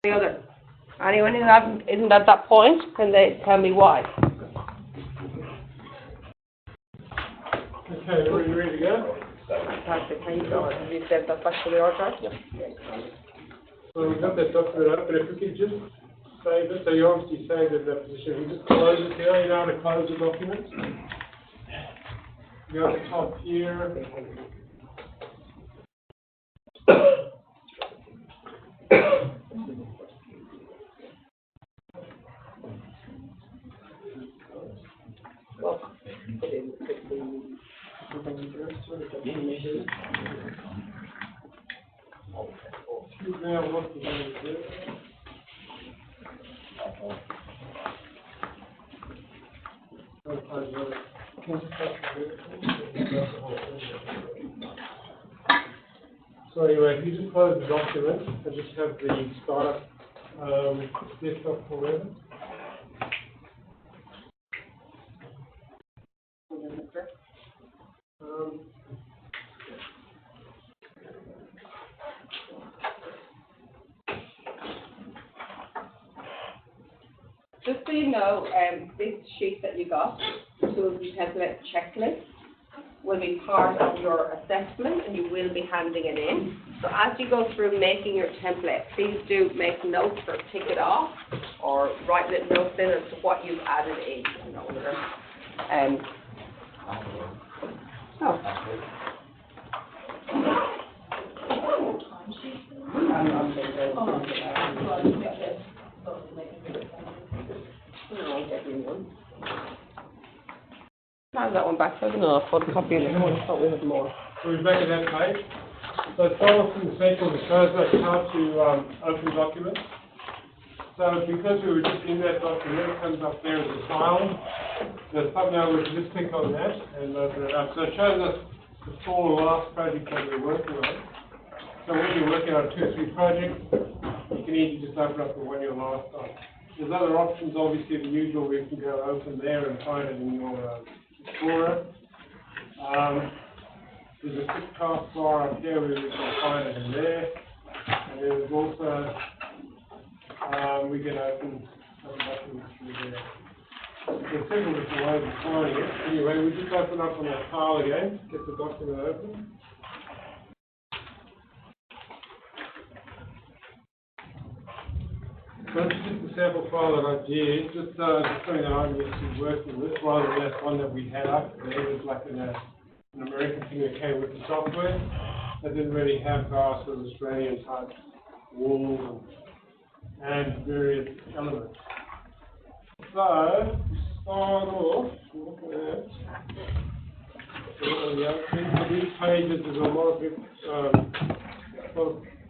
The other. Anyone who isn't at that point, can they tell me why? Okay, are you ready to go? Fantastic. Thank you. Have you sent that back to the archive? Yes. So we've got that document up, but if we could just save it, so you obviously saved it in that position. You just close it here, you know how to close the document. Go to the top here. Now what we're going to do. So anyway, if you just close the document and just have the startup desktop forever. Just so you know, this sheet that you got, Tools and Template Checklist, will be part of your assessment and you will be handing it in. So as you go through making your template, please do make notes or tick it off or write little notes in as to what you've added in. You know, How's that one back? I don't know, I photocopy it. I thought we had more. So we're back at that page. So it's almost essential to show us how to open documents. So because we were just in that document, it comes up there as a file. The thumbnail, we can just click on that and open it up. So it shows us the full last project that we're working on. So when you're working on 2 or 3 projects, you can easily just open up the one you're last on. There's other options, obviously, the usual, we can go open there and find it in your Explorer. There's a quick taskbar up here where we can find it in there. And there's also, we can open documents through there. There's several different ways of finding it. Anyway, we just open up on that file again, get the document open. So this is the sample file that I did, just something that I'm used to working with, rather than that one that we had up there. It was like an American thing that came with the software. That didn't really have our sort of Australian type walls and various elements. So, to start off, look at that. For these pages, there's a lot of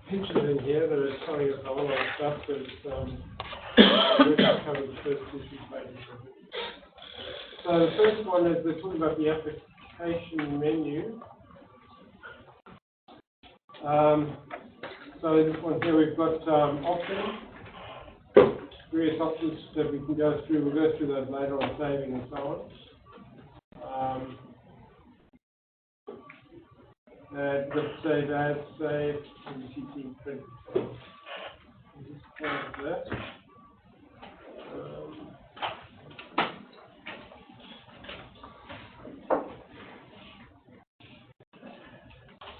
pictures in here that are telling us a whole lot of stuff, but we're going to cover the first 2 pages of it. So the first one is we're talking about the application menu. So this one here we've got options, various options that we can go through. We'll go through those later on, saving and so on. Let's save as, save, MCT print. Just close that.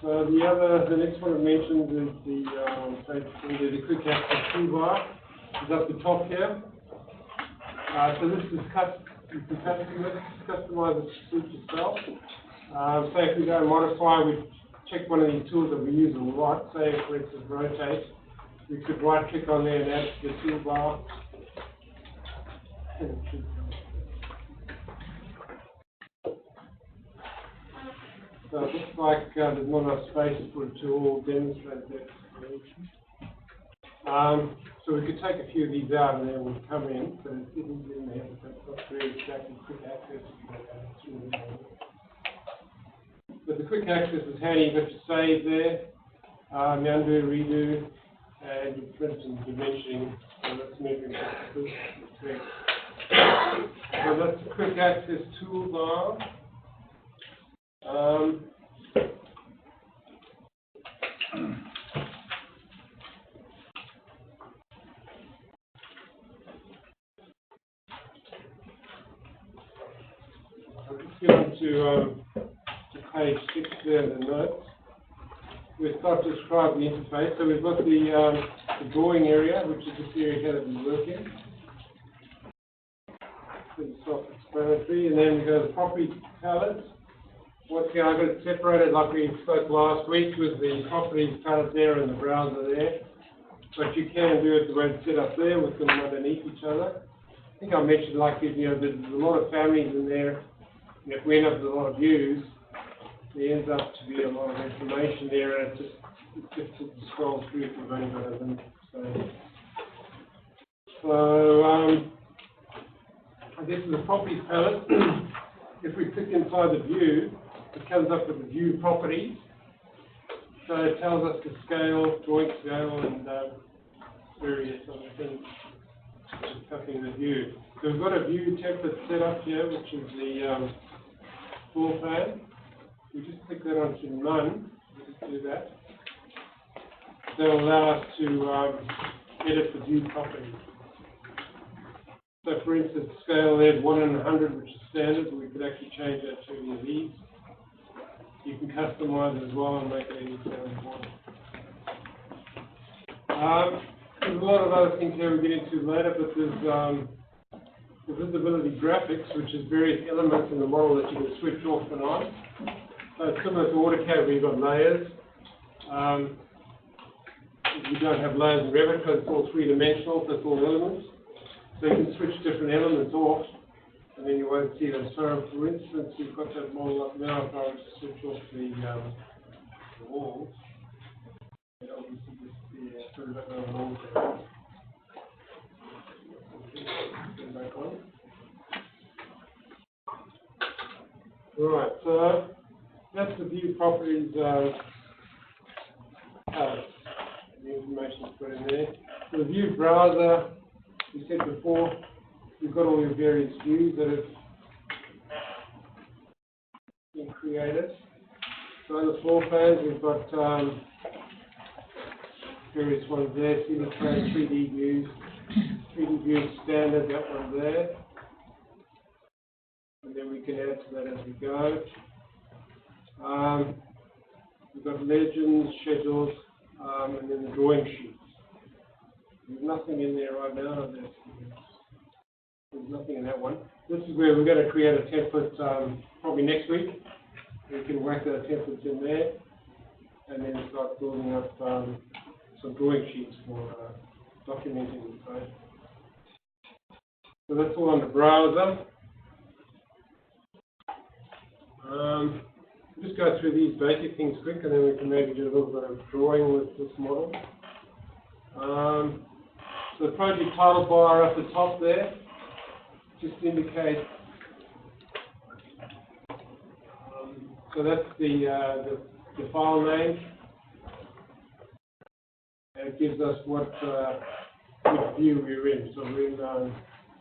So the next one I mentioned is the quick access toolbar. Is up the top here. So this is you can customize it to suit yourself. Say if we go modify, we check one of these tools that we use a lot. Say for instance rotate. We could right click on there and add to the toolbar. So it looks like there's not enough space for it to all demonstrate that solution. So we could take a few of these out and then we'll come in, but it isn't in there because that's not very exactly quick access. But the quick access is handy. You've got your save there, undo, redo, and your print and dimensioning. So that's measuring correct. So that's the quick access toolbar. get on to page 6 there in the notes. We'll start to describe the interface. So we've got the drawing area, which is this area here that we work in. Pretty self-explanatory. And then we go to the property palette. Once again, I've got it separated like we spoke last week with the properties palette there and the browser there. But you can do it the way it's set up there with them underneath each other. I think I mentioned like, you know, there's a lot of families in there. And if we end up with a lot of views, there ends up to be a lot of information there, and it's difficult to scroll through if you've only got a limit. So this is the properties palette. If we click inside the view, it comes up with the view properties. So it tells us the scale, drawing scale, and various other things affecting the view. So we've got a view template set up here, which is the floor plan. We just click that onto none. We just do that. That will allow us to edit the view properties. So for instance, scale there, 1 in 100, which is standard, we could actually change that to any of these. You can customize it as well and make it any scale you want. There's a lot of other things here we'll get into later, but there's the visibility graphics, which is various elements in the model that you can switch off and on. So it's similar to AutoCAD where you've got layers. You don't have layers in Revit because it's all three-dimensional, so it's all elements. So you can switch different elements off, and then you won't see them. So for instance, you've got that model up now, if I was to switch off the walls, it obviously just put it back on the walls there. Turn back on. Right, so that's the view properties palette. The information is put in there. So the view browser, we said before, you've got all your various views that have been created. So on the floor plans, we've got various ones there, single plane, 3D views. 3D views standard, that one there. And then we can add to that as we go. We've got legends, schedules, and then the drawing sheets. There's nothing in there right now. There's nothing in that one. This is where we're going to create a template probably next week. We can whack the templates in there and then start building up some drawing sheets for documenting the site. So that's all on the browser. Just go through these basic things quick, and then we can maybe do a little bit of drawing with this model. So the project title bar at the top there just indicates. So that's the file name, and it gives us what which view we're in. So we're in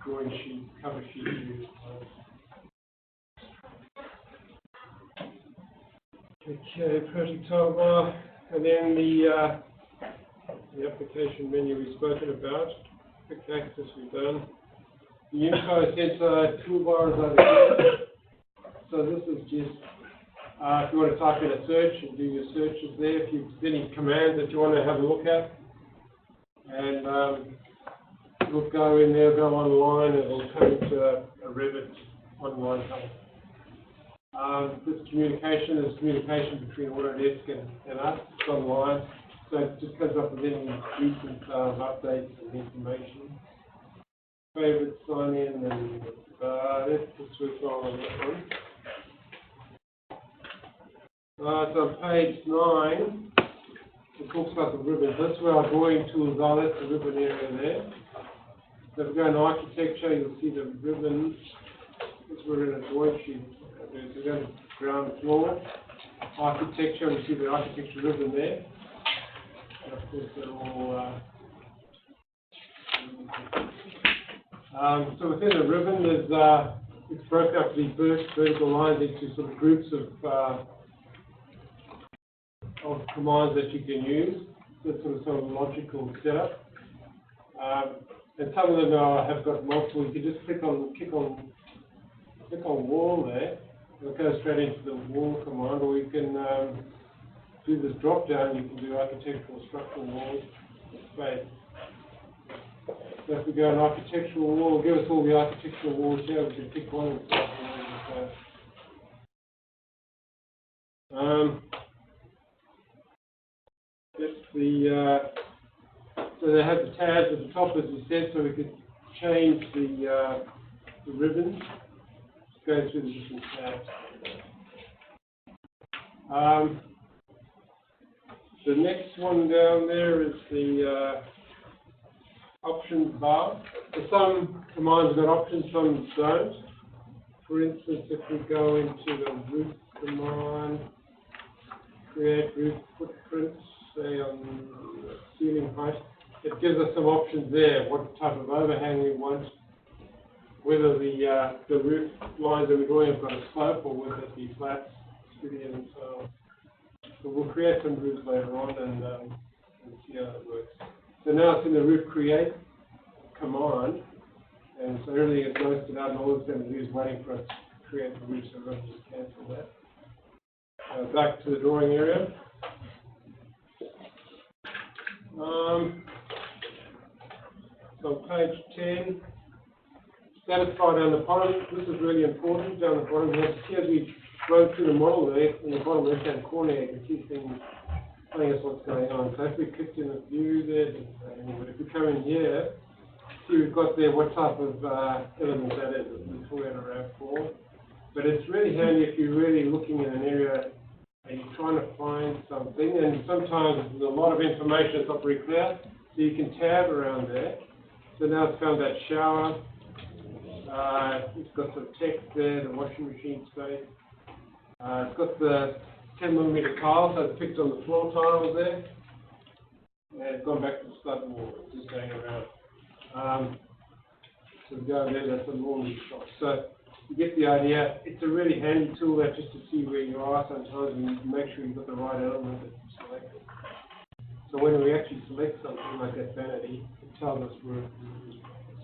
drawing sheet, cover sheet view. Okay, project title bar, and then the application menu we've spoken about. Quick access we've done. The info center toolbar is over here. So this is just if you want to type in a search and do your searches there. If you've any commands that you want to have a look at, and it'll go in there, go online, and it'll come into a Revit online page. This communication is communication between Autodesk and us. It's online, so it just comes up with any recent updates and information. Favorite sign in, and let's just switch on that one. So on page 9, it talks about the ribbons. That's where our drawing tools are. That's the ribbon area there. So if we go into architecture, you'll see the ribbons. This we're in a drawing sheet. So we go to ground floor, architecture, we see the architecture ribbon there. And of course, they're all. So within the ribbon, there's it's broken up these vertical lines into sort of groups of commands that you can use. That's sort of logical setup. And some of them have got multiple. You can just click on wall there, It'll go straight into the wall command, or you can do this drop down. You can do architectural structural walls space. So if we go an architectural wall, give us all the architectural walls here. We can pick one and start so they have the tabs at the top, as we said, so we could change the ribbons. Go through the different tabs. The next one down there is the options bar. So some commands got options, some don't. For instance, if we go into the roof command, create roof footprints, say on ceiling height, it gives us some options there, what type of overhang we want, whether the roof lines that we're drawing have got a slope or whether it be flat, skinny, and so on. So we'll create some roofs later on and see how it works. So now it's in the roof create command, and so everything is listed out, and all it's going to do is waiting for us to create the roof, so we're going to just cancel that. Back to the drawing area. So page 10, status bar down the bottom. This is really important down the bottom here. See, as we run through the model there, in the bottom left-hand corner, you can see things telling us what's going on. So if we clicked in the view there, but if we come in here, see we've got there what type of element that is. It's Toyota RAV4. But it's really handy if you're really looking in an area and you're trying to find something, and sometimes there's a lot of information that's not very clear, so you can tab around there. So now it's found that shower. It's got some text there, the washing machine space. It's got the 10mm tile, so it's picked on the floor tiles there. And it's gone back to the stud wall, it's just going around. So we go there, that's a laundry shop. So you get the idea. It's a really handy tool that just to see where you are sometimes and you make sure you've got the right element that you selected. So when we actually select something like that vanity, it tells us we've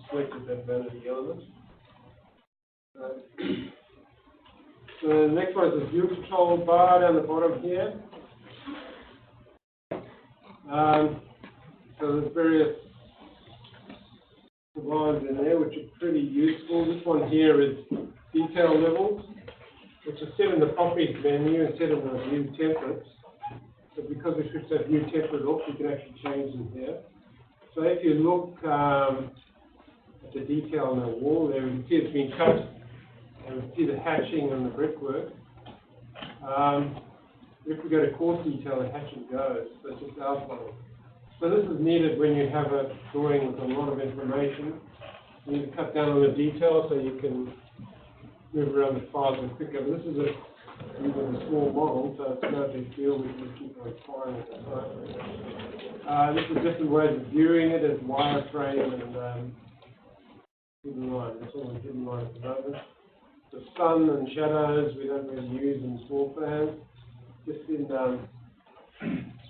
selected that vanity element. So the next one is the view control bar down the bottom here. So there's various commands in there which are pretty useful. This one here is detail levels, which is set in the properties menu instead of the view templates. So because we switched that view template off, we can actually change them here. So if you look at the detail on the wall there, you can see it's been cut, and you can see the hatching and the brickwork. If we go to coarse detail, the hatching goes, so it's just outline. So this is needed when you have a drawing with a lot of information. You need to cut down on the detail so you can move around the files a bit quicker. But this is a small model, so it's no big deal. We can just keep on firing at the time. This is different ways of viewing it as wireframe and hidden line. That's all the hidden line at the moment. The sun and shadows we don't really use in floor plans. Just in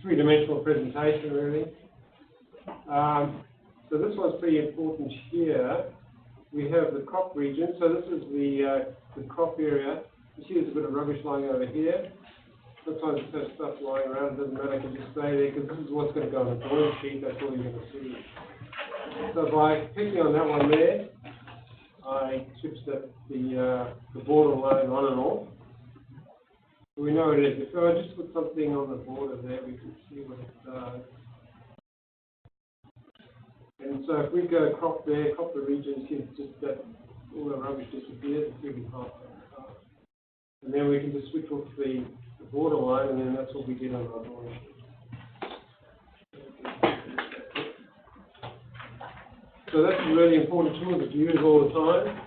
three-dimensional presentation, really. So this one's pretty important here. We have the crop region. So this is the crop area. You see there's a bit of rubbish lying over here. Sometimes it has stuff lying around. It doesn't matter. I can just stay there because this is what's going to go on the drawing sheet. That's all you're going to see. So by clicking on that one there, I switched the border line on and off. We know it is. If I just put something on the border there, we can see what it does. And so if we go crop there, crop the region, see it's just that all the rubbish disappears, it's really half. And then we can just switch off the border line, and then that's what we did on our drawing sheet. So that's a really important tool to use all the time.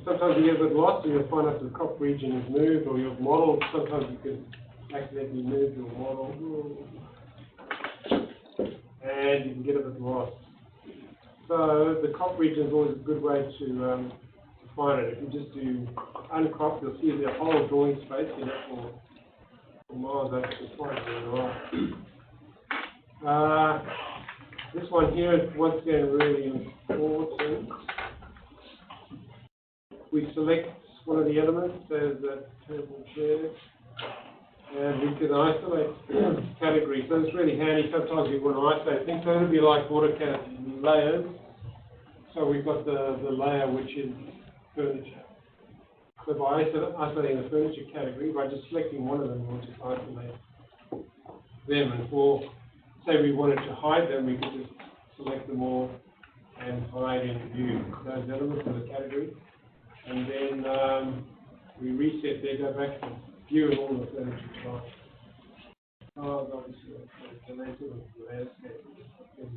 Sometimes you get a bit lost and you'll find out the crop region is moved or your model. Sometimes you can accidentally move your model and you can get a bit lost. So the crop region is always a good way to find it. If you just do uncrop, you'll see the whole drawing space in it for miles. That's just fine right. This one here is once again really important. We select one of the elements, there's that table chair. And we can isolate categories. So it's really handy. Sometimes we want to isolate things. So it'll be like AutoCAD layers. So we've got the layer which is furniture. So by isolating the furniture category, by just selecting one of them, we'll just isolate them. And for, say we wanted to hide them, we could just select them all and hide in view those elements of the category. And then we reset there, go back to view of all the furniture types. Obviously, the nature of the landscape in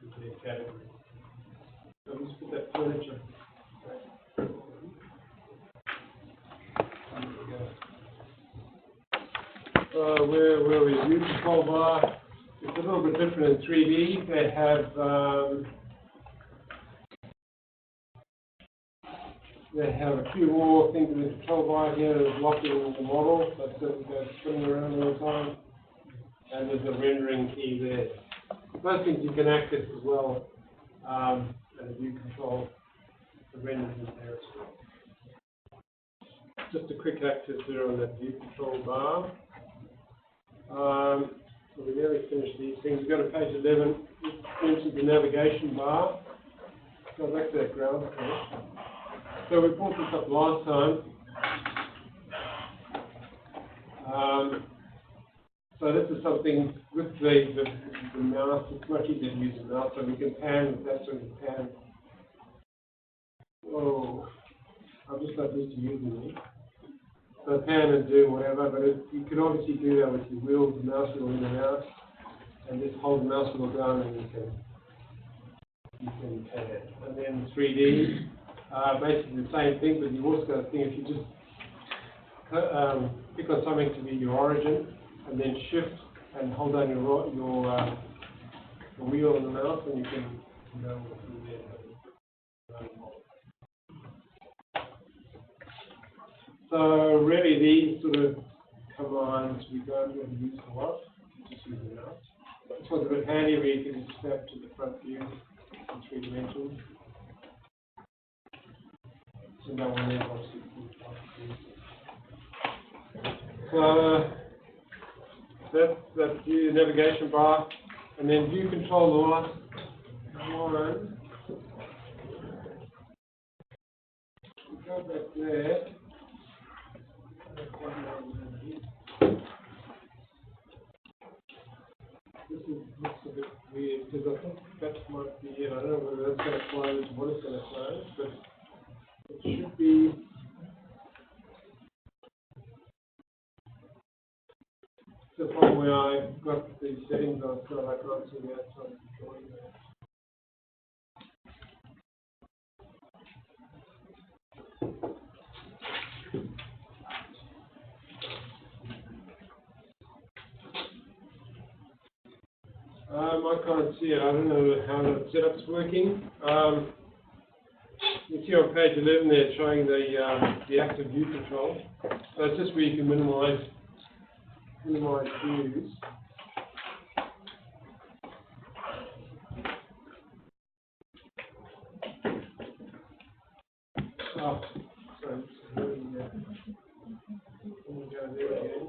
the category. So let's put that furniture. Where we view control bar, it's a little bit different in 3D. They have a few more things in the control bar here. There's locking the model, so it doesn't go spinning around all the time. And there's a rendering key there. Those things you can access as well, and the view control, the rendering is there as well. Just a quick access there on that view control bar. So we nearly finished these things. We go to page 11, for instance, the navigation bar. Go back to that ground floor. So we brought this up last time. So this is something with the mouse. It's much easier to use the mouse, so we can pan with that sort of pan. Oh, I'm just not used to using it. So pan and do whatever, but you can obviously do that with your wheels, the mouse wheel in and out, and just hold the mouse wheel down and you can pan it. And then 3D, basically the same thing, but you've also got to think if you just pick on something to be your origin, and then shift and hold down your wheel on the mouse, and you can go through there. So really these sort of commands we don't really use a lot, just use the mouse. This one's a bit handy where you can just snap to the front view in 3 dimensions. So that one there obviously. So that's the navigation bar, and then view control the last one. We go back there. This looks a bit weird because I think that might be it. I don't know whether that's going to close, what it's going to close, but it should be. The problem where I got the settings on, so I can't see the outside drawing there. I can't see it. I don't know how the setup's working. You see on page 11 there, it's showing the active view control. So it's just where you can minimize views. Oh, sorry. Let me go there again.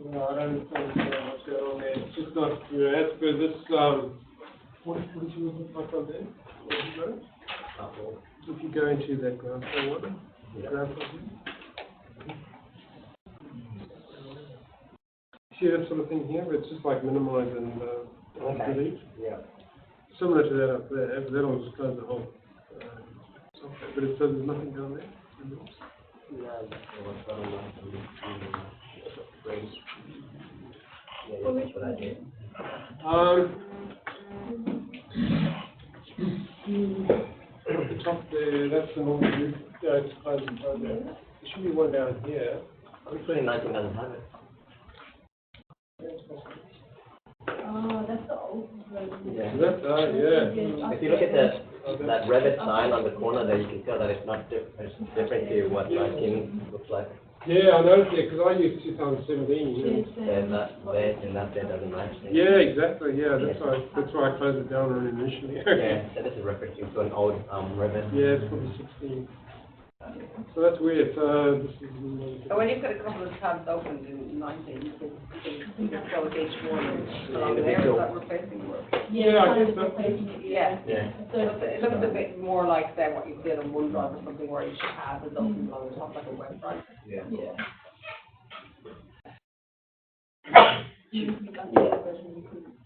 No, I don't understand what's going on there. It's just not, as per this, what did you look like on there? What have you got it? If you go into that ground floor one, ground floor view. See that sort of thing here, where it's just like minimize and delete? Yeah. Similar to that up there, but that'll just close the whole software. But it says there's nothing down there. At the top there, that's the normal view. Yeah, it's closed and closed there. There should be one down here. I'm pretty nice and doesn't have it. Oh, that's the old version. Yeah. That's yeah. If you look at that Revit sign on the corner there, you can tell that it's not it's different to what my skin looks like. Yeah, I noticed it, because I used 2017, you know. Yeah, that there doesn't match. Yeah, exactly, yeah, that's why I closed it down on initially. Yeah, so this is referencing to an old, ribbon. Yeah, it's probably 16. So that's weird, this is. So when you've got a couple of tabs open in 19, you can go with each one along there, is that replacing work? Yeah, I guess so. Yeah. Yeah. It looks a bit more like that, what you did on OneDrive or something where you should have it open along the top like a web drive. Yeah.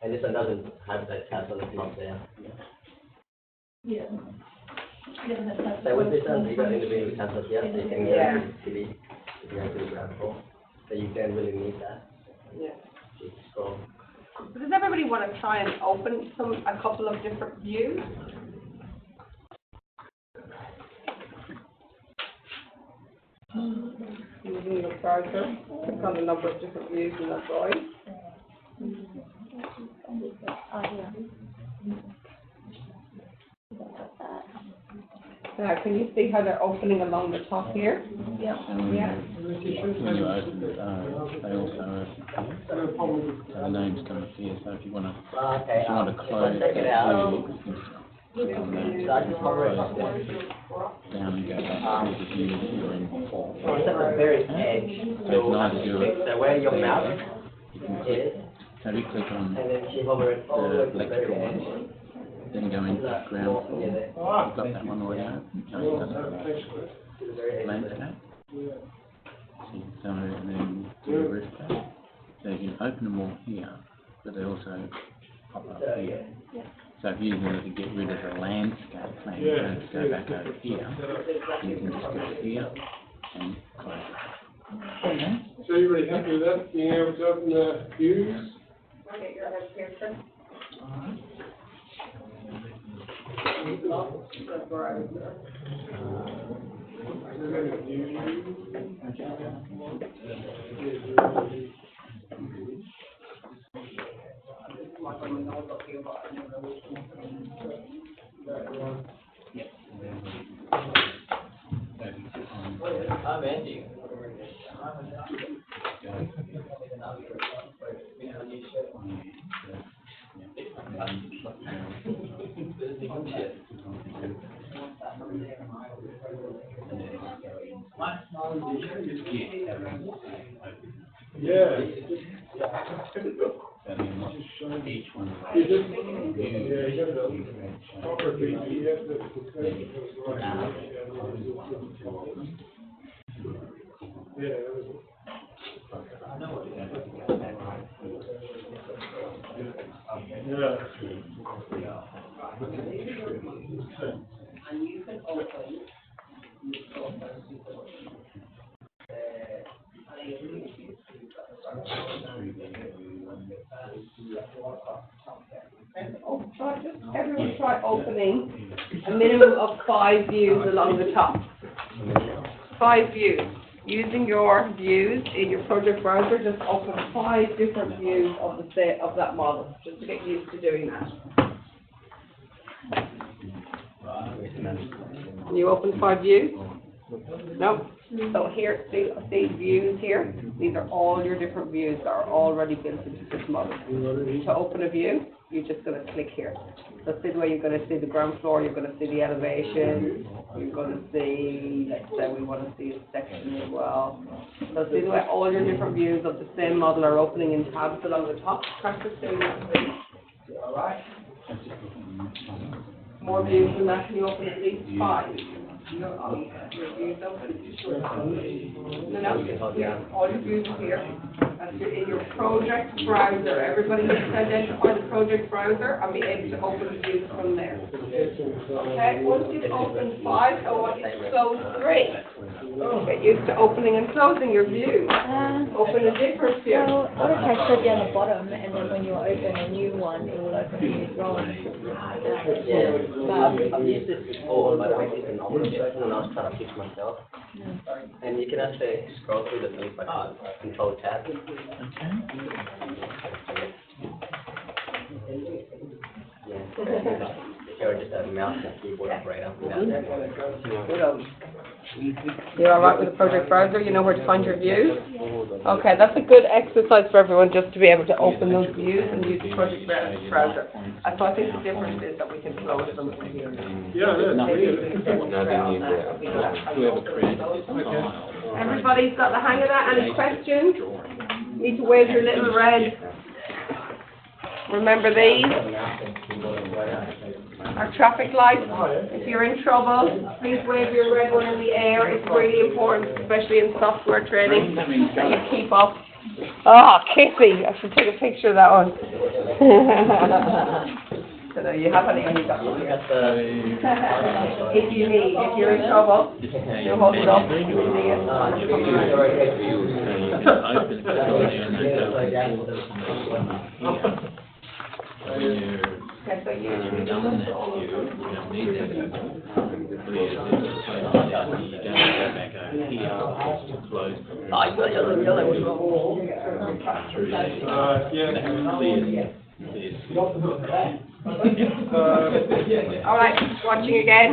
And this one doesn't have that tab, so it's not there. So with this one, you got individual tabs here, so you can Yeah. delete if you have to ground floor. So you don't really need that. Yeah. You scroll. So does everybody want to try and open a couple of different views? Using your browser, click on the number of different views in that drawing. Now, can you see how they're opening along the top here? Yeah. Yeah. When you open it, they also open. So the names come up here, so if you want to, Okay, if you want to close check it that out. view, you can click on that, So I just hover it. close that down and go back to the view that you were in before. It's at the very edge. So it's nice to do it. So where your mouse You can is, So if you click on and then you hover it all the way to the very electrical edge. one, then go into ground floor. You've got that one already open. No, you got that To the very edge. landscape. So, and then do the roof tab. So you can open them all here, but they also pop up here. So if you wanted to get rid of the landscape plan, you don't have to go back over here. You can just go here and close it. So you really happy with that, being able to open the views? Get your head here, sir. The browser. I'm Andy. Yeah. Each one. You just, yeah, you got it. Proper view, you have to discuss it. Yeah, that was it. Yeah. And you can open. Everyone try opening a minimum of 5 views along the top. 5 views. Using your views in your project browser, just open 5 different views of that model, just to get used to doing that. Can you open 5 views? No? So here, these views here, these are all your different views that are already built into this model. To open a view, you're just going to click here. So see the way you're going to see the ground floor, you're going to see the elevation, you're going to see, let's say we want to see a section as well. So see the way all your different views of the same model are opening in tabs along the top. Practice doing that, please. Alright? More views than that, can you open at least 5? No, your views open. No, yeah, all your views are here. That's in your project browser. Everybody needs to identify the project browser and be able to open the views from there. Okay, once you've opened 5, I want you to close 3. Get used to opening and closing your views. Open a different view. So AutoCAD should be on the bottom, and then when you open a new one, it will open a new drawing. Yeah, I've used this before, but I made it an option and I was trying to fix myself. And you can actually scroll through the things by Control Tab. Yeah. You're just a mouse and keyboard operator. You're all right with the project browser? You know where to find your views? Okay, that's a good exercise for everyone just to be able to open those views and use the project browser. So I think the difference is that we can close them. Yeah, Whoever created this file. Everybody's got the hang of that? Any questions? Need to wave your little red. Remember these? Our traffic lights. If you're in trouble, please wave your red one in the air. It's really important, especially in software training, that you keep up. Oh, Kissy! I should take a picture of that one. So no, you haven't even got one here. If you're in trouble, you hold it up. Open the door and then Okay, so you done that view, you don't need that anymore. You don't go back over here, close. All right, watching again.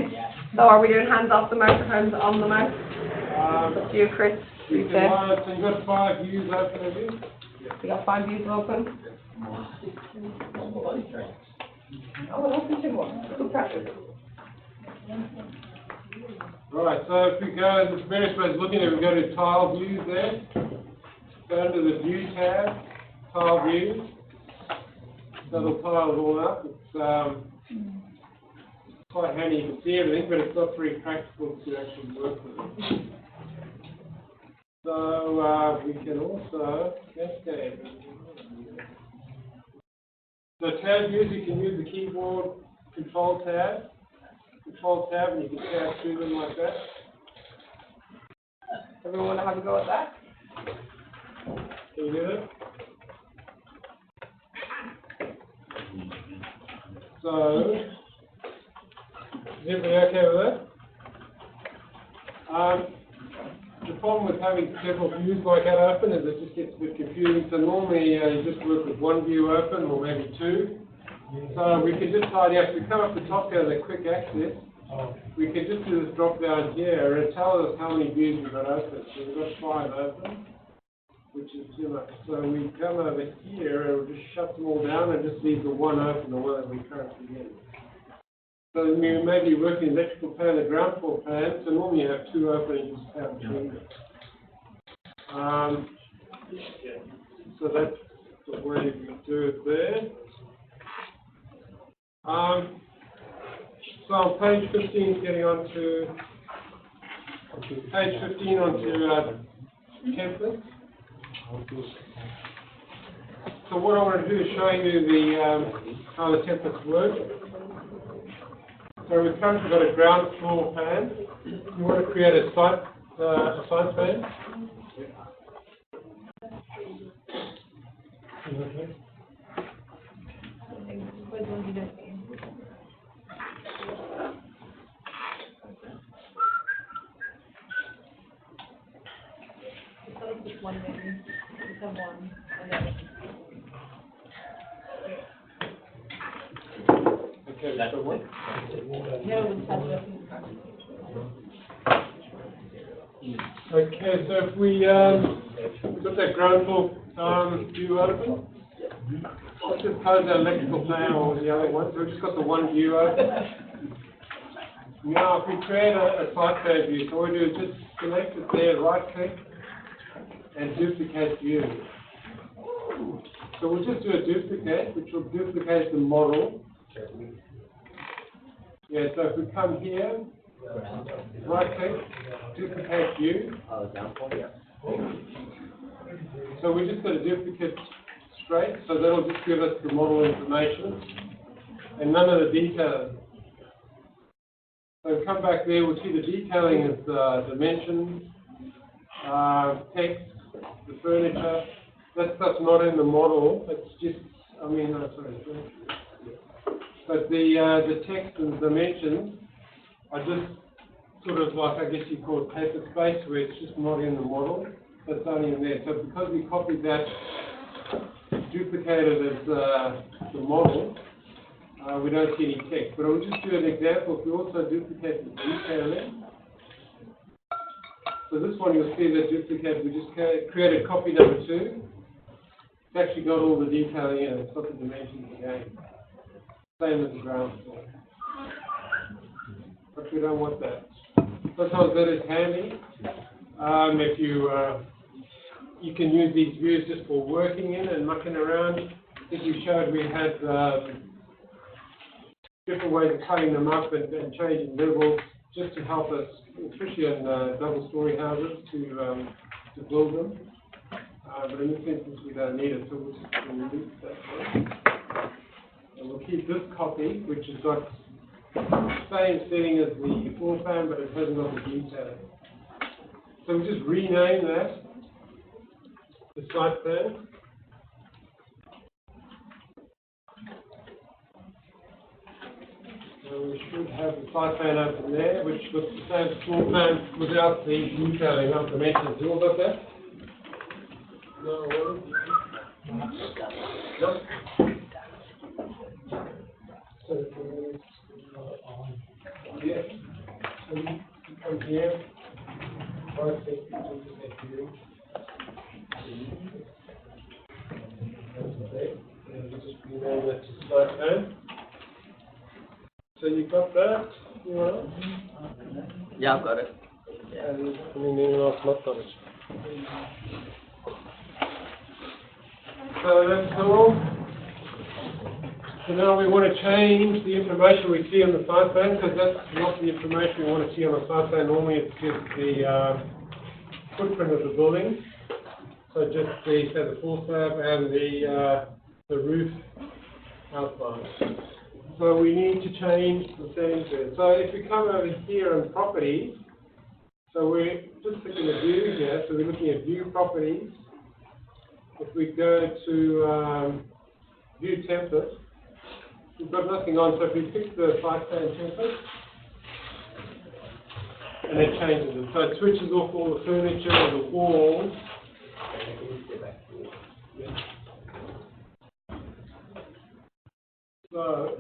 So are we doing hands off the mouse or hands on the mouse? Up to you, Chris. So you've got 5 views open, have you? You got 5 views open? Oh, well, open 2 more. Good practice. Right, so if we go, there's various ways of looking at it. We go to tile views there. Go under the view tab, tile views. That'll tile it all up. It's quite handy, you can see everything, but it's not very practical to actually work with it. So we can also cascade. So tab views, you can use the keyboard control tab, and you can tab through them like that. Everyone want to have a go at that? Can you do that? So, is everybody okay with that? The problem with having several views like that open is it just gets a bit confusing. So normally you just work with 1 view open or maybe 2. So we can just tidy up. We come up the top here, the quick access. We can just do this drop down here and it tells us how many views we've got open. So we've got 5 open, which is too much. So we come over here and we'll just shut them all down and just leave the 1 open, the one that we currently in. So we may be working electrical plan, the ground floor plan, so normally you have 2 open and you just have between them. So that's the way we do it there. So on page 15, getting on to page 15 onto templates. So what I want to do is show you the how the templates work. So we've currently got a ground floor plan. You want to create a site plan. Okay. Okay, so what? Okay, so if we got that ground floor view open, let's just close that electrical plan or the other one. So we've just got the 1 view open. Now, if we create a site plan view, so what we do is just select it there, right click, and duplicate view. So we'll just do a duplicate, which will duplicate the model. Yeah, so if we come here, right click, duplicate view. So we just got a duplicate straight, so that'll just give us the model information and none of the details. So come back there, we'll see the detailing is dimensions, text, the furniture. That stuff's not in the model. It's just, but the text and dimensions are just sort of like, I guess you call it paper space, where it's just not in the model. That's only in there. So because we copied that, duplicated as the model, we don't see any text. But I'll just do an example. If we also duplicate the detailing. So this one you'll see that duplicate, we just created copy number 2. It's actually got all the detailing in it. It's got the dimensions again. Same as the ground floor. But we don't want that. Sometimes that is handy. If you can use these views just for working in and mucking around. I think we showed we had different ways of cutting them up and changing levels just to help us, especially in double-story houses, to build them. But in this instance, we don't need it, so we'll just remove that one. And we'll keep this copy, which has got the same setting as the floor plan, but it hasn't got the detailing. So we just rename that, the site plan. So we should have the site plan open there, which looks the same floor plan without the detailing of dimensions. You all got that? No, what? No. Yeah. So you come here. Okay, and we just rename that to site plan. So you got that, you know? Yeah, I've got it. And anyone else not got it? So that's all. So now we want to change the information we see on the site plan, because that's not the information we want to see on the site plan. Normally it's just the footprint of the building. So just the, say, the floor slab and the roof outline. So we need to change the settings there. So if we come over here on properties, so we're just looking at view here, so we're looking at view properties. If we go to view template, we've got nothing on, so if we pick the site plan template, and it changes it. So it switches off all the furniture, the walls. So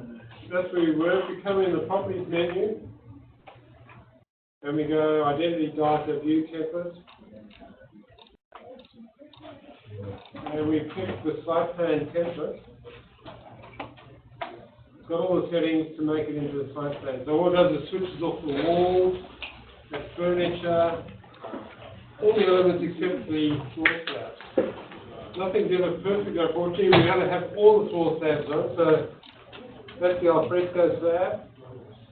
that's where we work. We come in the properties menu, and we go identity data view template. And we pick the site plan template. It's got all the settings to make it into the site plan. So all it does is switches off the walls, the furniture, all the elements except the floor slabs. Nothing's ever perfect, unfortunately. We're going to have all the floor slabs on. So that's the alfresco slab,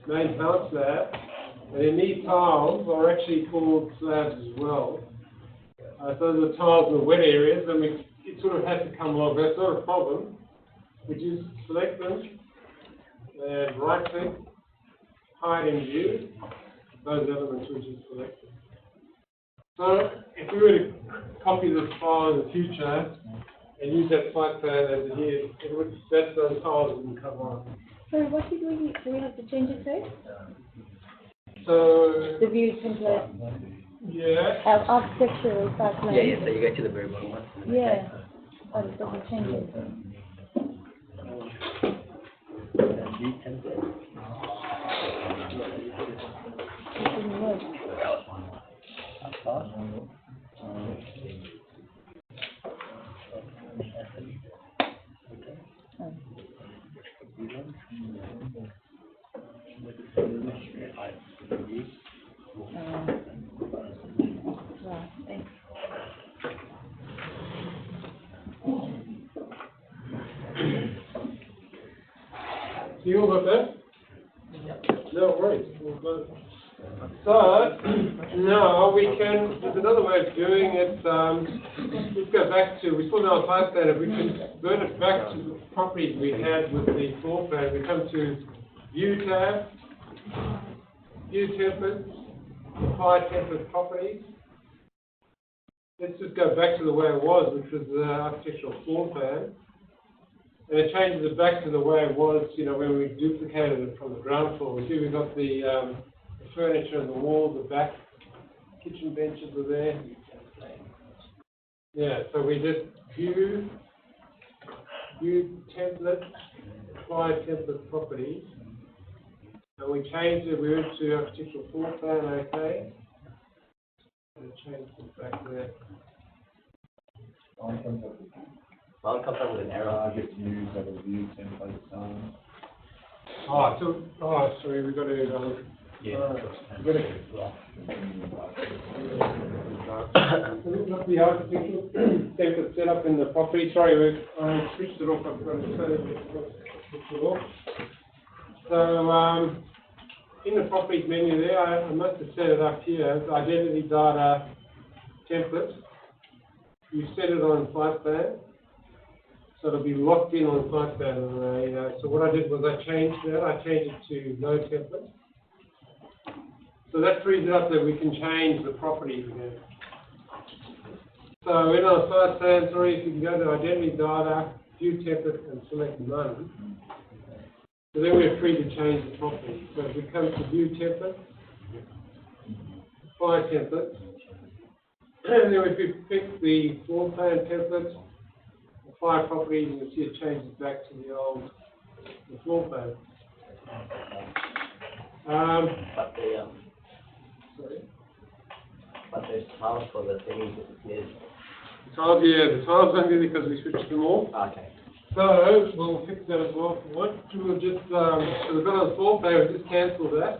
main house slab. And then these tiles are actually called slabs as well. So the tiles in the wet areas, and it sort of has to come along. That's not a problem. We just select them and right click, hide in view, those elements we just selected. So if we were to copy this file in the future and use that site plan as it is, that's those tiles wouldn't come on. So what do we have to change it to? So The view template. yeah. Architectural site plan. Yeah, so you go to the very bottom one. Yeah. Oh, it doesn't change it. It doesn't work. Right, thanks. You all got that? No worries. So now we can, there's another way of doing it. Let's go back to, we still know our site plan. If we convert it back to the properties we had with the floor plan, we come to View tab, View templates, Apply template properties. Let's just go back to the way it was, which was the architectural floor plan. And it changes it back to the way it was, you know, when we duplicated it from the ground floor. We see we've got the furniture and the walls, the back kitchen benches are there. Yeah, so we just view template, apply template properties, and we changed it, we went to a particular floor plan, okay. And change it back there. Mine comes up with an error. Target views, have a view template sign. Sorry, we got to, look the architectural template set up in the property. Sorry, I switched it off. I've got to switch it off. So, in the properties menu there, I must have set it up here, the identity data template. You set it on site plan, so it'll be locked in on site plan. So what I did was I changed that. I changed it to no template. So that frees it up that we can change the properties again. So in our site plan, if you can go to identity data, view template, and select none. So then we're free to change the property. So if we come to view template, apply template, and then if we pick the floor plan template, apply properties, and you'll see it changes back to the floor plan. But there's tiles for the things disappeared. The tiles don't do because we switched them all. Okay. So we'll fix that as well. What we'll just so we've got on the floor plan, we'll just cancel that.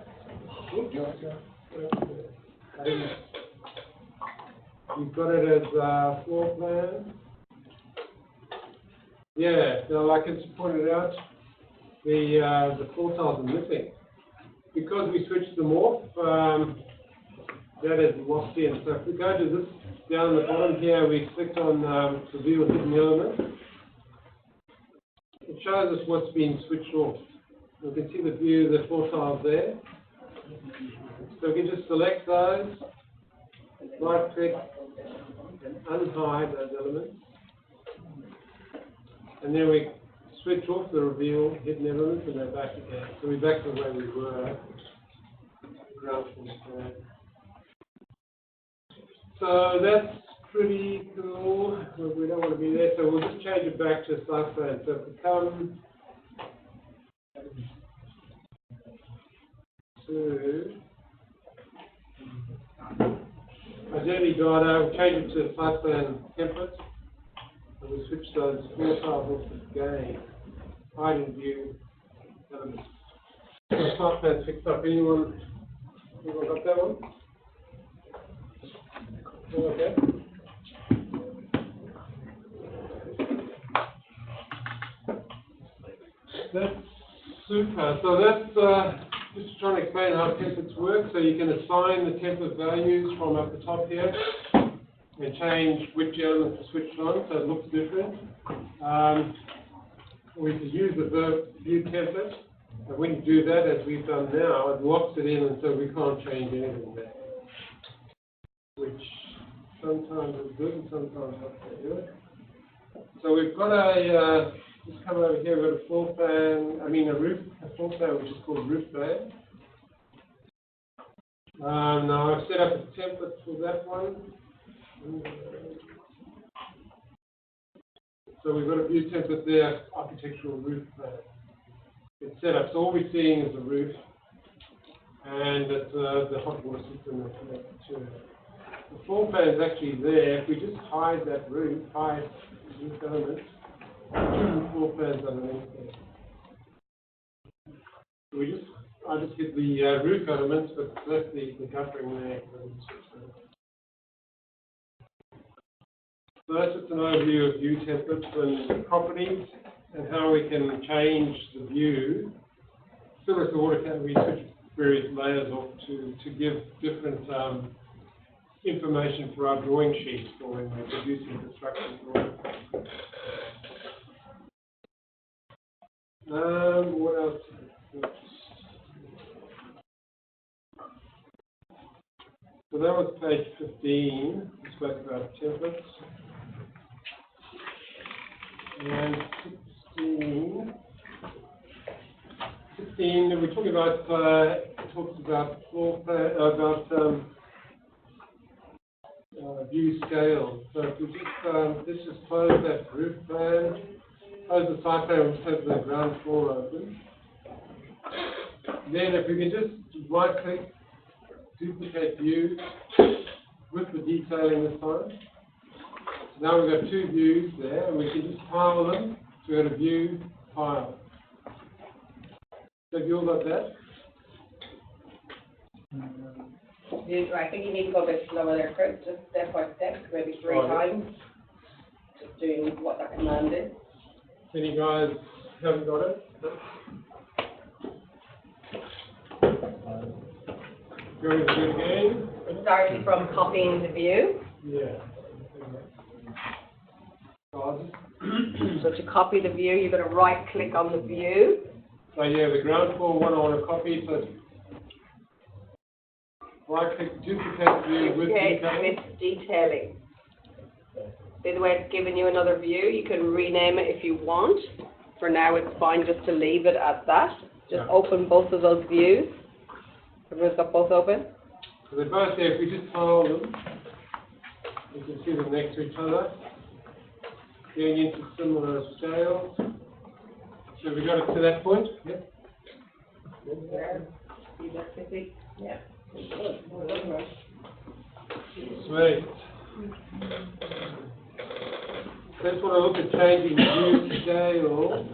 You've got it as floor plan. Yeah, so like it's pointed out, the floor tiles are missing. Because we switched them off, that is locked in. So if we go to this down the bottom here, we click on reveal hidden element. It shows us what's been switched off. We can see the view of the floor tiles there. So we can just select those, right click, unhide those elements. And then we switch off the reveal hidden elements and they're back again. So we're back to the way we were. So that's pretty cool. We don't want to be there, so we'll just change it back to site plan. So if we come to identity data, we'll change it to site plan template. And we switch those floor tiles off again. Hide and view elements. So site plan's fixed up. Anyone got that one? Okay. That's super. So that's just trying to explain how templates work. So you can assign the template values from up the top here and change which elements are switched on so it looks different. We can use the view template, and when you do that, as we've done now, it locks it in, and so we can't change anything there, which sometimes is good and sometimes not so good. So we've got a just come over here. We've got a floor plan. A floor plan which is called roof plan. Now I've set up a template for that one. So we've got a view template there, architectural roof plan. It's set up, so all we're seeing is the roof, and it's the hot water system that's connected to it. The floor plan is actually there. If we just hide that roof, hide the roof element, the floor plan's underneath there. So I just hit the roof elements, but left the guttering there. So that's just an overview of view templates and properties and how we can change the view. Similar to AutoCAD, we switch various layers off to give different information for our drawing sheets for when we're producing construction drawings. What else? So that was page 15. We spoke about templates. And 16, we're talking about, it talks about floor plan, about view scale. So if we just, let's just close that roof plan. close the site plan which has the ground floor open. Then if we can just right click, duplicate view with the detailing this time. So now we've got two views there and we can just tile them. So we've got a view, tile. So have you all got that? I think you need to go a bit slower there, Chris, just step by step, maybe 3 times. Just doing what that command is. Any guys haven't got it? Going to do it again? It starts from copying the view. Yeah. So to copy the view, you're going to right click on the view. So yeah, the ground floor one I want to copy, so right click, duplicate view with detailing. With detailing. See the way it's giving you another view? You can rename it if you want. For now, it's fine just to leave it at that. Just open both of those views. Everyone's got both open? So they're both there. If we just tile them, you can see them next to each other. Getting into similar scales. So we got it to that point? Yep. Yeah. Sweet. Just want to look at changing view scale.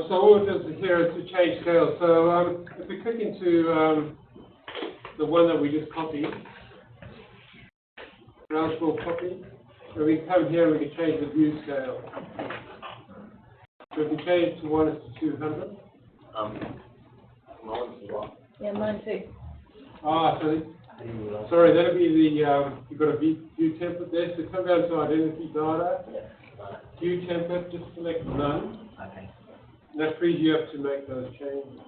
So all it does here is to change scale. So if we click into the one that we just copied, ground floor copy, so we can come here and we can change the view scale. So we can change to 1 to 200. Yeah, mine too. Ah, so sorry, that'll be the you've got a view template there. So come down to identity data, view template, just select none. Okay. And that frees you up to make those changes.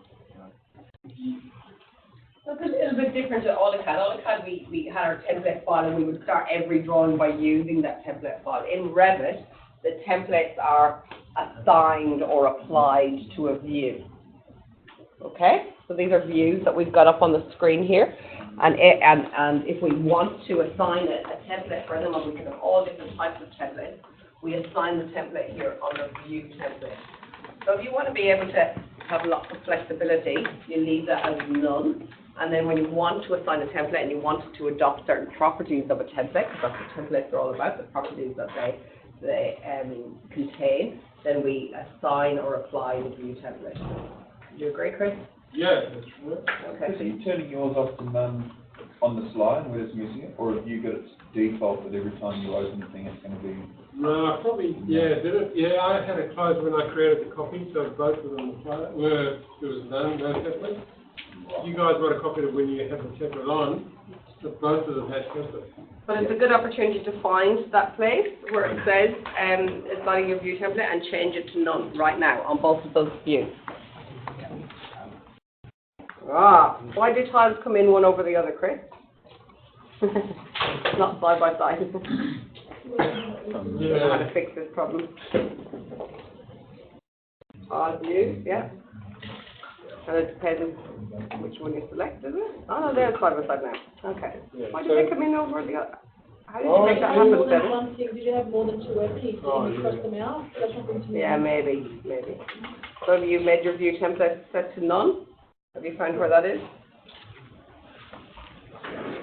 So it's a little bit different to AutoCAD. AutoCAD, we had our template file and we would start every drawing by using that template file. In Revit, the templates are assigned or applied to a view. Okay? So these are views that we've got up on the screen here. And if we want to assign a template for them, and we can have all different types of templates, we assign the template here on the view template. So if you want to be able to have lots of flexibility, you leave that as none. And then when you want to assign a template and you want to adopt certain properties of a template, because that's what templates are all about, the properties that they contain, then we assign or apply the view template. Do you agree, Chris? Yeah, that's right. Okay. Are you turning yours off to none on the slide where it's missing it, or have you got it default that every time you open the thing it's going to be? No, probably, yeah, did it? Yeah, I had it closed when I created the copy, so both of them were, there was none, no template. You guys might have copied it when you had the template on, but both of them had templates. But it's a good opportunity to find that place where it says assigning your view template and change it to none right now on both of those views. Ah, why do tiles come in one over the other, Chris? Not side by side. I don't know how to fix this problem. Odd views, yeah. And it depends which one you select, does it? Oh no, they're side by side now. Okay. Why did they come in over the other? How did you make that happen, Steven? Did you have more than 2 worksheets and you crossed them out? That's happened to me. Yeah, maybe. So have you made your view template set to none? Have you found where that is?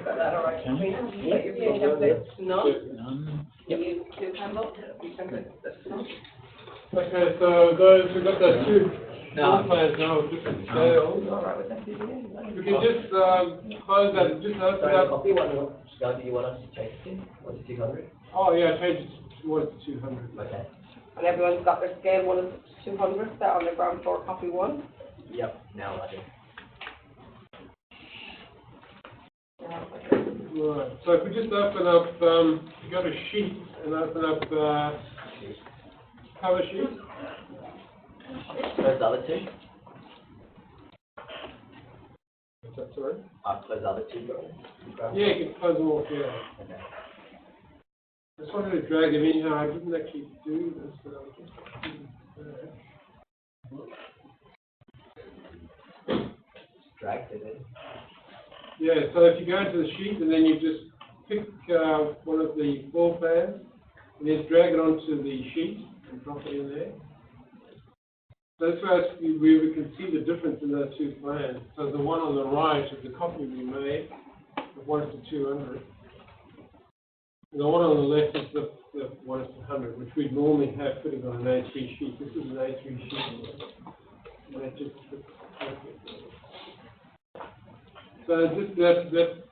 Got that all right, Katrina? You set your view template to none? You too, Campbell? View template set to none? Okay, so those, we've got those two floor plans now with different scales. All right with that, did you? We can just close that and just open Sorry, up. copy what scale do you want us to change it to? 1 to 200? Oh yeah, change it to 1 to 200. Okay. And everyone's got their scale 1 to 200 set on the ground floor copy 1? Yep, now I do. Right, so if we just open up, go to sheets and open up, cover sheet. Close the other two. What's that, sorry? Close the other two. Yeah, you can close them off, yeah. Okay. I just wanted to drag it in here, I didn't actually do this, but I was just doing that. Drag it in. Yeah, so if you go into the sheet and then you just pick one of the floor plans and then drag it onto the sheet and drop it in there. So that's where we can see the difference in those two plans. So the one on the right is the copy we made, the 1:200. And the one on the left is the 1:100, which we'd normally have putting on an A3 sheet. This is an A3 sheet. And that just fits perfectly. So just that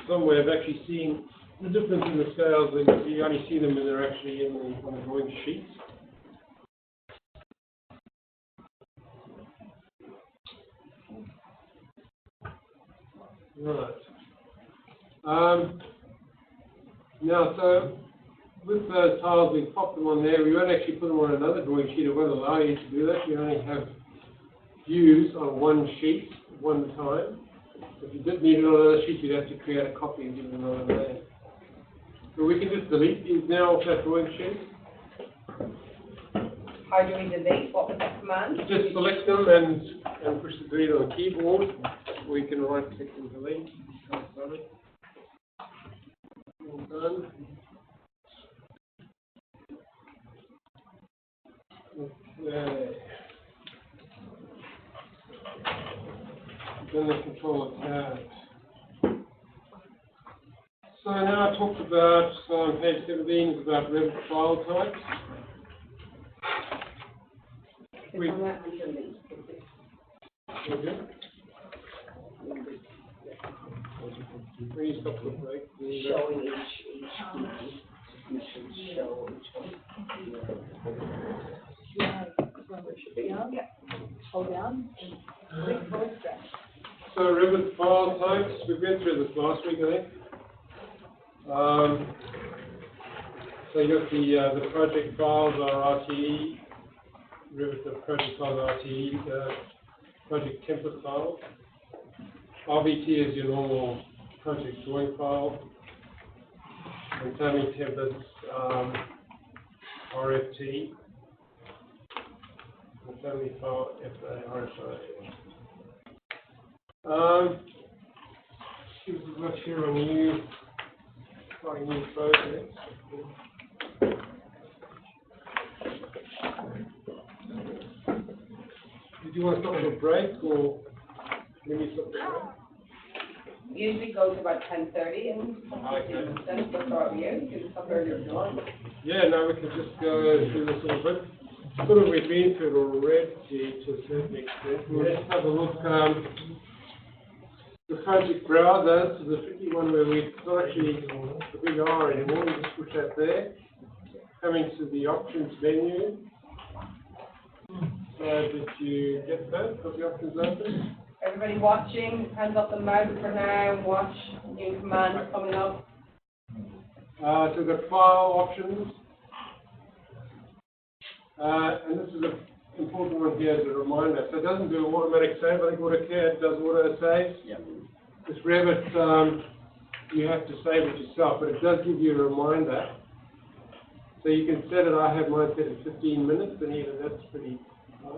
some way of actually seeing the difference in the scales, and you only see them when they're actually on the drawing sheets. Right. Now, so with those tiles, we pop them on there. We won't actually put them on another drawing sheet. It won't allow you to do that. You only have views on one sheet at one time. If you did need it on another sheet, you'd have to create a copy and give it another name. So we can just delete these now off that drawing sheet. How do we delete? What was that command? Just select them and push the delete on the keyboard. We can right click and delete. Oh, sorry. All done. Okay. Then the controller tab. So now I talked about, on page 17, is about Revit file types. Click on that and delete. Okay. When you stop the break, Showing each you should show each one. Yeah, hold down and click both straps. so Revit file types, we went through this last week, I think. So you got the project files are RTE, Revit the project files are RTE, the project template files. RVT is your normal project drawing file. And Tami templates, RFT. And Tami file, FA, RFA. Give us a look here on new projects. Did you want to stop for a break or when you stop for a break? Usually goes about 10:30 and Okay. that's the start of you. You can stop earlier if you want. Yeah, no, we can just go through this a little bit. Sort of we've been through it already to a certain extent. We'll just have a look, the project browser, this is a tricky one where it's not actually the big R anymore, you just push that there. Coming to the options menu. So did you get that? Got the options open? Everybody watching, hands up the mouse for now, watch new commands coming up. So we've got file options. And this is an important one here as a reminder. So it doesn't do automatic save. I think AutoCAD does auto save. Yep. This Revit, you have to save it yourself, but it does give you a reminder. So you can set it, I have mine set at 15 minutes, and even that's pretty, I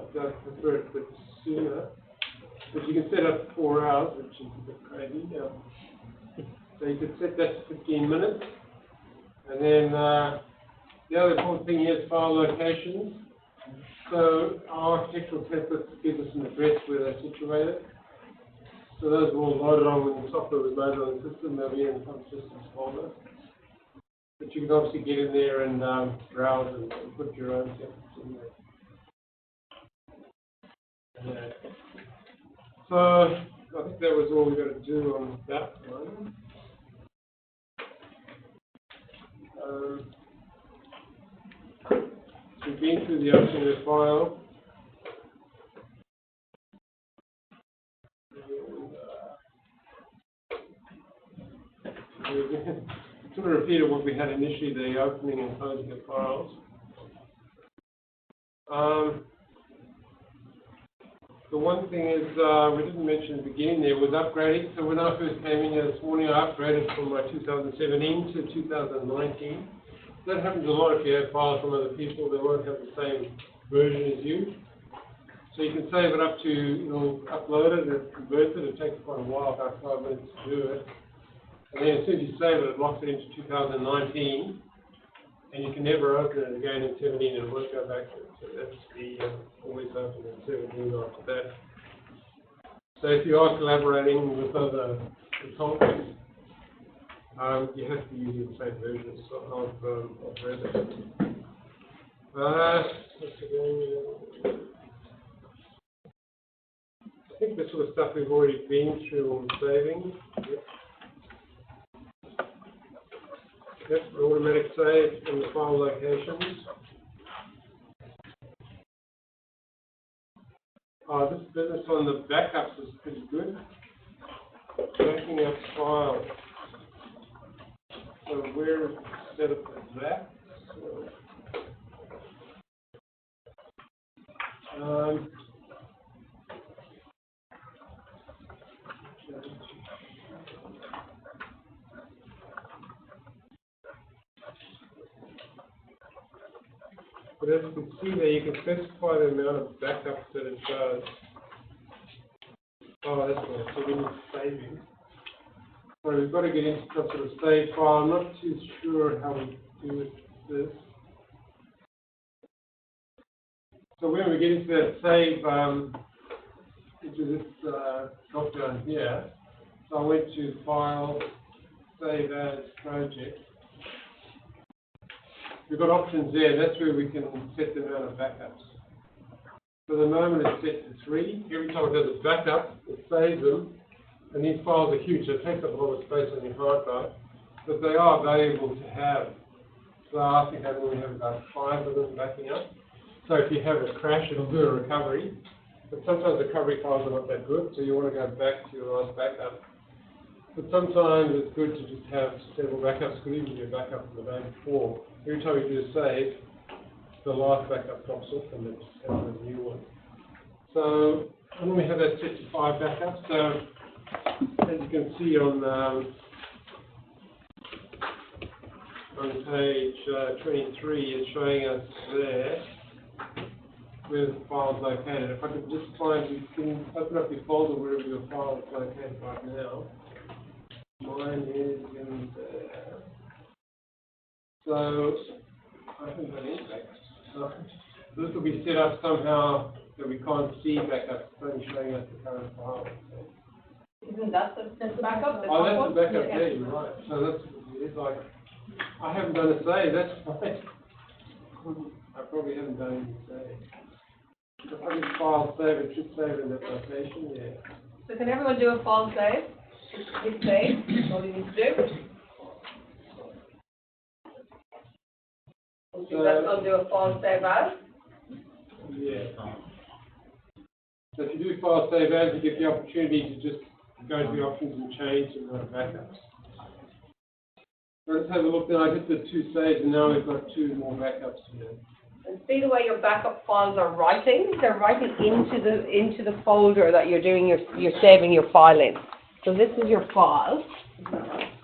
prefer it a bit sooner. But you can set up 4 hours, which is a bit crazy. So you can set that to 15 minutes. And then the other important thing here is file locations. So our architectural templates give us an address where they're situated. So those were all loaded on when the software was loaded on the system. They'll be in some systems folder. But you can obviously get in there and browse and put your own templates in there. So I think that was all we got to do on that one. So we've been through the opening of the file. repeat what we had initially, the opening and closing of files. The one thing is, we didn't mention at the beginning there, was upgrading. So when I first came in here this morning, I upgraded from my 2017 to 2019. That happens a lot if you have files from other people, they won't have the same version as you. So you can save it up to, upload it and convert it. It takes quite a while, about 5 minutes to do it. And then as soon as you save it, it locks it into 2019. And you can never open it again in 17 and it won't go back to it. So that's the always open in 17 after that. So if you are collaborating with other consultants, you have to use the same version of Revit. I think this sort of stuff we've already been through on saving. Yep, automatic save in the file locations. This business on the backups is pretty good. Backing up files. So where is the setup of that? But as you can see there, you can specify the amount of backups that it does. Oh, that's right. So we need saving. So we've got to get into some sort of save file. I'm not too sure how we do this. So when we get into that save, into this drop down here, so I went to File, Save As, Project. We've got options there. That's where we can set the amount of backups. For the moment, it's set to 3. Every time it does a backup, it saves them. And these files are huge, so it takes up a lot of space on your hard drive, but they are valuable to have. So I think I only have about 5 of them backing up. So if you have a crash, it'll do a recovery. But sometimes the recovery files are not that good, so you want to go back to your last backup. But sometimes it's good to just have several backups, because even your backup from the day before, every time you do a save, the last backup drops off and it's a new one. So I normally have that set to 5 backups. So as you can see on page 23, it's showing us there where the file is located. If I could just find, you can open up your folder wherever your file is located right now. Mine is in there. So I haven't done any backups. So this will be set up somehow that we can't see backups. It's only showing us the current file. Isn't that the backup? Oh, that's the backup there, you're right. So that's, it's like, I haven't done a save, that's fine. I probably haven't done any save. If I can file save, it should save in that location, yeah. So can everyone do a file save? Hit save, that's all you need to do. So that's going to do a file save as? Yeah. So if you do file save as, you get the opportunity to just go to the options and change the amount of backups. Let's have a look now. I did the 2 saves and now we've got 2 more backups here. And see the way your backup files are writing? They're writing into the folder that you're doing you're saving your file in. So this is your file.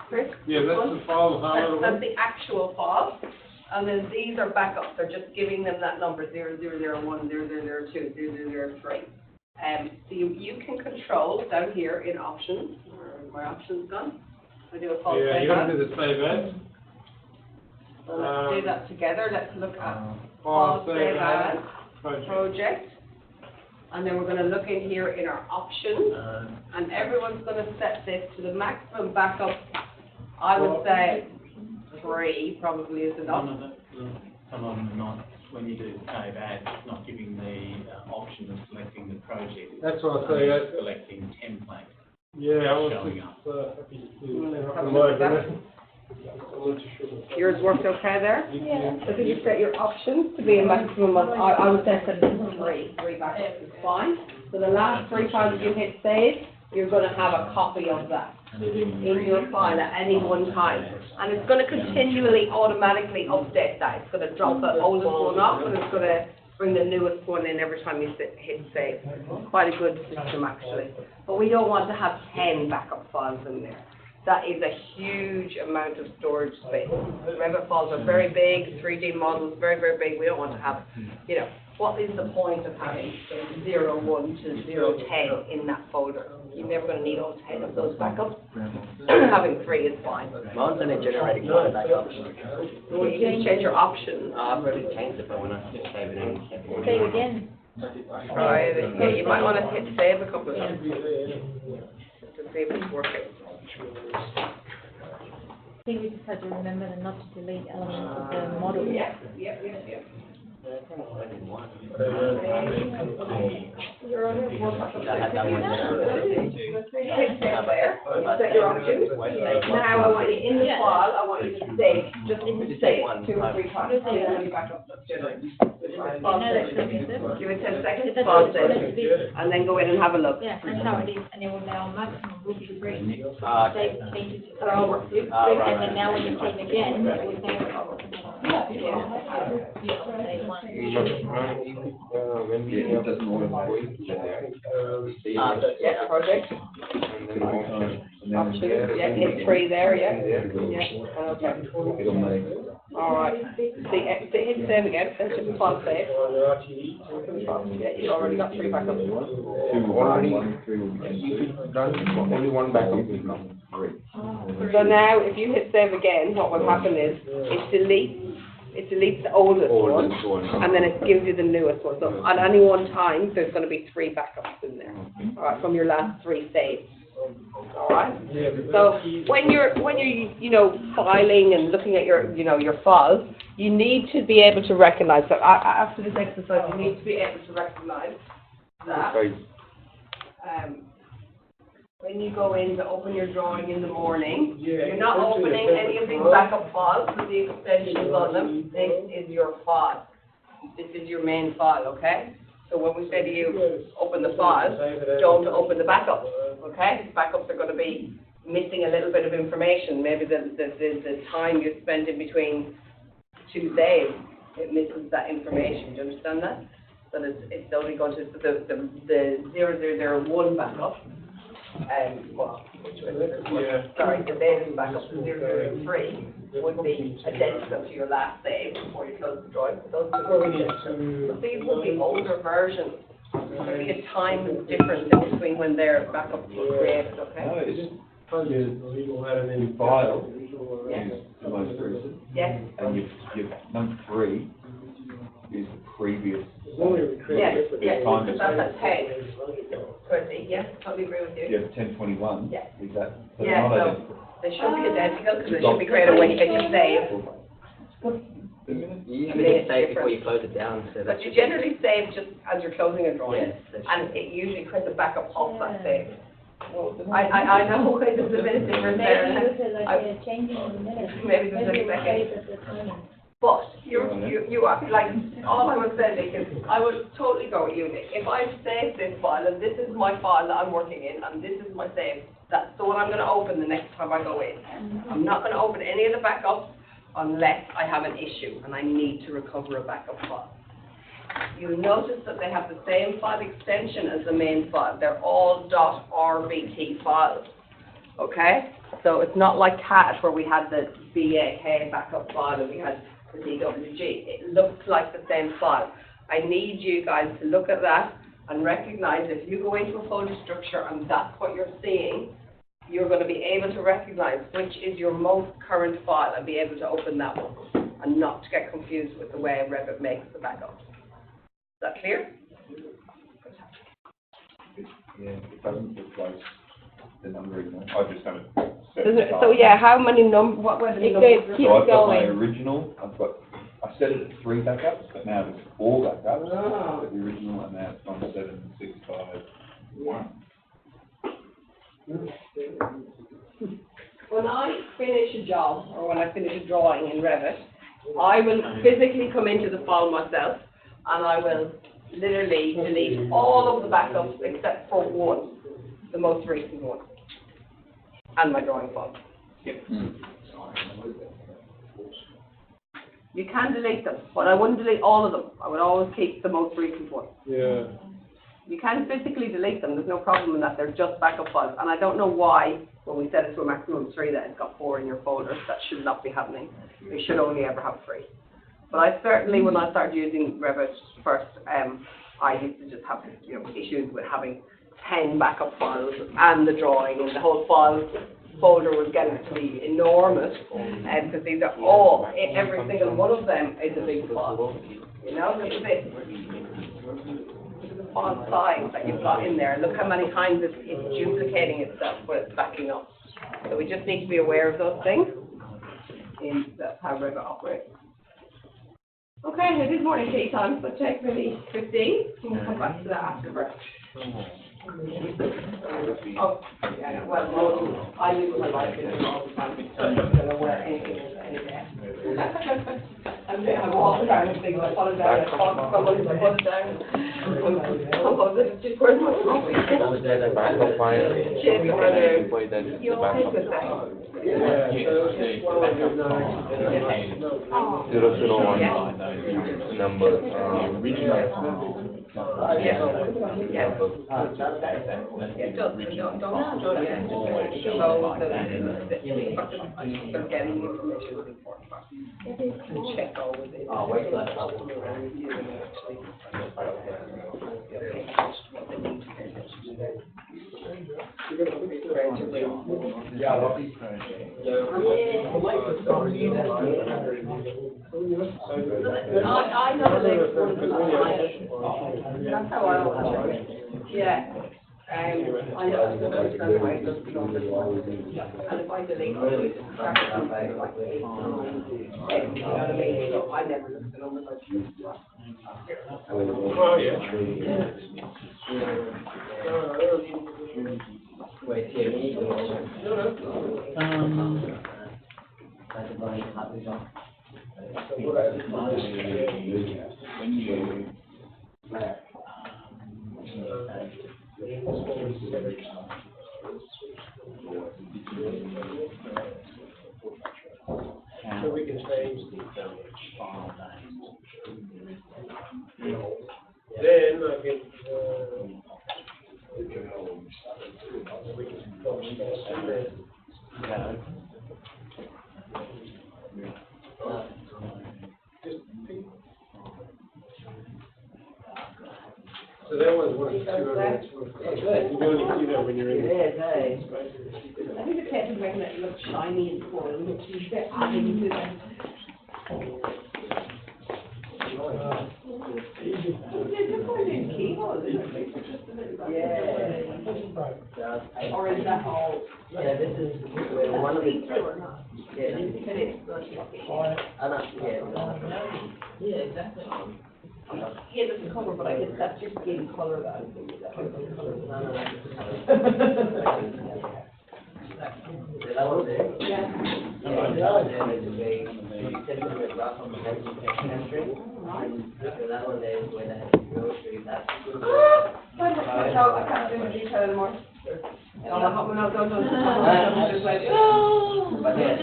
Chris? Yeah, that's the file. That's the actual file. And then these are backups. They're just giving them that number 0001, 0002, 0003. So you can control down here in options. Where are my options gone? I do a file yeah, save you got to as. do the save as. So let's do that together. Let's look at File save as, project. project. And then we're going to look in here in our options. And everyone's going to set this to the maximum backup. I would say 3 probably is enough. Some of them are not, when you do save as, it's not giving the option of selecting the project. That's what I say. It's selecting template. Yeah, I was showing just up. happy to see Have a look at that. it. Yours worked okay there? Yeah. So did you set your options to be a maximum of, I would say set it to 3. 3 backups is fine. So the last 3 times you hit save, you're gonna have a copy of that in your file at any one time. And it's gonna continually automatically update that. It's gonna drop the oldest one off and it's gonna bring the newest one in every time you hit save. Quite a good system actually. But we don't want to have 10 backup files in there. That is a huge amount of storage space. Revit files are very big, 3D models, very, very big. We don't want to have, you know, what is the point of having 0, 1 to 0, 10 in that folder? You're never going to need all 10 of those backups. Having 3 is fine. Mine's only generating one backup. Well, you can change your options. I've already changed it, but when I save it in. Save again. Right, yeah, you might want to hit save a couple of times to see if it's working. I think we just have to remember not to delete elements of the model. Yeah. You're on it. I had that one generated. Hit save there, set your options. Now I want you in the file, I want you to save, just save 2 or 3 times. I know that's going to be simple. Give it 10 seconds, That's pause what it's meant to it, be. and then go in and have a look. Yeah, that's how it is, and it will now maximum room to bring. Okay. Save changes to Oh, three. right. And then now when you save again, it will save. Save one. Yeah, it doesn't automatically generate. Yeah, project, And then options, yeah, hit 3 there, yeah, okay. it'll make. Alright, see, hit save again, then just file save. Yeah, you've already got 3 backups. 2 will be 1, 3 will be Only one backup will come. 3. So now, if you hit save again, what will happen is, it deletes the oldest one, and then it gives you the newest one. So at any one time, there's gonna be 3 backups in there, alright, from your last 3 saves. Alright? So when you're, you know, filing and looking at your, you know, your files, you need to be able to recognize, so after this exercise, you need to be able to recognize that, when you go in to open your drawing in the morning, you're not opening any of these backup files with the extensions on them. This is your file. This is your main file, okay? So when we say to you, open the file, don't open the backups, okay? Backups are going to be missing a little bit of information. Maybe the time you spend in between 2 saves, it misses that information. Do you understand that? So it's only going to, the 0001 backup, well, sorry, the latest backup, 003, would be identical to your last save before you close the drawing. So these would be older versions. There'd be a time difference in between when their backups were created, okay? No, it's your file is the most recent. Yes, And your number 3 is the previous. yes, yes, Time because that's a 10. 20, yes, totally agree with you. You have 1021. Yeah. Is that? So Yeah, they're not so identical. they should be identical because they should be created when you hit your save. You usually hit save before you close it down, so But that's. you generally save just as you're closing a drawing, Yes, that's and it usually creates a backup of that save. I know there's a bit of difference Maybe there. because they're changing in a minute. Maybe there's a Maybe it will second. save at the time. But you are, like, all I would say, Nick, is I would totally go with you, Nick. If I save this file, and this is my file that I'm working in, and this is my save, that's the one I'm going to open the next time I go in. I'm not going to open any of the backups unless I have an issue and I need to recover a backup file. You'll notice that they have the same file extension as the main file. They're all .rbt files, okay? So it's not like CAT where we had the BAK backup file and we had the DWG. It looks like the same file. I need you guys to look at that and recognize if you go into a folder structure and that's what you're seeing, you're going to be able to recognize which is your most current file and be able to open that one and not to get confused with the way Revit makes the backups. Is that clear? Yeah, it doesn't replace the numbering. I just haven't set Does it, it so up. yeah, how many what were the It numbers? goes- So I've got my going. original, I set it at 3 backups, but now there's 4 backups. Oh. But the original and now it's 17651. When I finish a job or when I finish a drawing in Revit, I will physically come into the file myself and I will literally delete all of the backups except for one. the most recent one, and my drawing file. You can delete them, but I wouldn't delete all of them. I would always keep the most recent one. Yeah. You can physically delete them, there's no problem in that, they're just backup files. And I don't know why, when we set it to a maximum of 3, that it's got 4 in your folder. That should not be happening. You should only ever have 3. But I certainly, when I started using Revit first, I used to just have, issues with having 10 backup files and the drawing, and the whole file folder was getting to be enormous. Because these are all, every single one of them is a big file. Look at this. Font size that you've got in there. Look how many times it's duplicating itself when it's backing up. So we just need to be aware of those things. And that's how Revit operates. Okay, it is morning tea time, so take maybe 15. We'll come back to that afterwards. Oh, yeah, well, I use my life in all the time, so I don't wear anything any day. I walk around and think, I put it down, I talk to someone, I put it down. Where's my coffee? The backup file, before that, the backup file. 001 number, The original file. Getting information is important. And check always it. I know that's how I always yeah. I know that's why it doesn't belong to one. And if I delete it, it's like 8 or 9, you know what I mean? So I never look at the numbers. Oh, yeah. Wait, here, we need to when you So we can change the file names. Then I can, we can so that was one of the 200. You only see that when you're in the. I think the test is making it look shiny and cool, and looks adding to them. Yeah. Or is that all? Yeah, this is one of the. Yeah, yeah, exactly. Yeah, there's a color, but I guess that's just getting color that I'm thinking that. That was it. Yeah. That one there is where they had to go through that. I can't do the detail anymore. When I was going to just like, But yeah,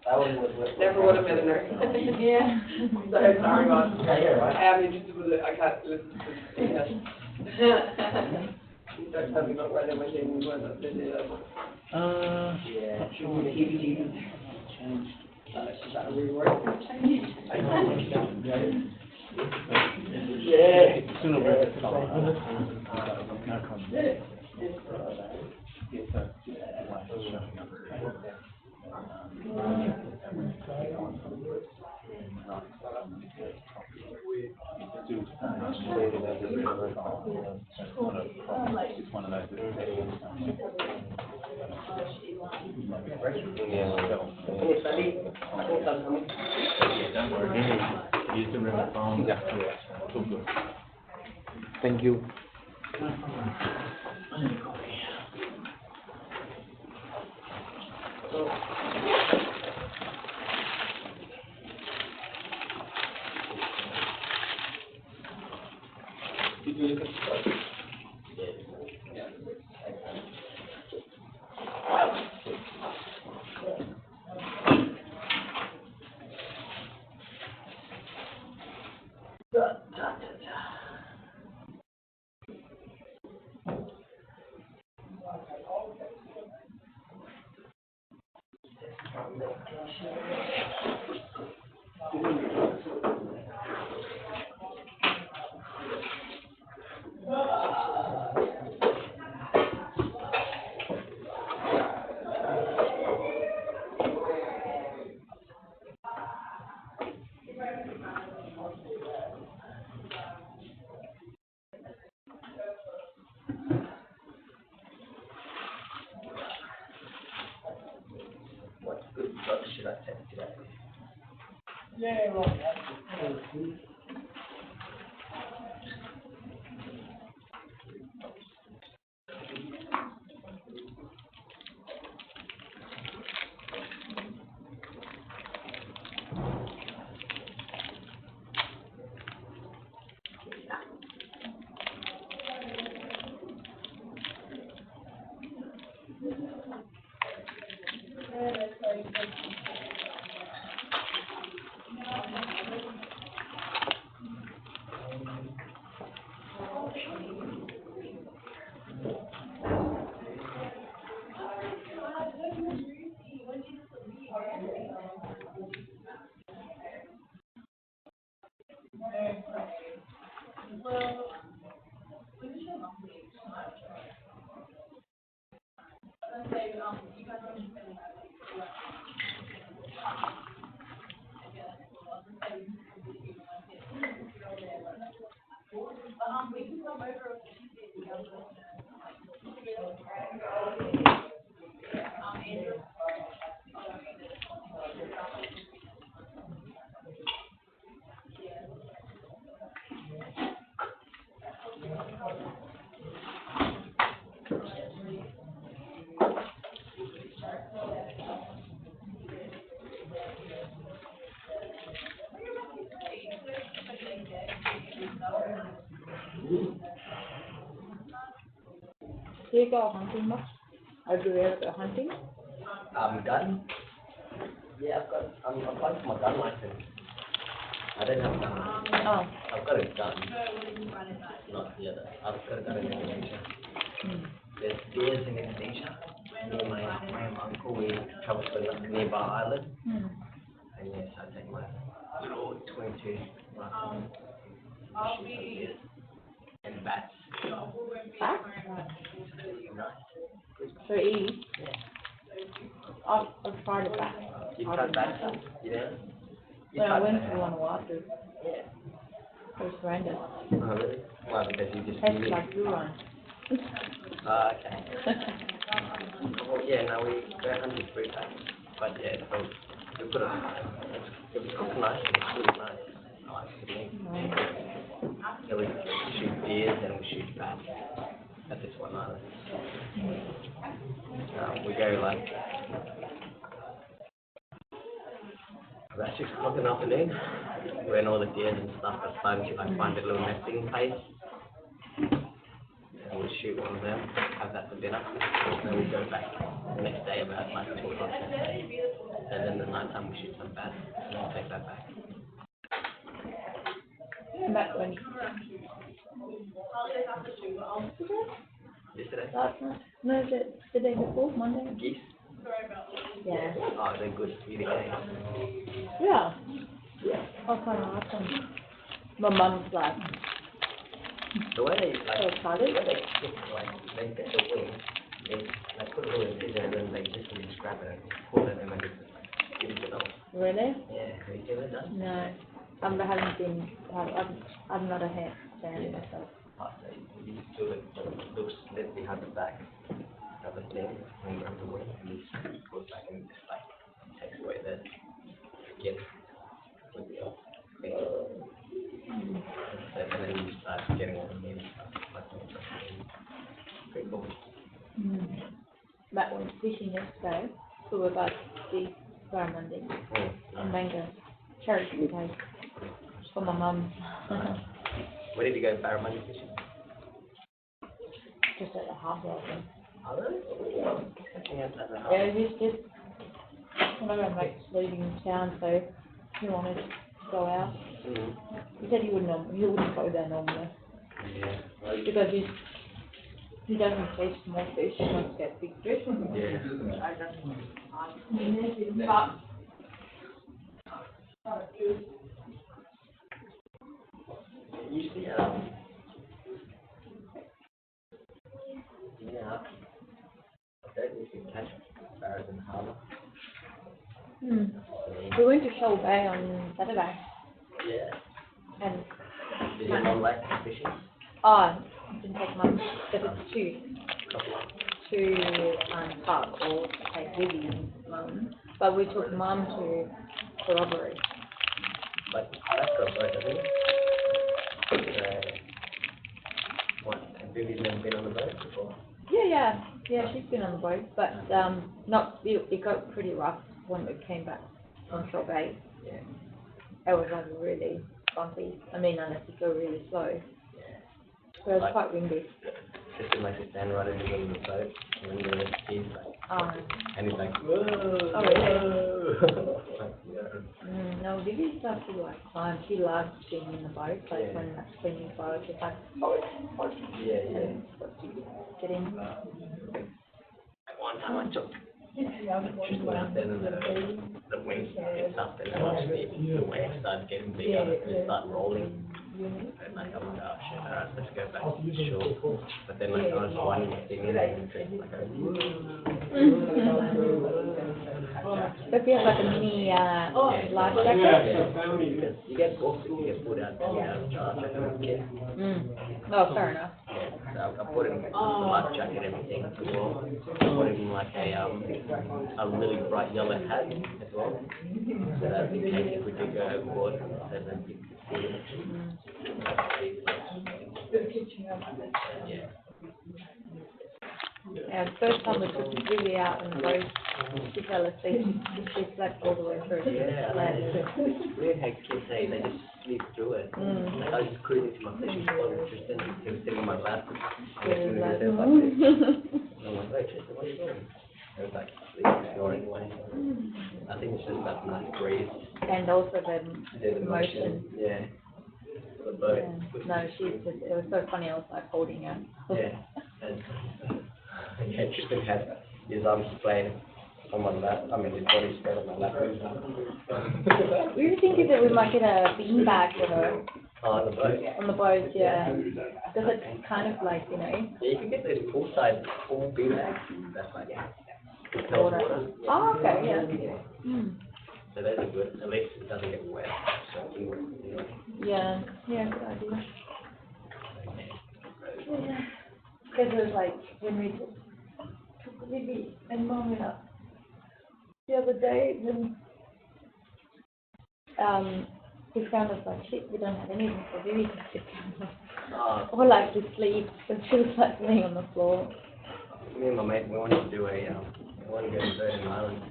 that one was. never would have been a nurse. Yeah. Sorry, man. Yeah, you're right. I am interested with it, I can't listen to it. You start telling me about where they're machine was, I didn't do that. Yeah. Not sure if Changed. changed. Is that a reword? Yeah. Sooner or later, no problem. Yeah, so, it's showing up. It's one of those. Don't worry. Use the remote phone. Yeah. It's all good. Thank you. Did you look at the What good blood should I take today? Do you go hunting much? Or do you ever go hunting? Gun? Yeah, I'm applying for my gun license. I don't have a gun license. Oh. I've got a gun. Not the other. I've got a gun in Indonesia. There's deers in Indonesia. Me and my uncle, we travel to a nearby island. And yes, I take my little 22 rifle. Shoot some deers. And bats. Bats? Nice. So easy. Yeah. I've tried it back. You tried bats? Yeah. When I went to one a while ago, Yeah. it was horrendous. Oh, really? Why, because you just Tastes like urine. okay. Well, yeah, no, we're hunting free time. But yeah, so we put it, it was cooked nice, it was really nice. I like the meat. Yeah, we shoot deers and we shoot bats at this one island. We go like about 6 o'clock in the afternoon, when all the deers and stuff are starting to like find a little nesting place. And we shoot one of them, have that for dinner, and then we go back the next day about like 2 o'clock. And then the night time we shoot some bats, and then take that back. Back when? Yesterday? Last night? No, the day before, Monday? Geese? Yeah. Oh, they're good eating eggs. Yeah. I kind of like them. My mum's like, The way they so like, the excited. way they cook, like, they get the wings, they like put it all in freezer and then they just scrap it and pull it and then just give it to them. Really? Yeah, have you ever done? No. I haven't been, I'm not a fan myself. Oh, so you just do it, little slit behind the back of the thing and grab the wing and you just pull it back and just like takes away the skin with the thing. And then you start getting all the meat and stuff like that. Pretty cool. But when fishing yesterday, so we got the barramundi and mango cherry pie for my mum. Where did you go barramundi fishing? Just at the harbour, I think. Oh, really? Yeah, just one of our mates leaving town, so he wanted to go out. He said he wouldn't go there normally Yeah. because he doesn't taste small fish. He wants to get big fish. Yeah. Usually, yeah, I don't usually catch sparrows in the harbour. We went to Shoal Bay on Saturday Yeah. and Did you not like fishing? didn't take much because it's two park or take Vivi and Mum. But we took Mum to the robbery. But that's got both, doesn't it? What? Have Vivi's never been on the boat before? Yeah, she's been on the boat, but it got pretty rough when we came back from Shore Bay. Yeah. It was like really bumpy. I mean, unless you go really slow. Yeah. So it was quite windy. Just like to stand right in the middle of the boat when he's like, and he's like, whoa. Oh, really? Like, yeah. No, Vivi starts to like climb. She loves being in the boat, like when that's swinging boat, it's like, Yeah. get in. One time I took, just went out there and the wings picked up and then actually the waves started getting bigger and it started rolling. And like, oh my gosh, alright, let's go back to the shore. But then like I was one thing in there and just like, But if you have like a mini life jacket. because you get booked if you get put out of charge like a kid. Oh, fair enough. Yeah, so I put in the life jacket and everything as well. I put in like a really bright yellow hat as well. So that in case if we did go overboard, then you could see it. Yeah. Yeah, the first time we took Vivi out on the boat, she fell asleep. She slept all the way through. Yeah, it's weird how kids say they just sleep through it. Like I was just cruising to my fishing spot and Tristan, he was sitting on my lap, and he was there like this. And I'm like, wait, Tristan, what are you doing? It was like sleep, snoring away. I think it's just that nice breeze. And also the motion. Yeah. The boat. Yeah. No, it was so funny, I was like holding her. Yeah. And yeah, Tristan had his arms playing on my lap. I mean, his body spread on my lap. We were thinking that we might get a bean bag for her. On the boat. On the boat, yeah. Because it's kind of like, you know. Yeah, you can get those poolside pool bean bags. That's like cold water. Oh, okay, yeah. So those are good. At least it doesn't get wet. So you know. Yeah, good idea. Yeah. Because it was like when we took Vivi and Mum out the other day, then we found us like, shit, we don't have anything for Vivi to sit down or like to sleep, because she was like laying on the floor. Me and my mate, we wanted to do we want to go to Virgin Islands.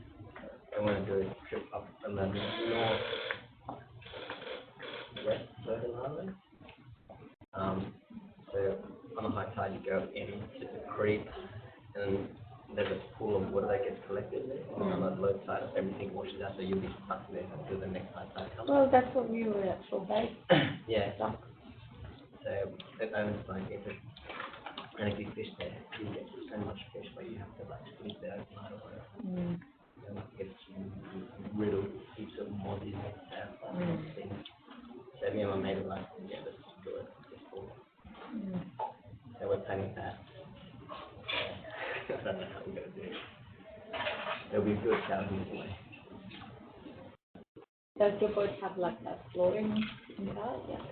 We want to do a trip up from the north west Virgin Islands. So on a high tide you go into the creek and there's a pool of water that gets collected there. On the low tide everything washes out, so you'll be stuck there until the next high tide comes. Well, that's what we were at Shore Bay. Yeah. So that owns like and if you fish there, you get so much fish, but you have to like sleep there overnight or whatever. And it's riddled with heaps of mozzies and things. So me and my mate were like, yeah, let's do it. It's cool. So we're planning that. I don't know how we're going to do it. It'll be good challenge anyway. Does your boat have like that flooring inside? Yeah.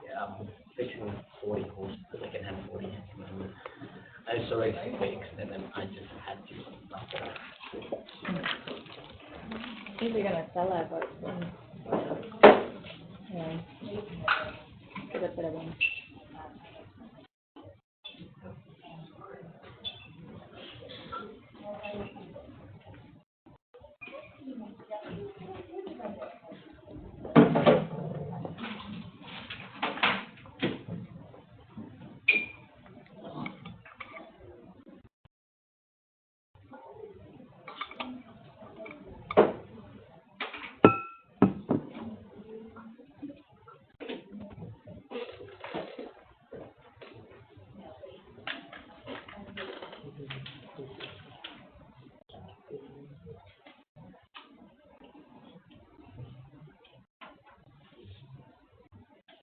Yeah, I'm fixing 40 horses, but I can have 40 at the moment. I was already fixed, and then I just had to stop it. I think we're gonna sell our boat soon. Yeah. Get a better one.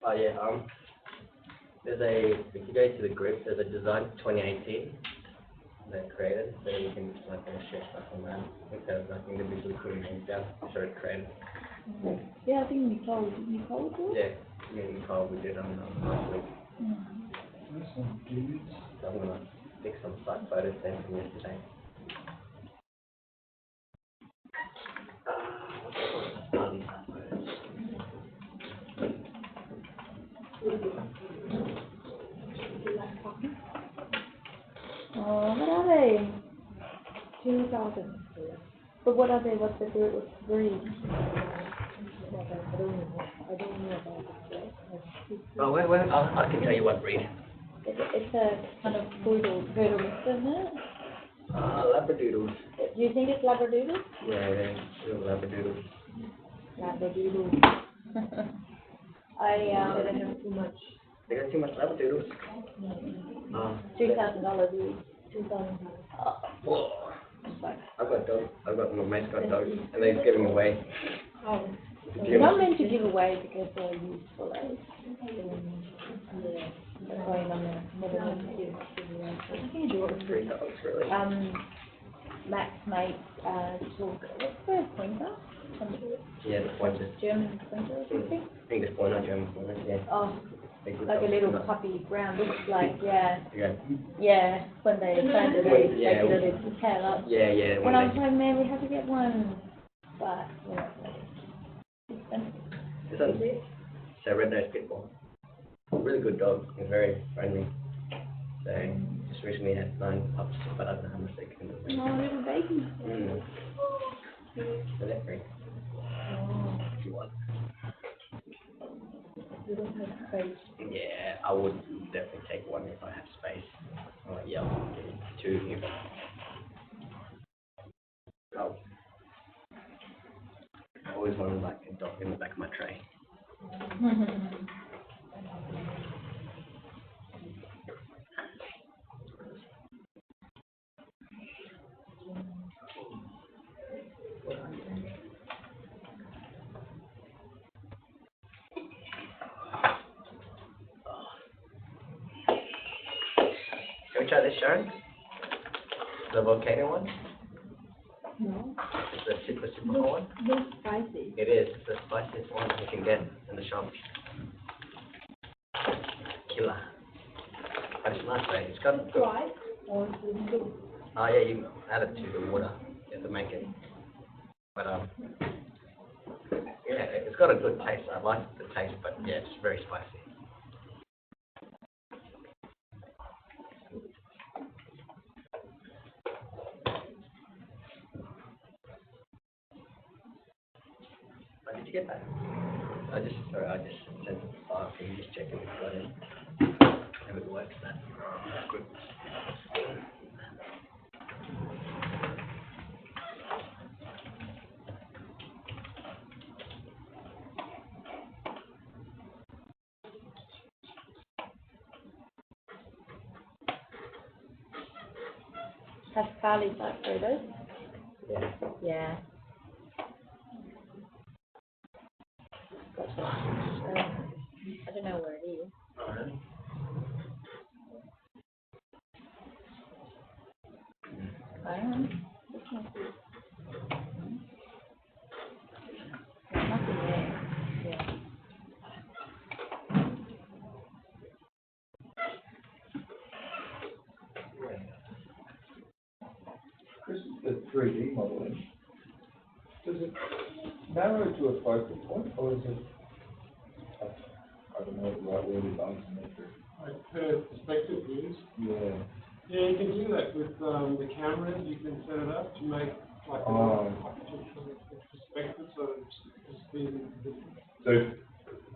Oh yeah, there's if you go to the group, there's a design 2018 that created, so you can like share stuff on that. I think there's nothing to be really putting names down, sure it's created. Yeah, I think Nicole did. Yeah, me and Nicole, we did last week. So I'm gonna pick some stock photos then from yesterday. Oh, what are they? 2,000. But what are they? What's the breed? I don't know about it. Oh, I can tell you what breed. It's a kind of poodle mix, isn't it? Labradoodles. Do you think it's Labradoodle? Yeah, little Labradoodles. Labradoodle. They have too much. They got too much Labradoodles. $3,000 each. $2,000. Whoa. I've got dogs. My mate's got dogs, and they give them away. Oh. They're not meant to give away because they're useful, eh? Yeah. That's why you're not meant to give away. I think you want 3 dogs, really. Max mate, talk, what's the pointer? Yeah, the pointer. German pointer or something? English pointer, German pointer, yeah. Oh, They're good like a dogs. little puppy brown, looks like, yeah. Yeah. When they find it, they Yeah. take it its tail up. Yeah. When I was like, man, we have to get one, but, you know, This one's a red-nosed pit bull. Really good dog. They're very friendly. So, just recently had 9 pups, but I don't know how much they can do. oh, little baby. So they're free. If you want. You don't have space. Yeah, I would definitely take one if I have space. Yeah, I'll get 2 here. Oh. I always wanted like a dog in the back of my tray. Can we try this, Sharon? The volcano one? No. It's the super hot one? Looks spicy. It is. It's the spiciest one you can get in the shop. Killer. But it's nice, though. It's got good. Dry or blue? Oh, yeah, you add it to the water. You have to make it. But, yeah, it's got a good taste. I like the taste, but yeah, it's very spicy. When did you get that? I just sent it to the file. Can you just check if it's got it? If it works, then good. Has Carly like photos? Yeah. Yeah. Gotcha. I don't know where it is. Alright. I don't know. This must be. There's nothing there. Yeah. Chris, the 3D modeling, does it narrow to a focal point, or is it, I don't know the right word is isometric? Like per perspective views. Yeah. Yeah, you can do that with the cameras. You can set it up to make like Oh. a perspective, so it's being. So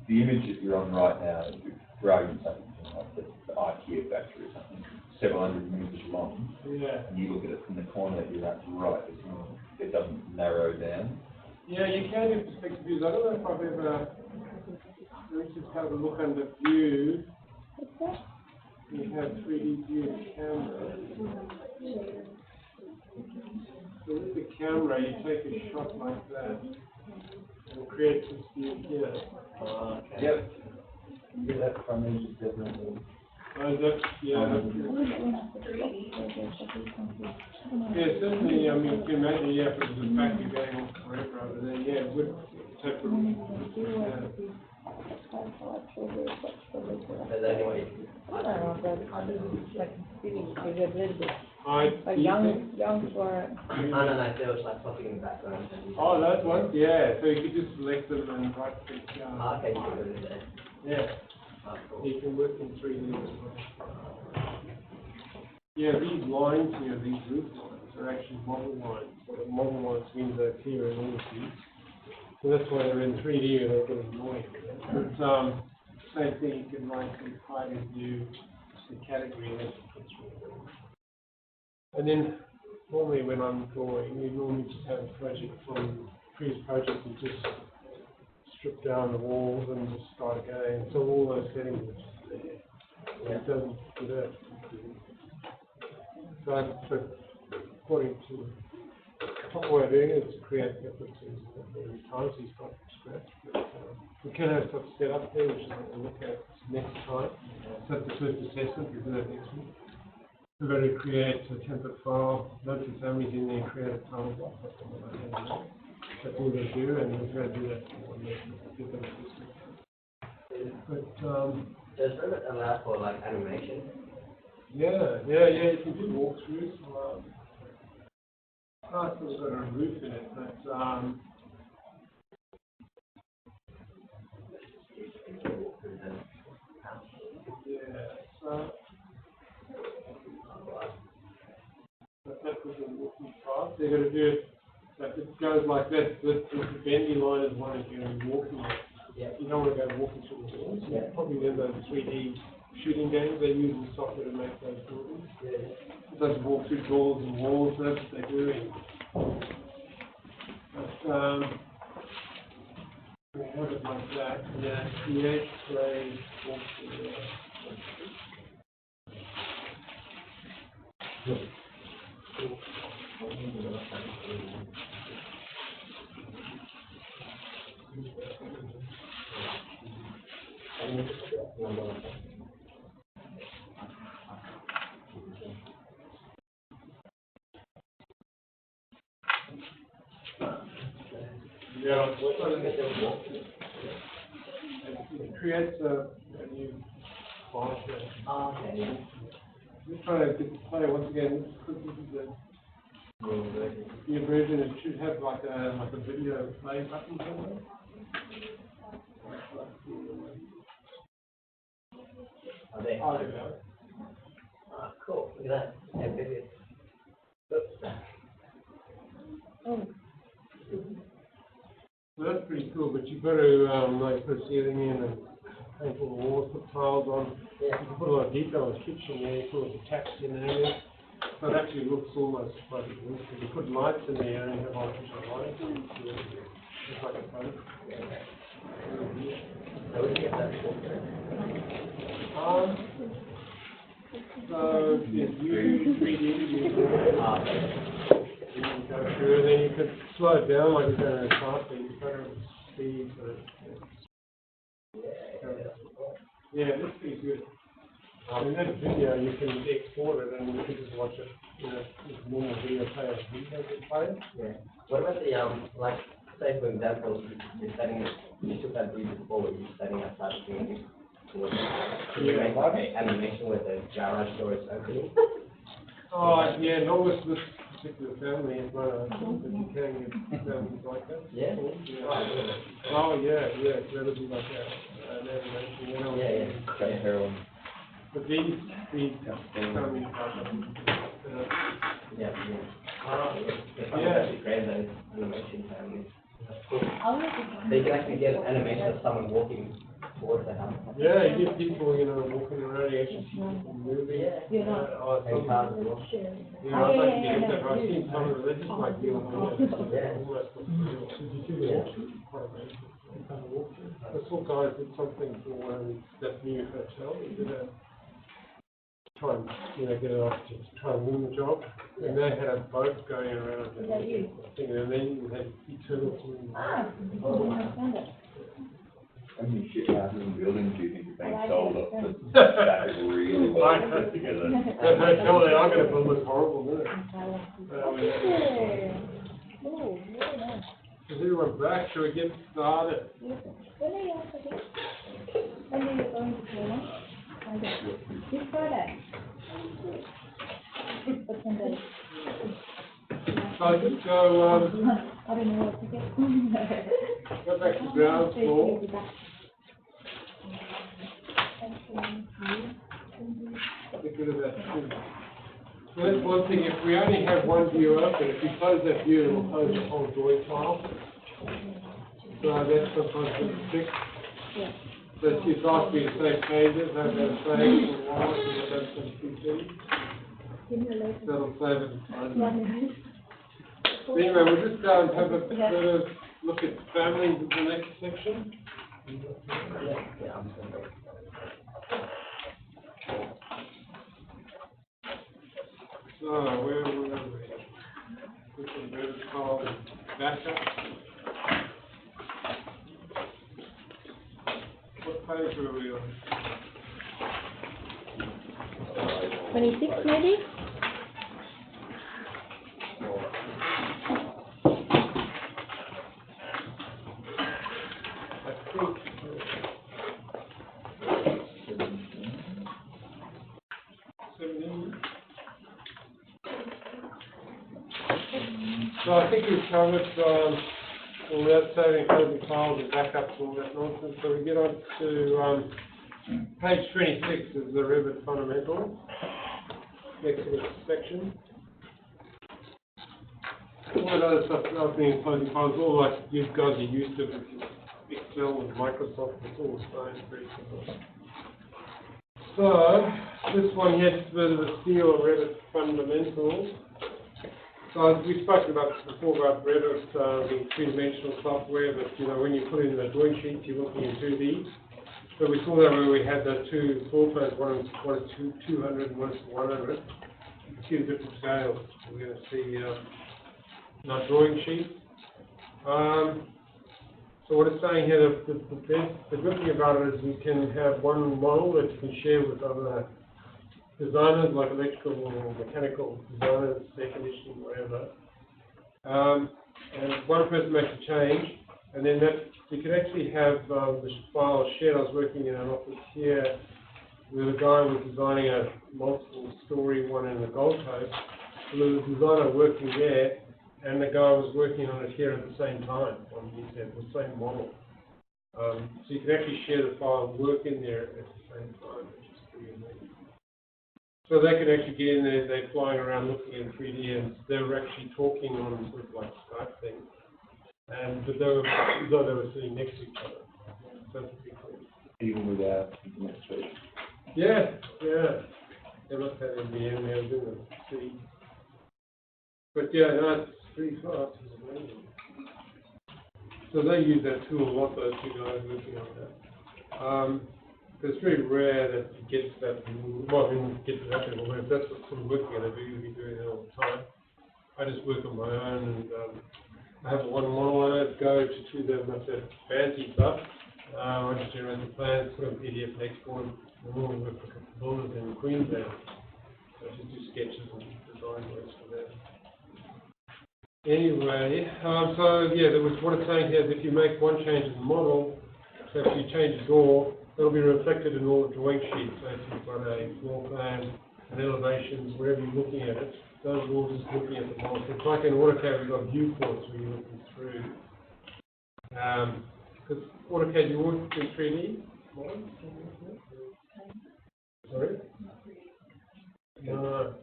the image that you're on right now, if you grab something from like the IKEA factory or something, several hundred meters long, Yeah. and you look at it from the corner that you're at right, it doesn't narrow down. Yeah, you can do perspective views. I don't know if I've ever, for instance, had a look under view. You have 3D view camera. So with the camera, you take a shot like that and create this view here. Okay. Yep. image is definitely. Yeah, certainly, I mean, you can imagine, yeah, if it was a factory going on forever over there, yeah, it would take a But anyway, I don't know, but like city, is a little bit, I, like young for, no, there was like something in the background. oh, those ones, yeah, so you could just select them and right click, Okay, you can put it there. yeah, Cool. you can work in 3D as well. Yeah, these lines here, these roof lines are actually model lines. Model lines means they're clear and all of these. So that's why they're in 3D and they get annoying. But, same thing, you can like hide and view the category and and then normally when I'm drawing, you normally just have a project from previous project and just strip down the walls and just start again. So all those settings are just there. Yeah. It doesn't do that. So according to what we're doing is to create references every time, so you start from scratch. But, we can have stuff set up there, which is what we'll look at next time. So that's the first assessment, we'll do that next week. We're going to create a template file, load some families in there, create a tile block. That's all we're going to do. That's all we're going to do, and we're going to do that for next week. But, Does Revit allow for like animation? yeah, you can do walkthroughs. I still got a roof in it, but, yeah, so, but that was a walking path. They're going to do it, like it goes like that, the bendy line is one if you're going to be walking it. Yeah. You don't want to go walking through the walls. Yeah. Probably in those 3D shooting games, they use the software to make those buildings. Yeah. It doesn't walk through doors and walls, that's what they're doing. But, we have it like that, and then create, play, walk through. Yeah, it creates a new file. Okay. Just trying to get the player once again. This is the new version. It should have like a video play button somewhere. Are they? Oh, there we go. Cool. Look at that. Yeah, video. Oops. So that's pretty cool, but you've got to like put a ceiling in and paint all the walls, put tiles on. Yeah. You can put a lot of detail in the kitchen there, you put the taps in there. So it actually looks almost like it looks. If you put lights in there and you have artificial lights, it's like a phone. So we get that. So if you 3D, you can go through, and then you can slow it down like you're going to a car, so you put it at speed. So yeah, it looks pretty good. In that video, you can export it and you can just watch it, you know, with normal video player. Yeah. What about the like, say for example, you're setting, you took that video before where you're setting up that thing. Can you make like an animation with the garage doors opening? Oh, yeah, not with this particular family, but you can get families like that. Yeah? Oh, yeah, that'll be like an animation, you know. Yeah. Heroin. But these families like Yeah. Yeah. Actually create those animation families. So you can actually get an animation of someone walking towards the house. Yeah, you get people, you know, walking around, you actually see people moving. Yeah. And cars as well. Yeah, I'd like to get that, but I've seen some of it, they're just like real videos. Yeah. Almost like real. Did you see the walkthrough? Quite amazing. I saw guys did something for that new hotel, they did a try and, you know, get it off to try and win the job. And they had a boat going around and thing, and then you had eternal swimming. I understand it. How many shit houses and buildings do you think are being sold off that really well put together? That hotel they are gonna build is horrible, isn't it? Oh, really nice. Is everyone back? Shall we get started? When are you off again? When are you going to Poland? This Friday. What's on day? So I just go, I don't know what to get. go back to ground floor. Get rid of that too. So that's one thing, if we only have one view open, if you close that view, it will close the whole drawing file. So that's sometimes a fix. Yeah. So if you've asked me to save changes, have that saved for a while, so you'll have some PC. That'll save it. Anyway, we'll just go and have a bit of look at families in the next section. So, where were we? This is where it's called backup. What page were we on? 26 maybe? I think. So I think we've covered all that saving closing files and backups and all that nonsense. So we get on to page 26 is the Revit fundamentals. Next to the section. All that other stuff, opening and closing files, all like you guys are used to with Excel and Microsoft, it's all the same, pretty simple. So this one here is the Steel Revit fundamentals. So as we've spoken about this before about Revit being three-dimensional software, but you know when you put in the drawing sheets, you're looking in 2D. So we saw that where we had the two floor plans, one is 200 and one is 100. You can see the different scales. We're going to see in our drawing sheet. So what it's saying here, the good thing about it is we can have one model that you can share with other designers, like electrical or mechanical designers, air conditioning, whatever. And one person makes a change, and then that you can actually have the file shared. I was working in an office here where the guy was designing a multiple-story one in the Gold Coast. So there was a designer working there, and the guy was working on it here at the same time on the same model. So you can actually share the file and work in there at the same time, which is pretty amazing. So they could actually get in there, they're flying around looking in 3D, and they were actually talking on sort of like Skype thing. But they were, though they were sitting next to each other. So that's pretty cool. Even without internet speed. Yeah. They must have NBN, they were doing the C. But yeah, no, it's pretty fast, it's amazing. So they use that tool a lot, those two guys working on that. It's very rare that you get to that, well, I mean, get to that level, but if that's what sort of working at, I do be doing that all the time. I just work on my own, and I have one model. I don't go to that much that fancy stuff. I just generate the plans, put them PDF and export, and all work for builders in Queensland. So I just do sketches and design works for them. Anyway, so yeah, there was what it's saying here is if you make one change in the model, so if you change the door, it'll be reflected in all the drawing sheets. So if you've got a floor plan, an elevations, wherever you're looking at it, those are all just looking at the model. So it's like in AutoCAD, we've got viewports where you're looking through. Because AutoCAD, you work in 3D? Sorry? No.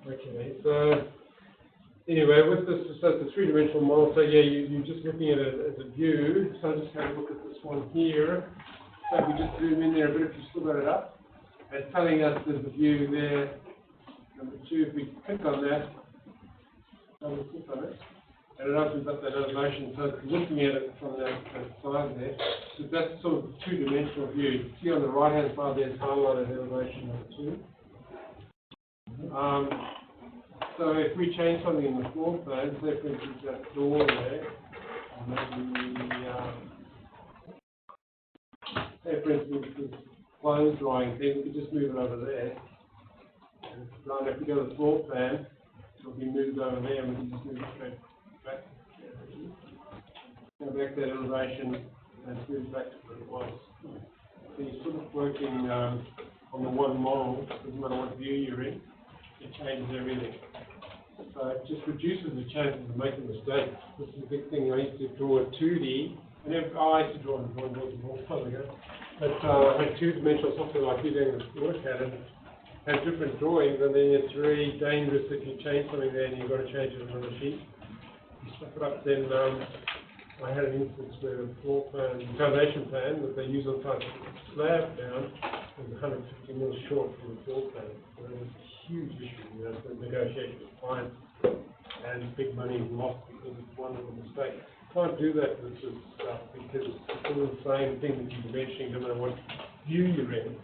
Okay, so anyway, with this, so it's a three-dimensional model, so yeah, you're just looking at it as a view. So just have a look at this one here. So if we just zoom in there a bit, if you still got it up, it's telling us there's a view there. Number two, if we click on that, and it opens up that elevation. So it's looking at it from that side there. So that's sort of a two-dimensional view. You can see on the right-hand side there's highlighted elevation number 2. So if we change something in the floor plan, say for instance that door there, maybe for instance, this clothes drying thing, we could just move it over there. And right, if we go to the floor plan, it'll be moved over there, and we can just move it straight back. Go back to that elevation, and it's moved back to where it was. So you're sort of working on the one model, doesn't matter what view you're in, it changes everything. So it just reduces the chances of making mistakes. This is a big thing. I used to draw a 2D, and I used to draw in drawing boards a long time ago. But I had two-dimensional software like you're doing with AutoCAD, and had different drawings, and then it's very dangerous if you change something there and you've got to change it on another sheet. You stuff it up, then I had an instance where the floor plan, the foundation plan that they use on top of the slab down was 150 mils short from the floor plan. So it was a huge issue, you know, for negotiation with clients, and big money lost because of one little mistake. Can't do that with this stuff because it's all the same thing that you're mentioning, no matter what view you're in.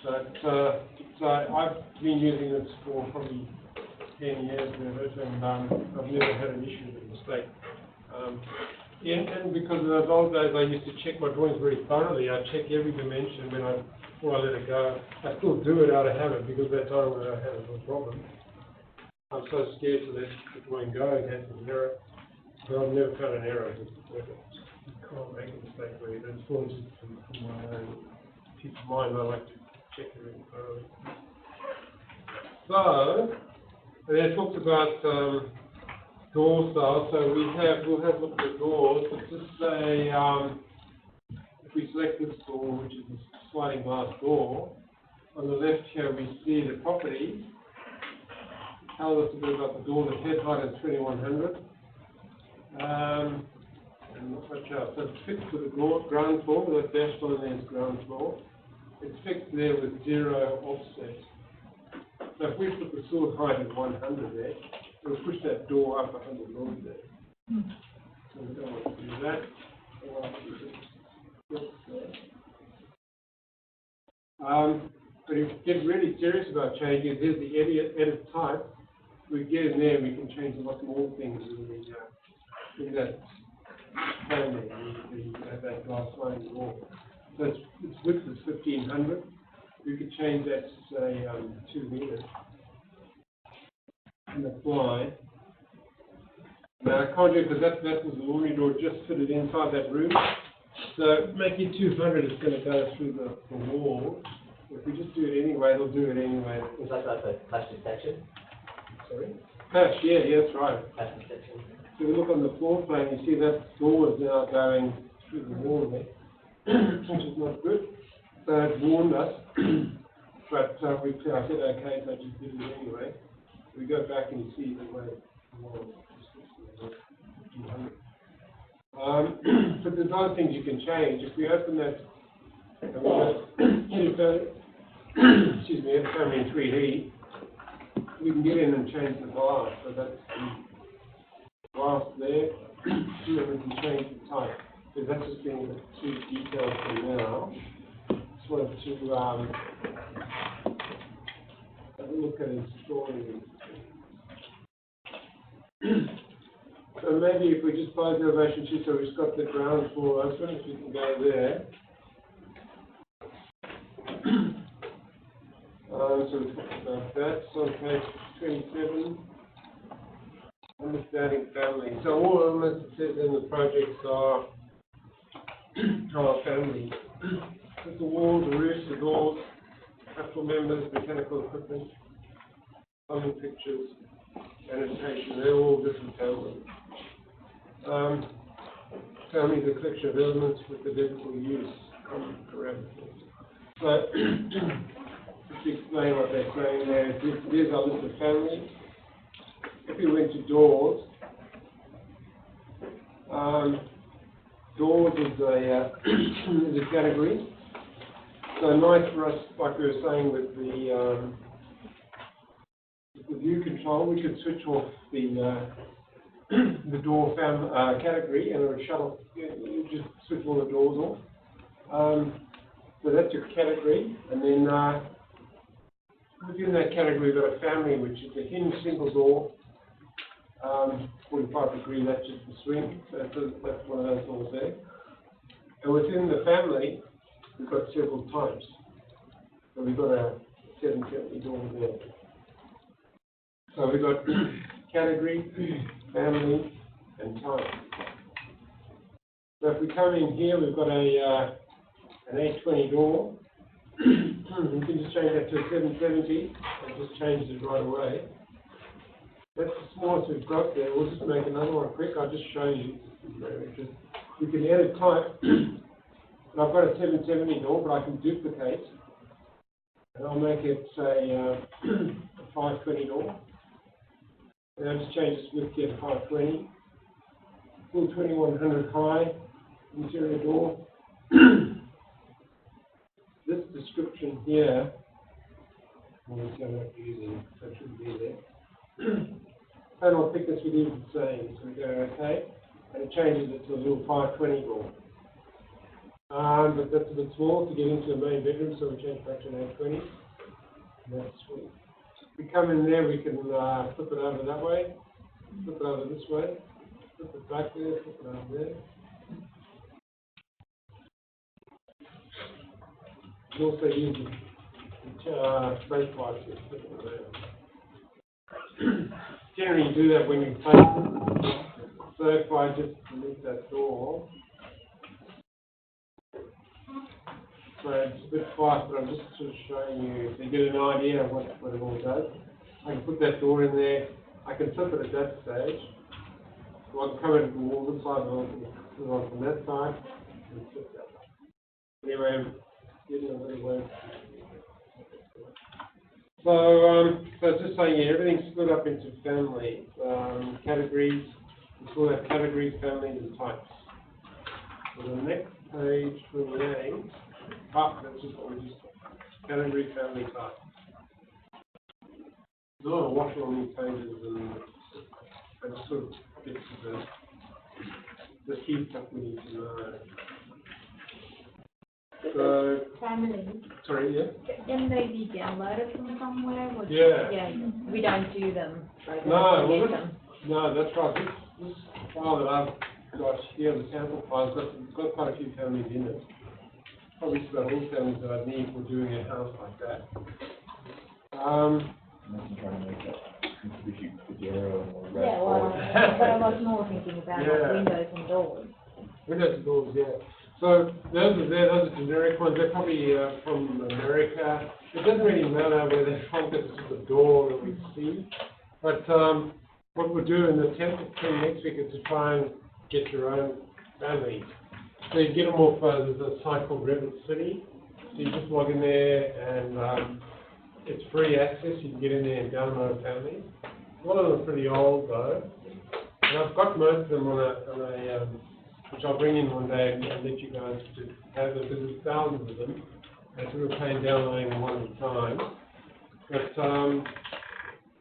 But so I've been using this for probably 10 years now, and I've never had an issue with a mistake. And because in those old days I used to check my drawings very thoroughly. I check every dimension before I let it go. I still do it out of habit because that time when I had a problem. I'm so scared to let the drawing go in case there's an error. But I've never found an error. You can't make a mistake where you don't fall into from my own peace of mind. I like to check everything thoroughly. So, and then it talks about door style. So we'll have a look at the doors. Let's just say if we select this door, which is a sliding glass door, on the left here we see the properties. Tell us a bit about the door. The head height is 2100. And not much else. So it's fixed to the ground floor. That dashed on there is ground floor. It's fixed there with 0 offset. So if we put the sword height at 100 there, we'll push that door up 100 millimeters. So we don't want to do that. We want to do this there. But if you get really serious about changing, here's the edit type. We get in there and we can change a lot more things in that plan there, that glass sliding wall. So its width is 1500. We could change that to say 2 meters. And apply. Now I can't do it because that was the laundry door just fitted inside that room. So making 200 is going to go through the wall. If we just do it anyway, it'll do it anyway. It's like a plastic section. Sorry? Patch, yeah, that's right. Plastic section. So we look on the floor plan, you see that door is now going through the wall there, which is not good. So it warned us, but I said okay, so I just did it anyway. We go back and you see the way the wall is 200. But there's other things you can change. If we open that, excuse me, edit family in 3D, we can get in and change the glass. So that's the glass there, and then we can change the type. So that's just being a bit too detailed for now. Just wanted to have a look at installing. So maybe if we just close the elevation sheet, so we've just got the ground floor open, if we can go there. So we talked about that. So on page 27, understanding family. So all elements it says in the projects are family. There's the walls, the roofs, the doors, capital members, mechanical equipment, plumbing fixtures, sanitation, they're all different families. Family is a collection of elements with identical use, common parameters. So, just to explain what they're saying there, these are list of families. If we went to doors, doors is a category. So nice for us, like we were saying with the view control, we could switch off the door category and it would shut off, you just switch all the doors off. So that's your category, and then within that category we've got a family, which is a hinge single door, 45 degree, that's just the swing, so that's one of those doors there. And within the family, we've got several types. So we've got a 770 door there. So we've got category, family, and type. So if we come in here, we've got a an 820 door. You can just change that to a 770 and just change it right away. That's the smallest we've got there. We'll just make another one quick. I'll just show you. We can edit type. I've got a 770 door, but I can duplicate. And I'll make it, say, a 520 door. And I'll just change this width here to 520. Full 2100 high interior door. This description here, I'm not using, so it shouldn't be there. Panel thickness we leave the same, so we go OK, and it changes it to a little 520 door. But that's a bit small to get into the main bedroom, so we change back to an 820. And that's sweet. If we come in there, we can flip it over that way, flip it over this way, flip it back there, flip it over there. We also use the space pipes to flip it around. Generally, you do that when you place it. So if I just delete that door, so it's a bit fast, but I'm just sort of showing you so you get an idea of what it all does. I can put that door in there. I can flip it at that stage. So I can come in from the wall this side and put it on from that side and flip that. Anyway, so it's just saying here, everything's split up into families, categories. We call that categories, families, and types. So the next page, 28. That's just what we just category, family, type. There's a lot of wash on these pages, and I just sort of get to the key stuff we need to know. So, family. Sorry, yeah? Can they be downloaded from somewhere? Or Yeah. We don't do them. Right? No, that's right. This file that I've got here, the sample file, it's got quite a few families in it. Probably about all families that I need for doing a house like that. But I was more thinking about like windows and doors. Windows and doors, yeah. So those are generic ones. They're probably from America. It doesn't really matter where they're from because it's the door that we see. But what we'll do in the 10th thing next week is to try and get your own families. So you get them off, there's a site called Revit City. So you just log in there and it's free access. You can get in there and download families. A lot of them are pretty old though. And I've got most of them on a which I'll bring in one day and let you guys to have them, because there's thousands of them. And it's a real pain downloading them one at a time. But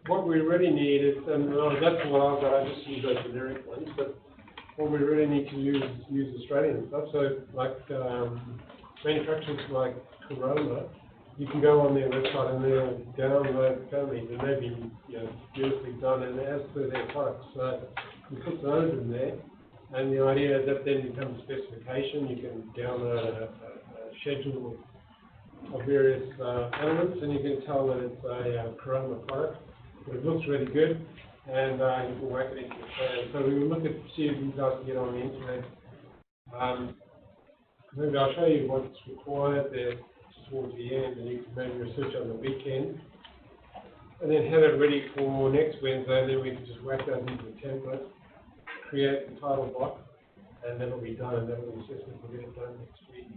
what we really need is, and that's what I've got, I just use those generic ones, but what we really need to use Australian stuff. So like manufacturers like Corona, you can go on their website and they'll download families, and they've been beautifully done and as per their products. So you put those in there. And the idea is that then becomes a specification. You can download a schedule of various elements, and you can tell that it's a Corona product. But it looks really good, and you can whack it into your plan. So we will look at see if you guys can get on the internet. Maybe I'll show you what's required there towards the end, and you can maybe research on the weekend, and then have it ready for next Wednesday. And then we can just whack that into the template. Create the title block, and then it'll be done, and then the assessment will get it done next week.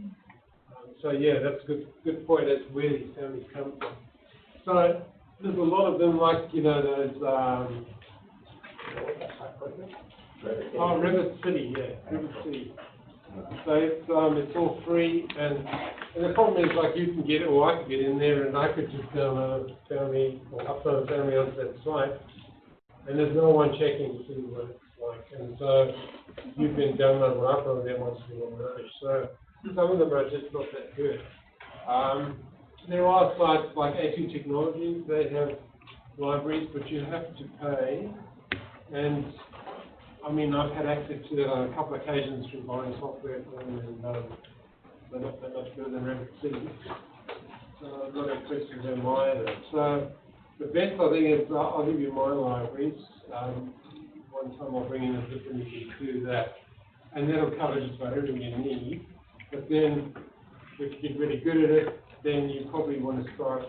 So yeah, that's a good point. That's where these families come from. So there's a lot of them, like those Revit City, yeah, Revit City. So it's all free, and the problem is like you can get it, or I could get in there, and I could just download a family or upload a family onto that site, and there's no one checking to see what it's like. And so you can download one up and then once you want to manage. So some of them are just not that good. There are sites like A2 Technologies, they have libraries, but you have to pay. And I mean, I've had access to that on a couple of occasions through buying software from them, and they're not that much better than Revit C. So I've got a question there either. So the best I think is, I'll give you my libraries. One time I'll bring in a system, you can do that. And that'll cover just about everything you need. But then, if you get really good at it, then you probably want to start,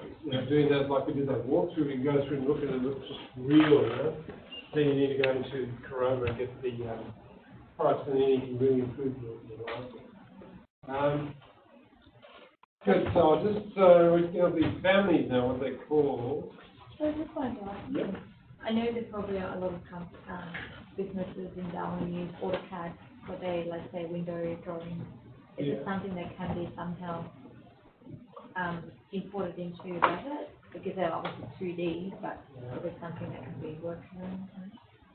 doing that like we did that walkthrough. We can go through and look at it, looks just real, Then you need to go into Chroma and get the products, and then you can really improve your library. Good, so I'll just, these families now, what they call. So I just wanted to ask you, I know there's probably a lot of businesses in Darwin use AutoCAD for their, let's say, window drawings. Is it something that can be somehow imported into Revit? Because they're obviously 2D, but is it something that can be worked on?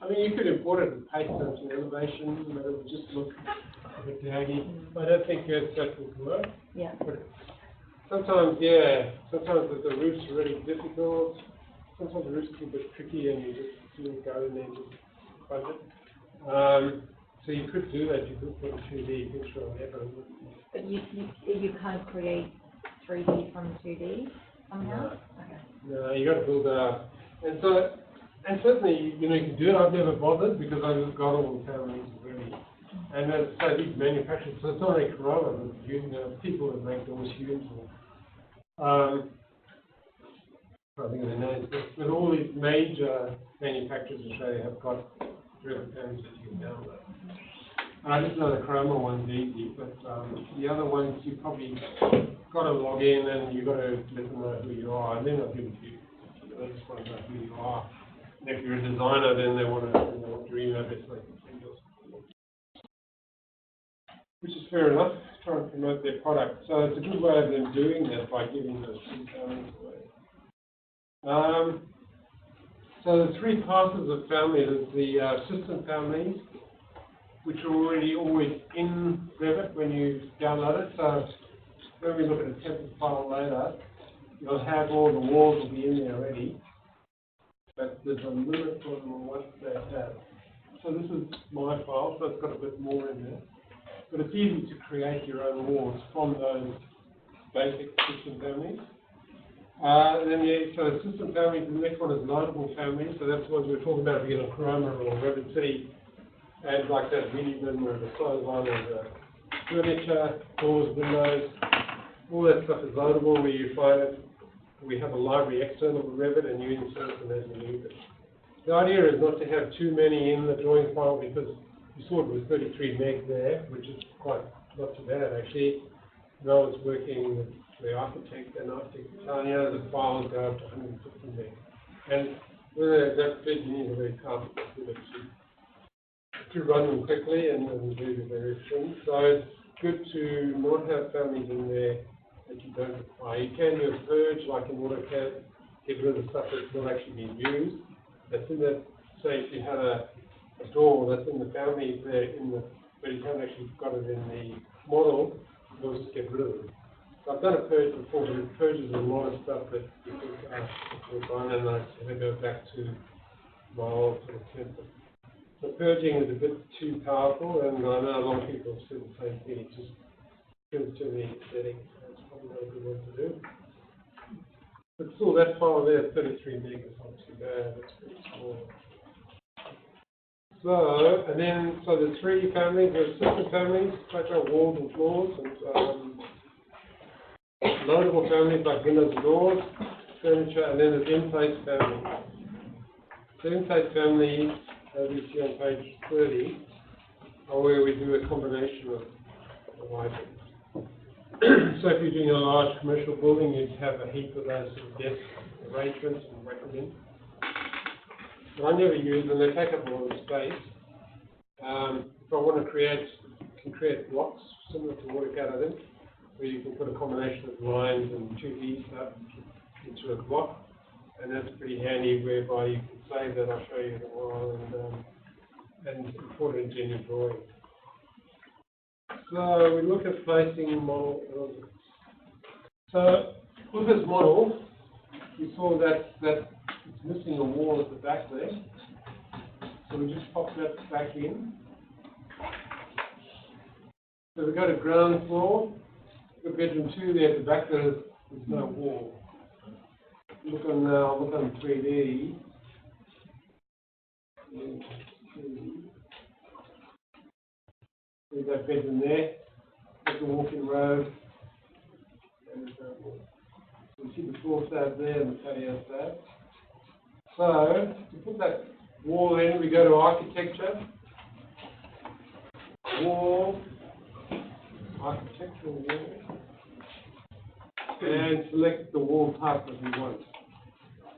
I mean, you could import it and paste it into Elevation, but it would just look a bit daggy. I don't think that would work. Yeah. But sometimes, sometimes the roofs are really difficult. Sometimes the roofs are a bit tricky and you just go in there and just crunch it. So you could do that, you could put a 2D picture on there, but you can't create 3D from 2D somehow? No, you got to build and certainly, you can do it. I've never bothered because I've got all the families already. And as I say, these manufacturers, so it's not only Chroma, but people that make those Humes or, I think of their names, but all these major manufacturers in Australia have got Revit families that you can download. And I just know the Chroma one's easy, but the other ones you probably got to log in and you've got to let them know who you are, and then they'll give it to you. They just want to know who you are. And if you're a designer, then they want to dream of it, so they can send us. Which is fair enough, try and promote their product. So it's a good way of them doing that by giving those three families away. So the three classes of families is the system families, which are already always in Revit when you download it. So when we look at the template file later, you'll have all the walls will be in there already, but there's a limit on what they have. So this is my file, so it's got a bit more in there. But it's easy to create your own walls from those basic system families. So system families, the next one is loadable families, so that's the ones we're talking about if you get on Chroma or Revit City, and like that mini-bin or the clothes line or the furniture, doors, windows, all that stuff is loadable where you find it. We have a library external to Revit and you insert them as you need it. The idea is not to have too many in the drawing file because you saw it was 33 meg there, which is quite not too bad actually. When I was working with the architect and Tanya, the files go up to 150 meg. And with that big, you need a very powerful computer to run them quickly and do the various things. So it's good to not have families in there that you don't require. You can do a purge like in AutoCAD, get rid of stuff that's not actually being used. That's in that, say if you had a door that's in the family there, but you haven't actually got it in the model, you'll just get rid of it. So I've done a purge before, but it purges a lot of stuff that you think are done, and I had to go back to my old sort of template. So purging is a bit too powerful, and I know a lot of people say the same thing. It just kills too many settings. That's probably not a good one to do. But still, that file there, 33 meg, is not too bad. That's pretty small. So, and then, so the three families, the system families, like our walls and floors, and loadable families like windows and doors, furniture, and then there's in-place families. So in-place families, as you see on page 30, are where we do a combination of items. So if you're doing a large commercial building, you'd have a heap of those sort of desk arrangements and whack them in. But I never use them, they take up a lot of space. If I want to create blocks similar to AutoCAD, I think, where you can put a combination of lines and 2D stuff into a block. And that's pretty handy, whereby you can save that, I'll show you in a while, and import it into any drawing. So we look at placing model. So with this model, we saw that it's missing a wall at the back there. So we just pop that back in. So we go to ground floor. The bedroom 2 there at the back, there's no wall. Look on 3D. There's that bedroom there. There's a walking road. And, you see the floor slab there and the patio slab. So, to put that wall in, we go to architecture. Wall. Architectural wall. And select the wall type that we want.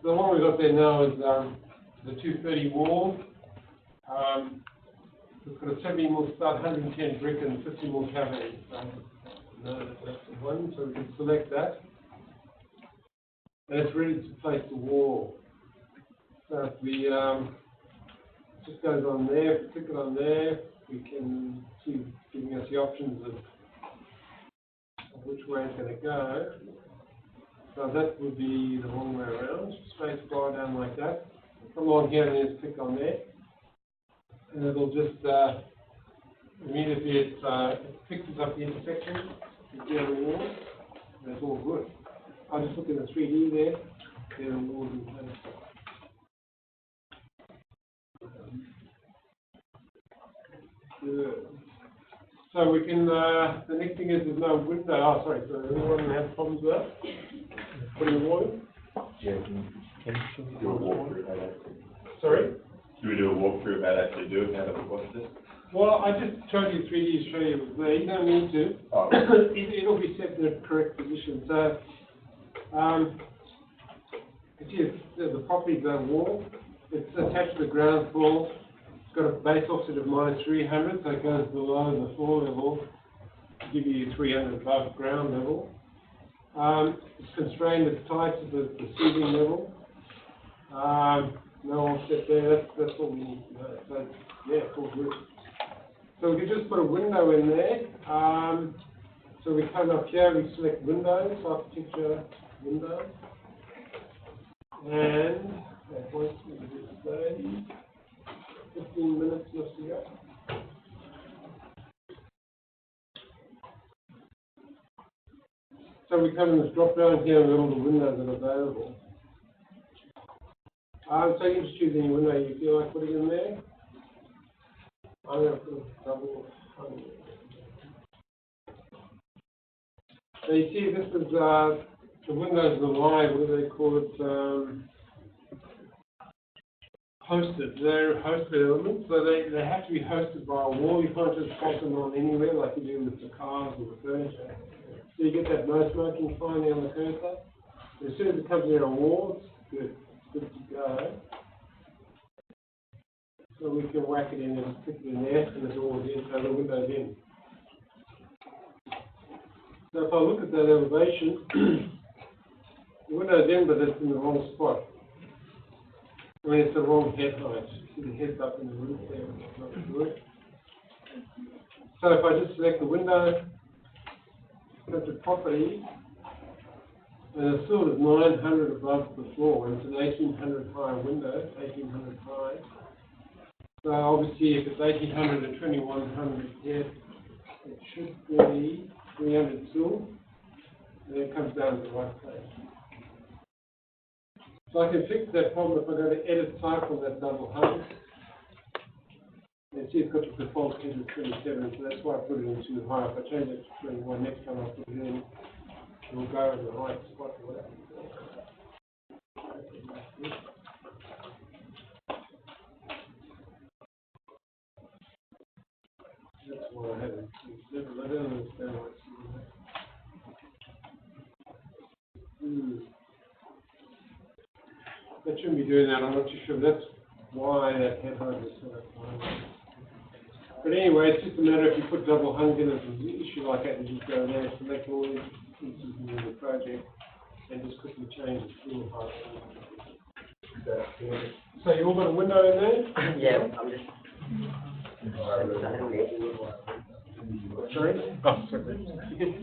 The one we've got there now is the 230 wall. We've got a 70 mil stud, 110 brick and 50 mil cavity. That's the one, so we can select that. And it's ready to place the wall. So if we just goes on there, if we click it on there, we can see giving us the options of which way it's going to go. So that would be the long way around. Straight bar down like that. Come along here and then just click on there. And it'll just immediately it fixes up the intersection with the other wall. And it's all good. I'll just look at the 3D there. There are walls in place. Good. So we can, the next thing is there's no window. Oh, sorry, so anyone have problems with that? Putting the wall in? Yeah, can you do a walkthrough how that? Sorry? Can we do a walkthrough of how to actually do it, how to watch this? Well, I just showed you 3D to show you it was there. You don't need to. Oh. It'll be set in the correct position. So, you see the property's a wall. It's attached to the ground floor. It's got a base offset of -300, so it goes below the floor level to give you 300 above ground level. It's constrained, it's tied to the ceiling level. No offset there, that's all we need to know. So, yeah, it's all good. So we can just put a window in there. So we come up here, we select Windows, Architecture, Window. And that points to the display. 15 minutes left to go. So we come in this drop down here and all the windows that are available. So you can just choose any window you feel like putting in there. I'm going to put a double. So you see this is the windows are live, what do they call it? Hosted. They're hosted elements, so they have to be hosted by a wall. You can't just pop them on anywhere like you do with the cars or the furniture. So you get that no smoking sign there on the cursor. As soon as it comes near a wall, it's good. It's good to go. So we can whack it in and stick it in there, and the door's in, so the window's in. So if I look at that elevation, the window's in, but it's in the wrong spot. I mean, it's the wrong head height. See the head's up in the roof there, it's not good. So if I just select the window, go to property, and it's still at 900 above the floor, and it's an 1800 high window, 1800 high. So obviously if it's 1800 and 2100 here, it should be 300 still, and then it comes down to the right place. So I can fix that problem if I go to edit type on that double hung. And see it's got the default edge of 27, so that's why I put it in too high. If I change it to 21, next time I put it in, it'll go in the right spot or whatever. That's why I haven't. I don't understand what's in there. That shouldn't be doing that, I'm not too sure. That's why that head height is set up. But anyway, it's just a matter if you put double hung in as an issue like that, you just go there, select all these pieces in the project, and just quickly change the floor height. So you all got a window in there? Yeah, I'm just. Sorry? Oh, sorry.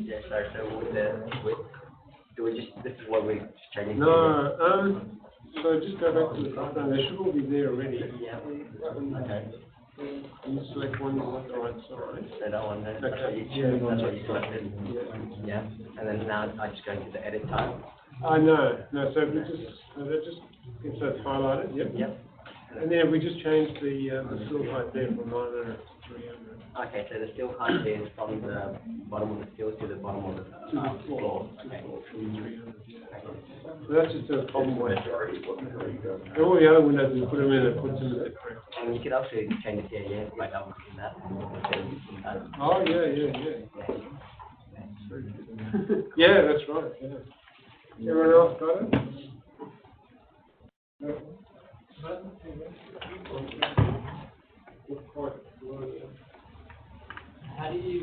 Yeah, sorry, do we just, this is what we're just checking? No, so just go back to the front, there should all be there already. Yeah. Okay. You select one on the right side. So that one, that's what you Yeah. that's what you selected. Yeah. Yeah. And then now I just go to the edit tab. No, so we just, so it's highlighted, yep. Yep. And then we just changed the sill height there from 900 to 300. Okay, so the steel height is from the bottom of the steel to the bottom of the floor. Okay. So that's just a common way. And all the other windows, we put them in and put them in the correct. And you could also change it here, yeah, by double clicking that. Oh, yeah. Yeah, that's right, yeah. Everyone else got it? No. How do you,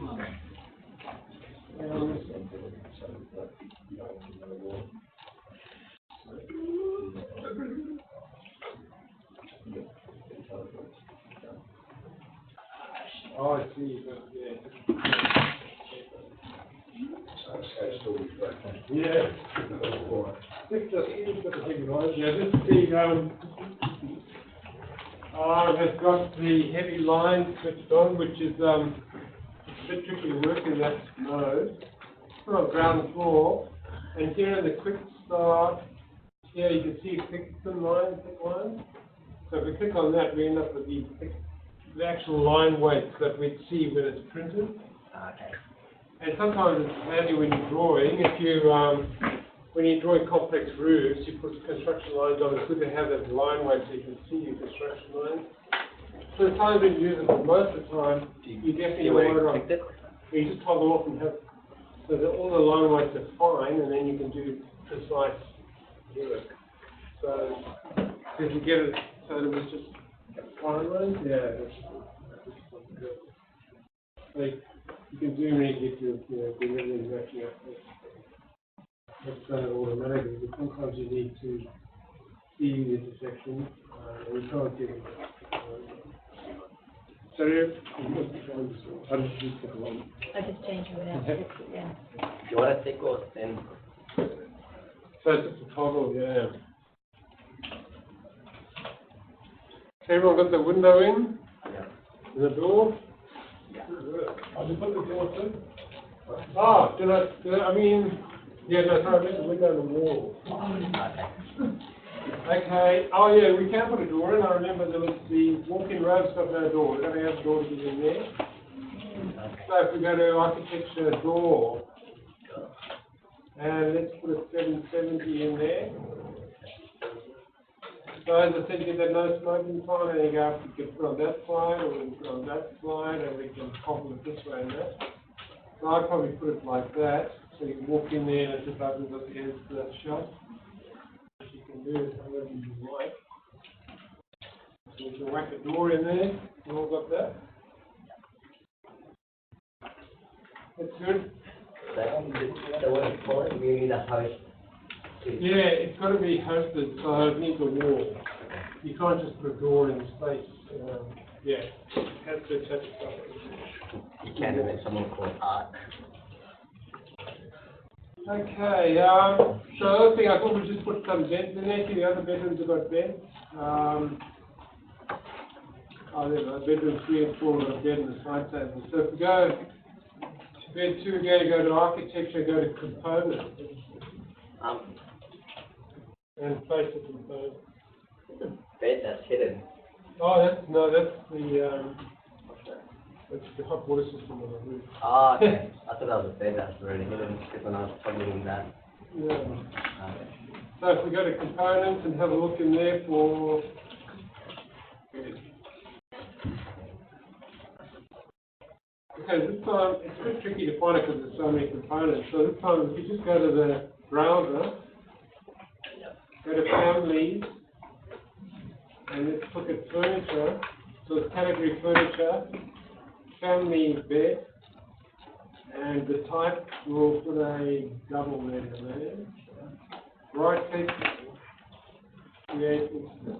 Oh, I see, yeah. Yeah. This has got the heavy line switched on, which is a bit tricky to work in that mode. It's on ground floor, and here in the quick start, here you can see a thick line. So if we click on that, we end up with the actual line weights that we'd see when it's printed. Okay. And sometimes it's handy when you're drawing, when you're drawing complex roofs, you put construction lines on, it's good to have that line weight so you can see your construction lines. So the time it's usable, most of the time, you definitely want to, you just toggle off and have, so that all the line weights are fine, and then you can do precise work. So, if you get it, so it was just line lines, yeah, that's good. Like, you can zoom in, get your, the everything's actually up there. It's done automatically, but sometimes you need to see the intersection, and you can't get it. So, how did you pick one? I just changed it out, yeah. Do you want to thick or thin? So it's just a toggle, yeah. Everyone got the window in? Yeah. And the door? Yeah. I'll just put the door too. Ah, I mean, yeah, no, sorry, I meant the window and the wall. Okay. Okay, oh yeah, we can put a door in. I remember there was the walk-in road's got no door. We're going to have a door to get in there. Okay. So if we go to architecture door, and let's put a 770 in there. So as I said, you get that no smoking sign, and you go, you can put on that slide, or we can put on that slide, and we can cobble it this way and that. So I'd probably put it like that, so you walk in there and it just opens up the ends to that shelf. You can do it however you like. So you can whack a door in there, you all got that? That's good. So what it's called, we need a host. Yeah, it's got to be hosted, so it needs a wall. You can't just put a door in space. Yeah, it has to attach itself. You can make someone called Art. Okay, so the other thing, I thought we'd just put some beds in there. See, the other bedrooms have got beds. Bedroom 3 and 4 have got a bed and a side table. So if we go to bed 2 again, go to architecture, go to components. And face the component. Bed that's hidden. Oh, that's the hot water system on the roof. Ah, okay. I thought that was a bed that's already hidden because when I was plugging that. Yeah. Okay. So if we go to components and have a look in there for. Okay, this time it's a bit tricky to find it because there's so many components. So this time if you just go to the browser, go to families, and let's look at furniture. So it's category furniture, family bed, and the type, we'll put a double bed in there. Right click, create,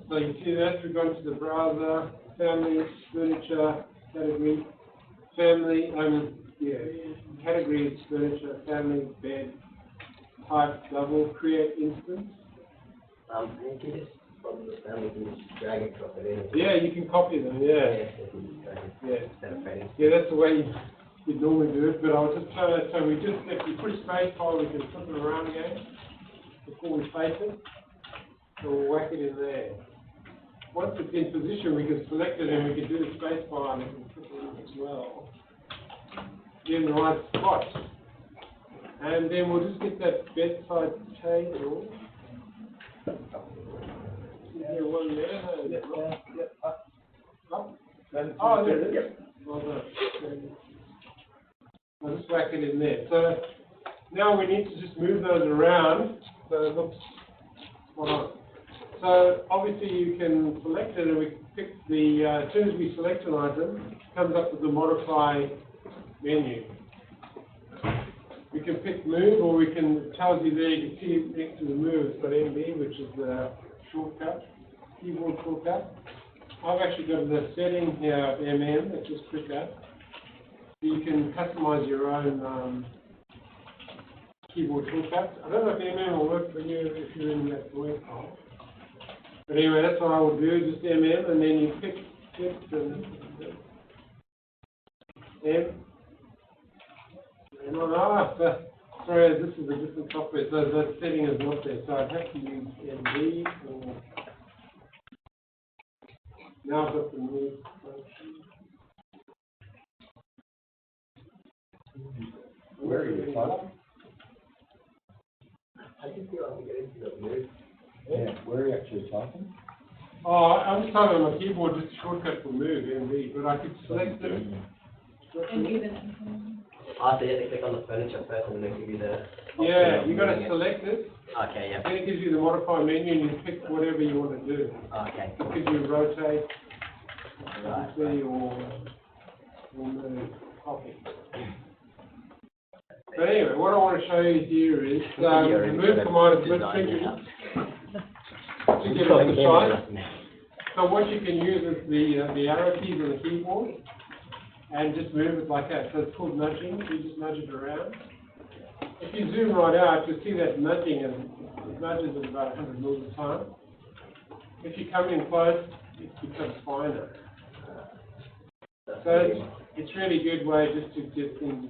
so you see that, we've gone to the browser, family, furniture, category, family, category is furniture, family, bed, type, double, create instance. Can you just from the family, you can drag and drop it in. Yeah, you can copy them, yeah. Yeah. Instead of fading. Yeah, that's the way you'd normally do it, but I was just trying to, so we just, if we push space bar, we can flip it around again before we face it. So we'll whack it in there. Once it's in position, we can select it and we can do the space bar and we can flip it in as well. Get in the right spot. And then we'll just get that bedside table. Is there one there? No, there's not. Up. Oh, there it is. Well done. I'll just whack it in there. So now we need to just move those around so it looks spot on. So obviously you can select it and we can pick the, as soon as we select an item, it comes up with the modify menu. We can pick move or we can, it tells you there, you can see it next to the move, it's got MB, which is the shortcut, keyboard shortcut. I've actually got the setting here of MM, it's just quicker. You can customize your own keyboard shortcuts. I don't know if MM will work for you if you're in that drawing file. But anyway, that's what I would do, just MM, and then you pick and M. Sorry, this is a different software, so that setting is not there. So I'd have to use MD or now I've got the move function. Where are you, Tyler? How do you feel when you get into the move? Yeah, where are you actually typing? Oh, I'm just typing on my keyboard, just a shortcut for move, MD, but I could select it. And even, Ah, so you have to click on the furniture first and then give you the... Yeah, you got to select it. Okay, yeah. Then it gives you the modify menu and you pick whatever you want to do. Okay. It gives you rotate, Right. see, or move, copy. But anyway, what I want to show you here is the move command is a bit tricky to get it precise. So what you can use is the arrow keys on the keyboard and just move it like that. So it's called nudging. You just nudge it around. If you zoom right out, you'll see that nudging and it nudges at about 100 mils a time. If you come in close, it becomes finer. So it's really a good way just to get things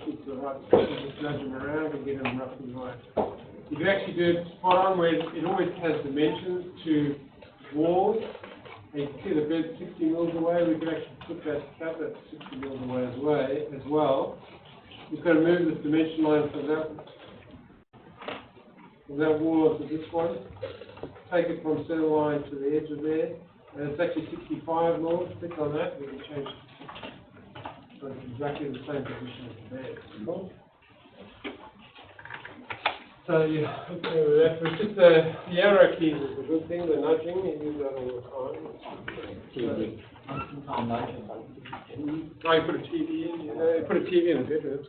just the right position, just nudge them around and get them roughly right. You can actually do it spot on where it always has dimensions to walls. And you can see the bed 60 mils away. We can actually put that cabinet 60 mils away as well. You've got to move this dimension line from that wall to this one. Take it from center line to the edge of there. And it's actually 65 mils. Click on that. We can change it. So it's exactly the same position as the bed. Cool. So yeah, okay with that. But just the arrow keys is a good thing. The nudging, you use that all the time. TV. Oh, you put a TV in. You put a TV in the bedroom.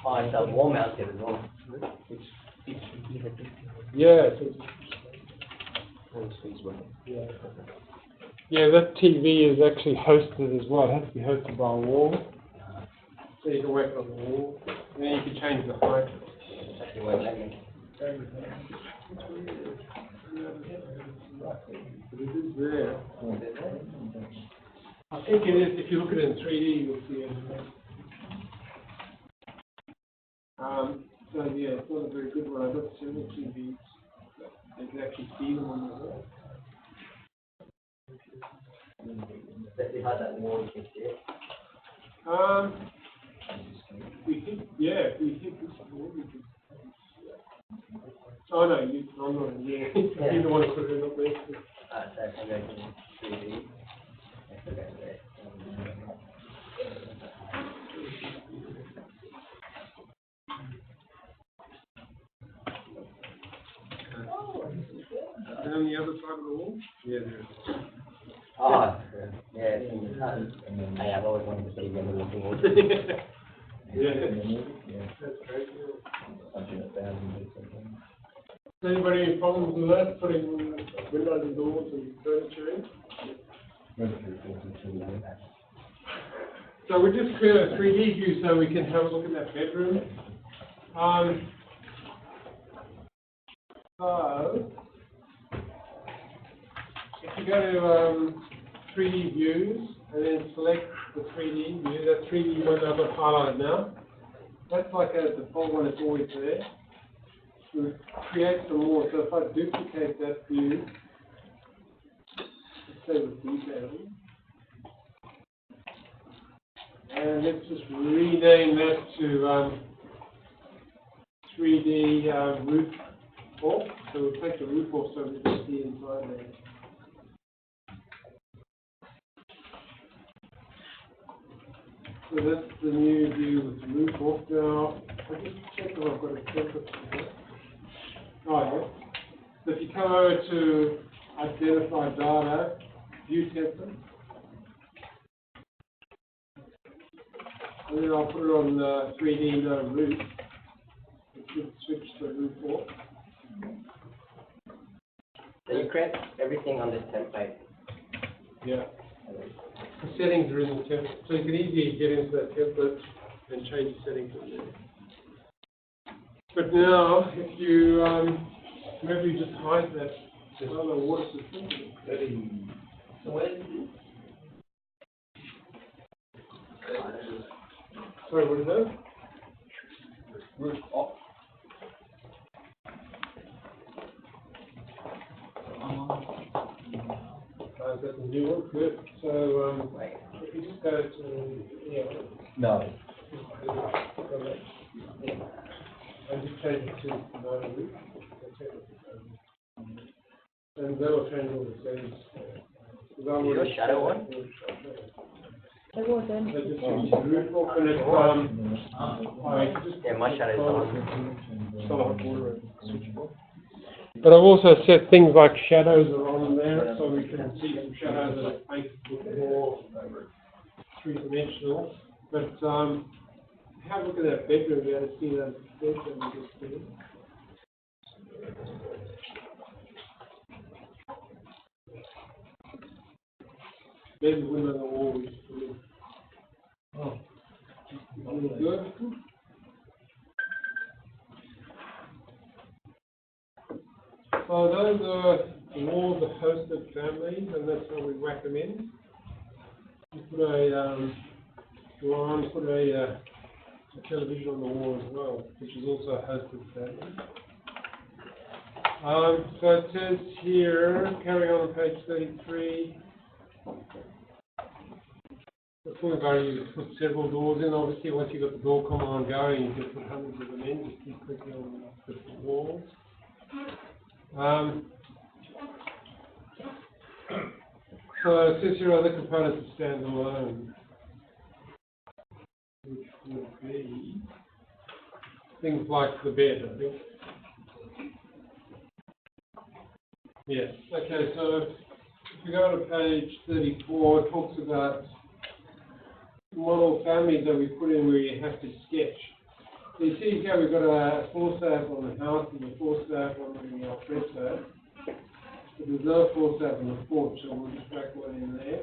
Oh, it's a wall mounted as well. Yeah. Yeah, that TV is actually hosted as well. It has to be hosted by a wall. So you can work on the wall. And then you can change the height. Actually, won't let me. But it is there. I think it is, if you look at it in 3D, you'll see it. So yeah, it's not a very good one. I've got several TVs. You can actually see them on the wall. Let's see how that wall can see it. If we hit this wall, we can. Oh no, I'm not in here. You're the one who put it up there. So if I go to 3D. And on the other side of the wall? Yeah, there it is. Oh, yeah, it's in the sun. I've always wanted to see them looking wall. Yeah. That's great. Does anybody have problems with that, putting windows and doors and furniture in? So we just created a 3D view so we can have a look at that bedroom. So, if you go to 3D views and then select the 3D view, that 3D one I've got highlighted now. That's like a default one, it's always there. We create some more. So if I duplicate that view, let's say with detailing, and let's just rename that to 3D roof off. So we'll take the roof off so we can see inside there. So that's the new view with the roof off. Now, I'll just check if I've got a template for that. Oh, yeah. So if you come over to Identify Data, View Template, and then I'll put it on the 3D no roof. It should switch the roof off. So you create everything on this template. Yeah. The settings are in the template, so you can easily get into that template and change the settings in there. But now, if you maybe you just hide that other water system. So where is this? Sorry, what is that? Roof off. Is that the new one? Good. So if you just go to No. and just change it to no roof. And that'll change all the settings. Your shadow one? It wasn't. So just change the roof off and it's Yeah, my shadow is on. But I've also set things like shadows are on there, so we can see some shadows that are fake, more three-dimensional. But have a look at that bedroom, you able to see that bedroom just there. Maybe the window on the wall we just put in. Oh, good. So those are all the hosted families, and that's how we whack them in. You put a television on the wall as well, which is also a hosted family. So it says here, carrying on page 33, the full value, you put several doors in. Obviously, once you've got the door command going, you can put hundreds of them in. Just keep clicking on the different walls. So it says here other components that stand alone, which would be things like the bed, I think. Yes. Okay, so if we go to page 34, it talks about model families that we put in where you have to sketch. So you see here we've got a floor slab on the house and a floor slab on the alfresco. But there's no floor slab on the porch, so we'll just whack one in there.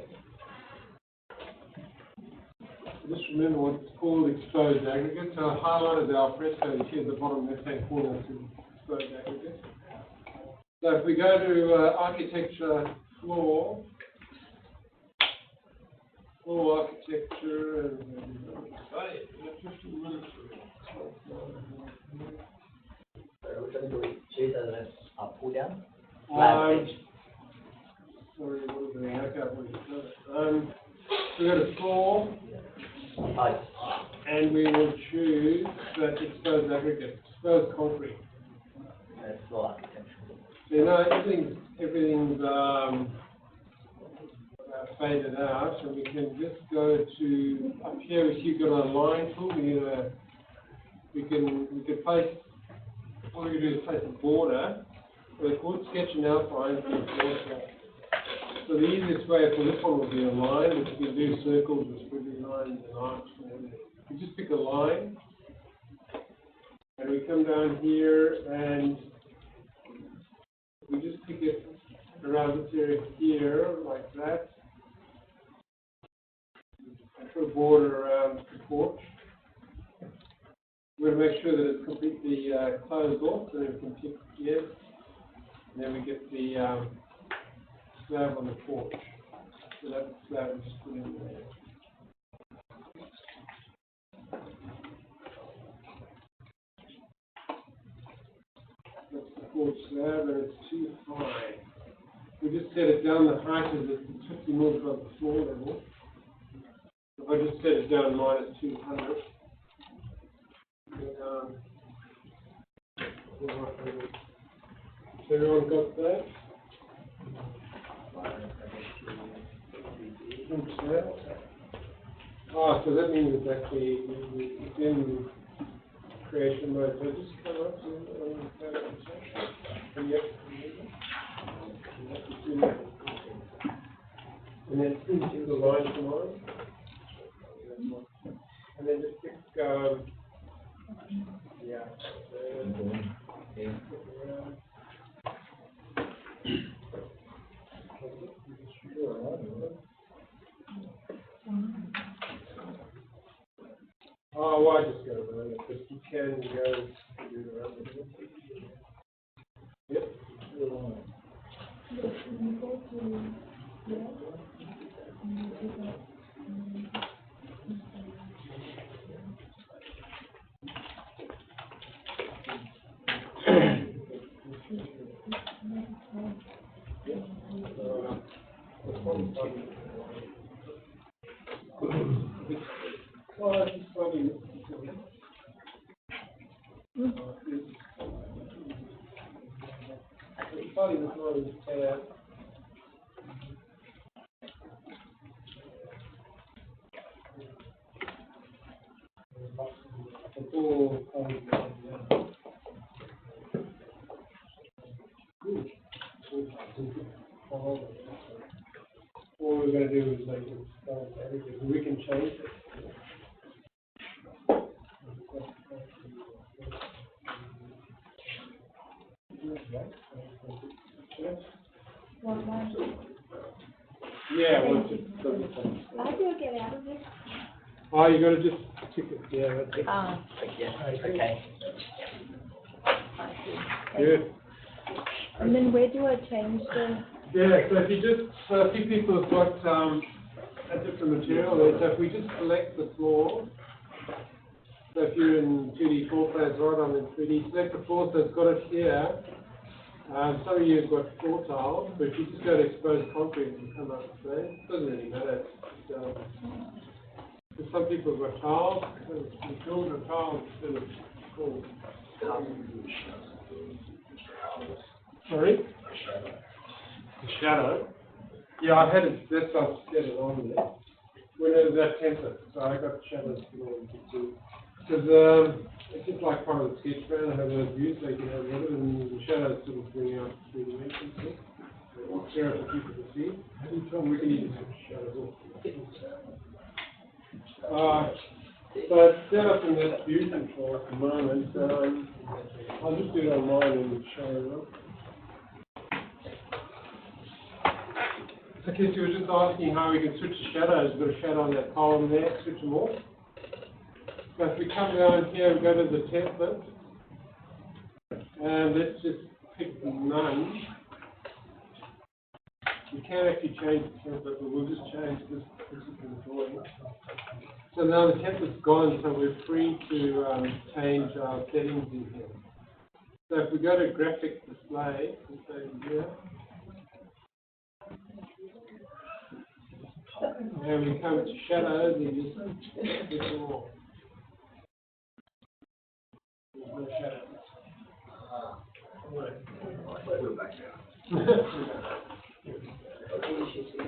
So just remember what's called exposed aggregate. So I highlighted the alfresco, you see at the bottom left-hand corner, it's exposed aggregate. So if we go to architecture floor architecture, and Which one do we choose as a pull down? sorry, what is it? Okay, what is it? We go to floor, and we will choose that exposed aggregate, exposed concrete. That's floor architecture. So you know, everything's faded out, so we can just go to up here. We see you've got a line tool. We can place. All we can do is place a border. So it's called sketch and outline. So the easiest way for this one would be a line, which you can do circles, which would be lines and arcs. You just pick a line, and we come down here and we just pick it around this area here, like that. Put a border around the porch. We're going to make sure that it's completely closed off, so we can tick yes. And then we get the, slab on the porch. So that slab is just put in there. That's the porch slab, and it's too high. We just set it down, the height is at 50 mils above the floor level. If I just set it down minus 200. Everyone got that? Oh, so that means it's actually it's in creation mode. So just come up and yep. And then into the line tomorrow. And then just pick yeah. Oh, well, I just go around it, but you can go do it around it. Yep. Well, it's just funny. It's funny with all these tabs. It's all funny. All we're going to do is make it everything. We can change it. Yeah, once it doesn't change. How do I get out of this? Oh, you got to just tick it. Yeah, that's it. Okay. Good. And then where do I change the? Yeah, so if you just, so a few people have got a different material there, so if we just select the floor, so if you're in 2D floor plans, right, I'm in 3D, select the floor, so it's got it here. Some of you have got floor tiles, but if you just go to exposed concrete, it will come up the same. It doesn't really matter. Because some people have got tiles, so you build a tile instead of cool. Sorry? The shadow. Yeah, I had it, that's why I set it on there. When it was that template, so I got shadows to do. Because it's just like part of the sketch plan, I have those views, so you can have it, and the shadows sort of bring out three dimensions. It's there for people to see. And we can even switch shadows off. So it's set up in this view control at the moment. I'll just do it on mine and show it up. Okay, so you were just asking how we can switch the shadows. We've got a shadow on that column there, switch them off. So if we come down here and go to the template, and let's just pick none. You can actually change the template, but we'll just change this particular drawing. So now the template's gone, so we're free to change our settings in here. So if we go to graphic display, and say here, and we come to shadows, and just click them all. There's no shadows.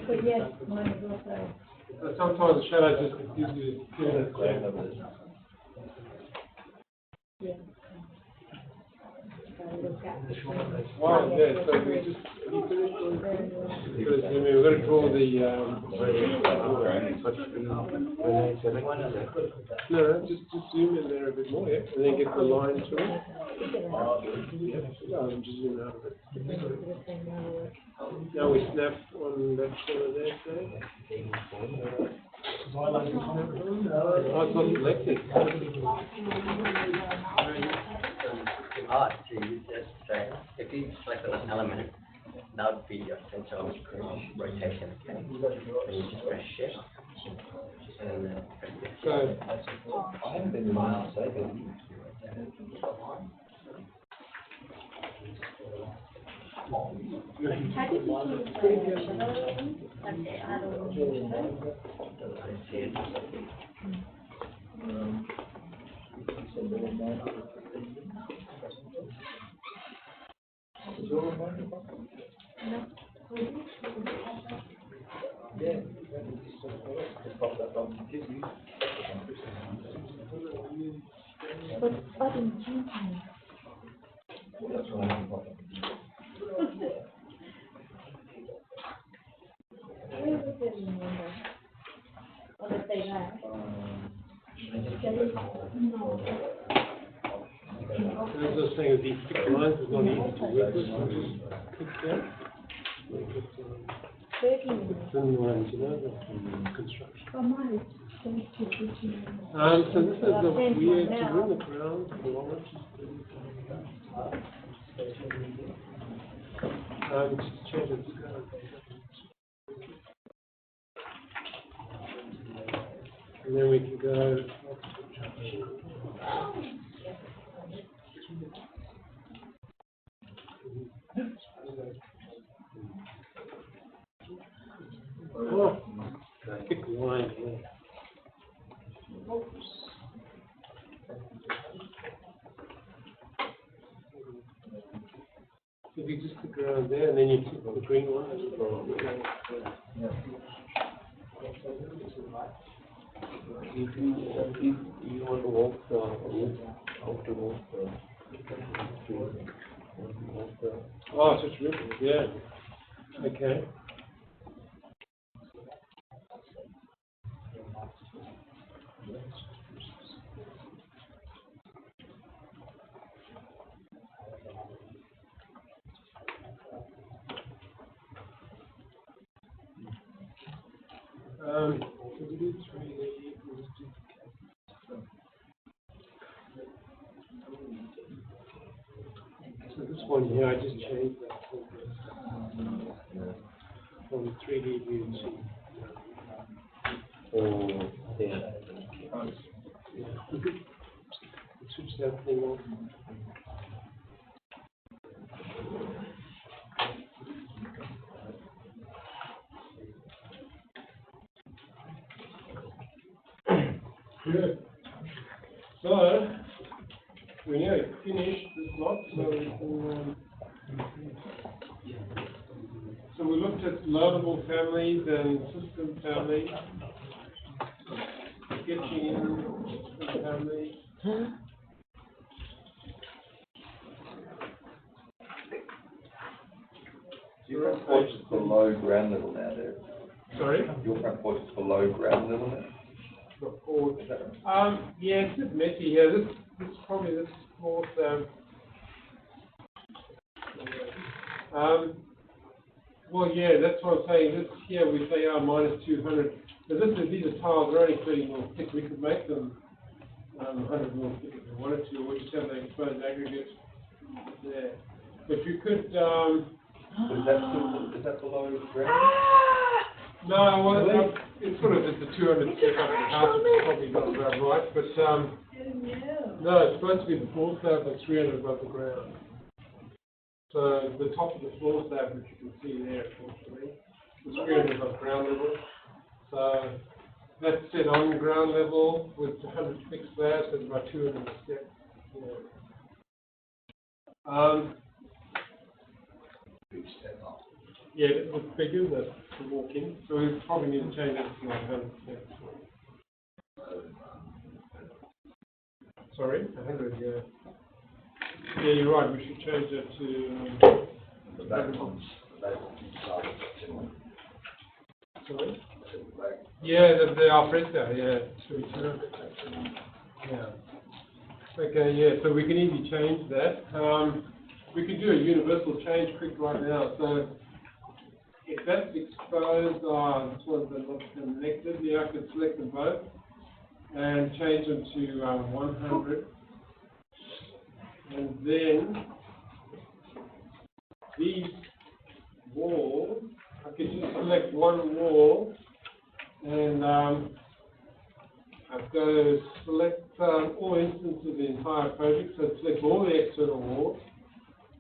But yes, mine is also. So sometimes the shadow just gives you Yeah. wow, yeah, so we just, you finished one? Because, I mean, we're going to draw the, no, just zoom in there a bit more, yeah, and then get the line to it. Yeah, and just zoom out of it. Now we snap on that corner there, say. Oh, it's not selected. So you just if you see select an element, that would be your center of rotation, okay? Then you just press shift, and then press the So, I haven't been in my house, but How did you sort of say like the adult? But I didn't change it. Where was it in Windows? Or did they there? No. as I was saying, these thick lines is not easy to work with, so just click there. Thin lines, you know, the construction. Oh, mine is So this is a weird, to run the ground floor. Just change it. And then we can go. Oh, thick line here. If you just click around there and then you click the green one. You want to walk how to walk Oh, so it's written, yeah. Okay. So we do 3D, we'll just do so this one here, I just changed that from 3D view to yeah. switch that thing off. Good. So, we nearly finished this lot, so we can, so we looked at loadable families and system families, sketching in system families. Your front porch is below ground level now there. Sorry? Your front porch is below ground level now? The porch. Yeah, it's a bit messy here. This probably this small well, yeah, that's what I'm saying. This here we say minus 200. But these are tiles. They're only 30 mil thick. We could make them 100 mil thick if we wanted to, or just have the exposed aggregate there. But you could. Is that below ground? No, well, it's sort of just a 200 step up the house, which is probably not about right, but, no, it's supposed to be the floor slab that's 300 above the ground. So the top of the floor slab, which you can see there, unfortunately, is 300 above ground level. So that's set on ground level with 100 fixed slabs, so it's about 200 steps. Yeah, it looks bigger to walk in, so we probably need to change that to like 100 steps. Sorry, 100, yeah. Yeah, you're right, we should change that to, sorry? Yeah, the alfresco, yeah, should be 200. Yeah. Okay, yeah, so we can easily change that. We can do a universal change quick right now, so if that's exposed, this one's not connected, yeah, I can select them both and change them to 100. And then these walls, I can just select one wall, and I've got to select all instances of the entire project, so select all the external walls,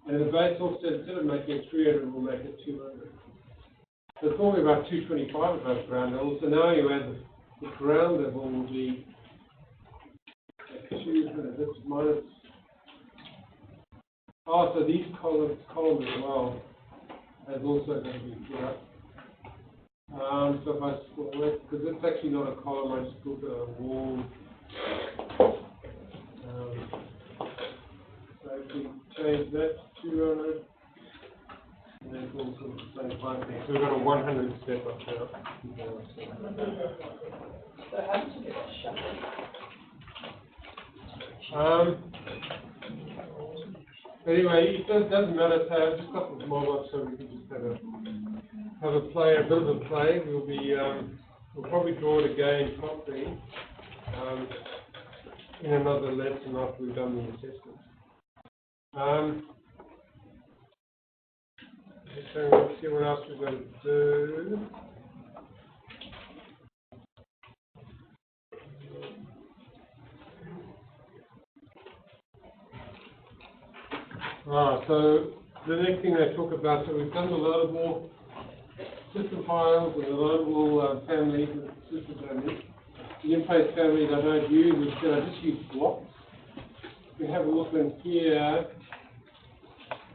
and the base offset, instead of making it 300, we'll make it 200. So it's only about 225 above ground level, so now you add the ground level will be, that's minus, oh, so these column as well has also got to be put up. So if I select, because it's actually not a column, I just put a wall. So if we change that to 200, and then it's also the same height thing. So we've got a 100 step up now. So how did you get that shut? Anyway, it doesn't matter. So I've just got this mob up so we can just have a play, a bit of a play. We'll probably draw it again properly in another lesson after we've done the assessment. So let's see what else we've got to do. So the next thing they talk about, so we've done the loadable system files and the loadable families and system families. The in-place families I don't use, instead I just use blocks. We have a look in here,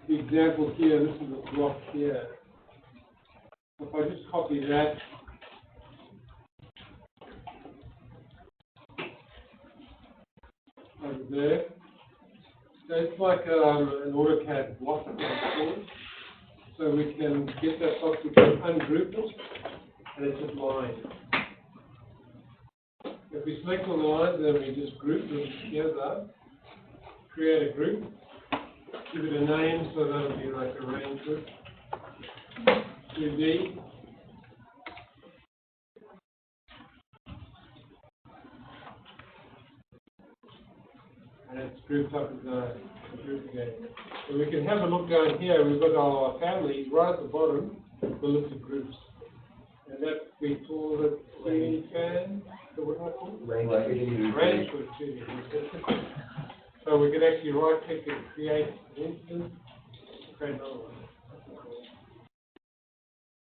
the example here, this is a block here. If I just copy that, over there. So it's like an AutoCAD block, so we can get that box, we can ungroup it, and it's just lines. If we select all the lines, then we just group them together, create a group, give it a name, so that'll be like a range group, 2D. And it's grouped up as a group again. So we can have a look down here. We've got our families right at the bottom. We'll look at groups. And that we call it fan. So what do I call it? Range group. So we can actually right click and create an instance. Create another one.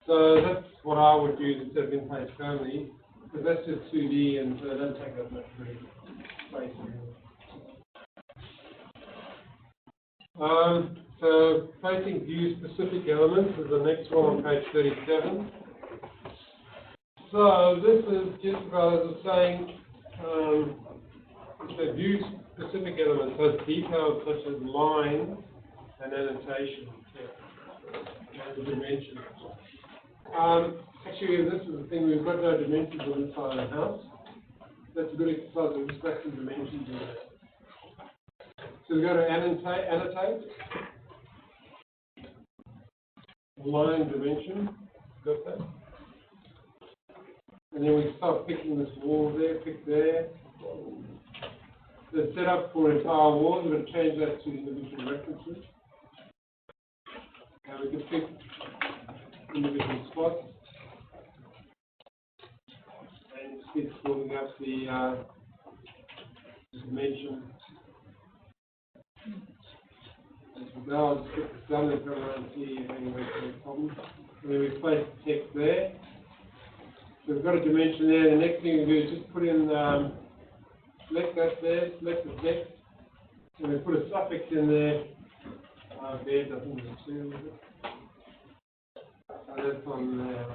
So that's what I would use instead of in-place family, because that's just 2D and so it doesn't take up much space. So facing view specific elements is the next one on page 37. So this is just about, as I was saying, it's a view specific elements, so it's details such as lines and annotation and the dimensions. Actually, this is the thing, we've got no dimensions on this side of the house. That's a good exercise, we'll just back some dimensions in there. So we go to annotate, line dimension, got that? And then we start picking this wall there, pick there. The setup for entire walls, we're going to change that to individual references. And we can pick individual spots. And it's pulling up the dimension. As we go, I'll just get this done and come around and see if anyone's got any problems. And then we place the text there. So we've got a dimension there. The next thing we do is just put in, select that there, select the text, and we put a suffix in there. There doesn't need to, is it? So that's on there.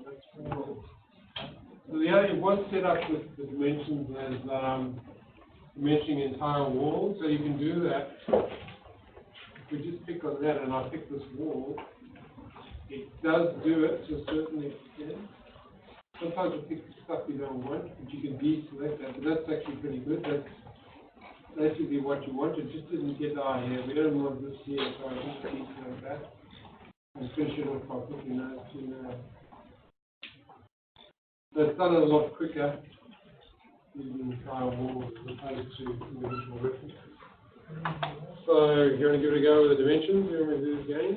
That's cool. So the other one set up with the dimensions is dimensioning entire walls. So you can do that. If we just pick on that and I pick this wall, it does do it to a certain extent. Sometimes you pick stuff you don't want, but you can deselect that. But that's actually pretty good. That's basically what you want. It just didn't get here. We don't want this here, so I just deselect that and finish it off by putting those two now. So it's done it a lot quicker using entire walls as opposed to individual references. So, you want to give it a go with the dimensions? You want me to do this again?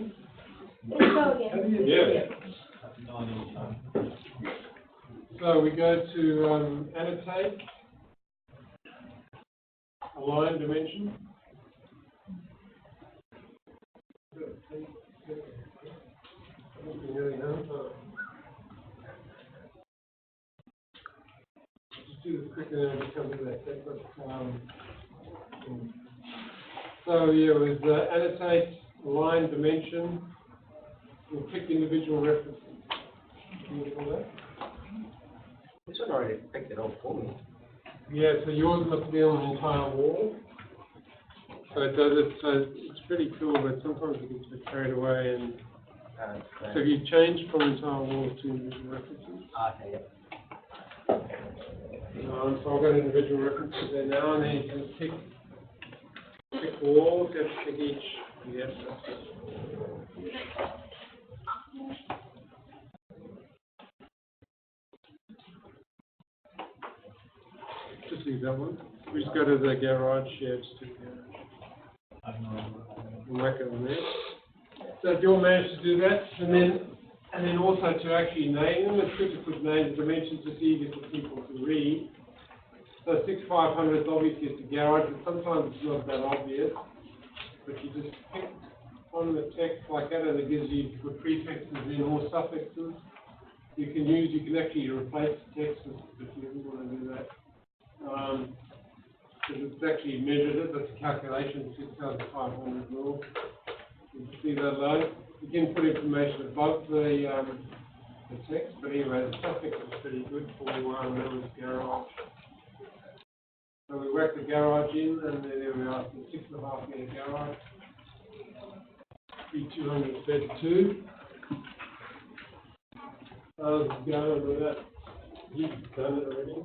Let's go again. Yeah. So we go to annotate, align dimension. Just do this quickly and then come to that separate. So yeah, with annotate, align dimension, we'll pick individual references. Can you do that? This one already picked it up for me. Yeah, so yours must be on the entire wall. So it does it, so it's pretty cool, but sometimes it gets a bit carried away. And so you change from entire walls to individual references. Okay, yeah. So I've got individual references there now, and then you can pick walls, you have to pick each. Yes, that's it. Just use that one. We just go to the garage, yeah, just do the garage. And whack it on there. So if you'll manage to do that, and then also to actually name them, it's good to put names, dimensions, it's easier for people to read. So 6500 is obviously it's the garage, but sometimes it's not that obvious. But you just pick on the text like that, and it gives you the prefixes in or suffixes. You can actually replace the text if you want to do that. Because it's actually measured it, that's a calculation, 6,500 rule. You can see that low. You can put information above the text, but anyway, the suffix is pretty good for Melbourne's garage. So we whack the garage in, and there we are, the 6.5 metre garage. 232. How's it going with that? You've done it already?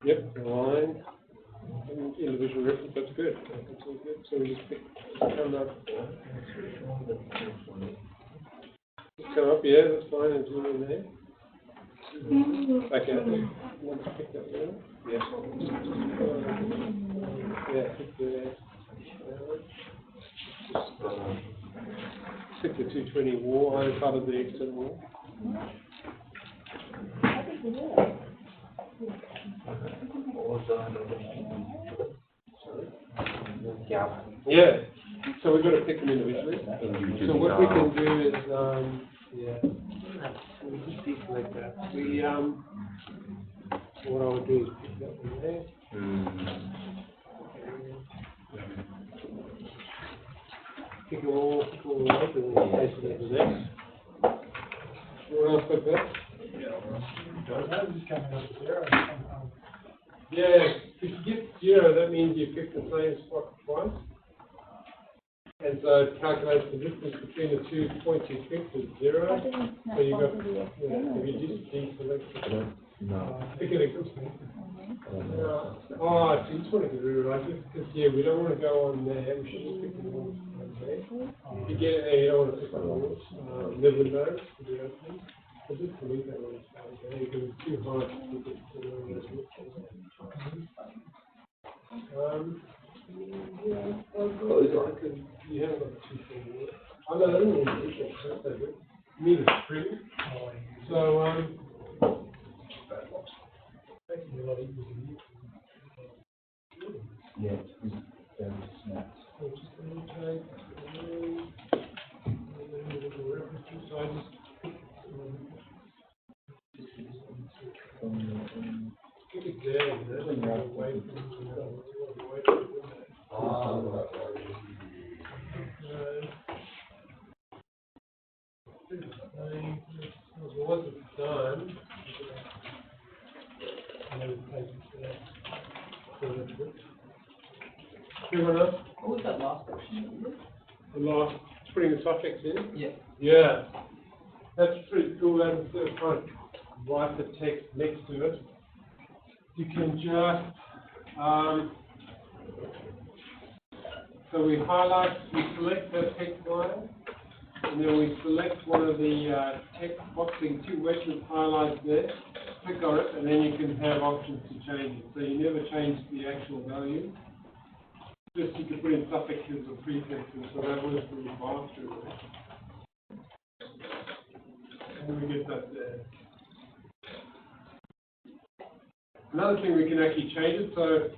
Yep, the line, individual reference, that's good. That's all good. So we just come up. Just come up, yeah, that's fine, and zoom in there. Okay, let's pick that there. Yes. Yeah, pick there. Stick the 220 wall, either part of the external wall. Yeah, so we've got to pick them individually. So what we can do is, yeah, we'll just deselect that. What I would do is pick that one there. Pick them all the way, and then place it into next. What else like that? Yeah, if you get 0, that means you pick the same spot twice. And so it calculates the distance between the 2 points you picked is 0. So you got, if you just deselect it. No. Pick it again. Oh, I just want to get rid of it, because yeah, we don't want to go on there, we should just pick the walls on there. If you get it there, you don't want to pick the walls, the windows, for the opening. I'll just delete that one, because it's too hard to pick it to the windows. You haven't got the 2 I know, I don't want to pick it, that's so good. You need a string. So, Yeah, snaps. Once it's done, and then take it to that. Everyone else? What was that last option? The last, putting the suffix in? Yeah. Yeah. That's pretty cool. That's instead of trying to write the text next to it, you can just, so we highlight, we select the text line, and and then we select one of the text boxing, two Western highlights there, click on it, and then you can have options to change it. So you never change the actual value. Just you can put in suffixes or prefixes, so that works really fast through there. And we get that there. Another thing, we can actually change it. So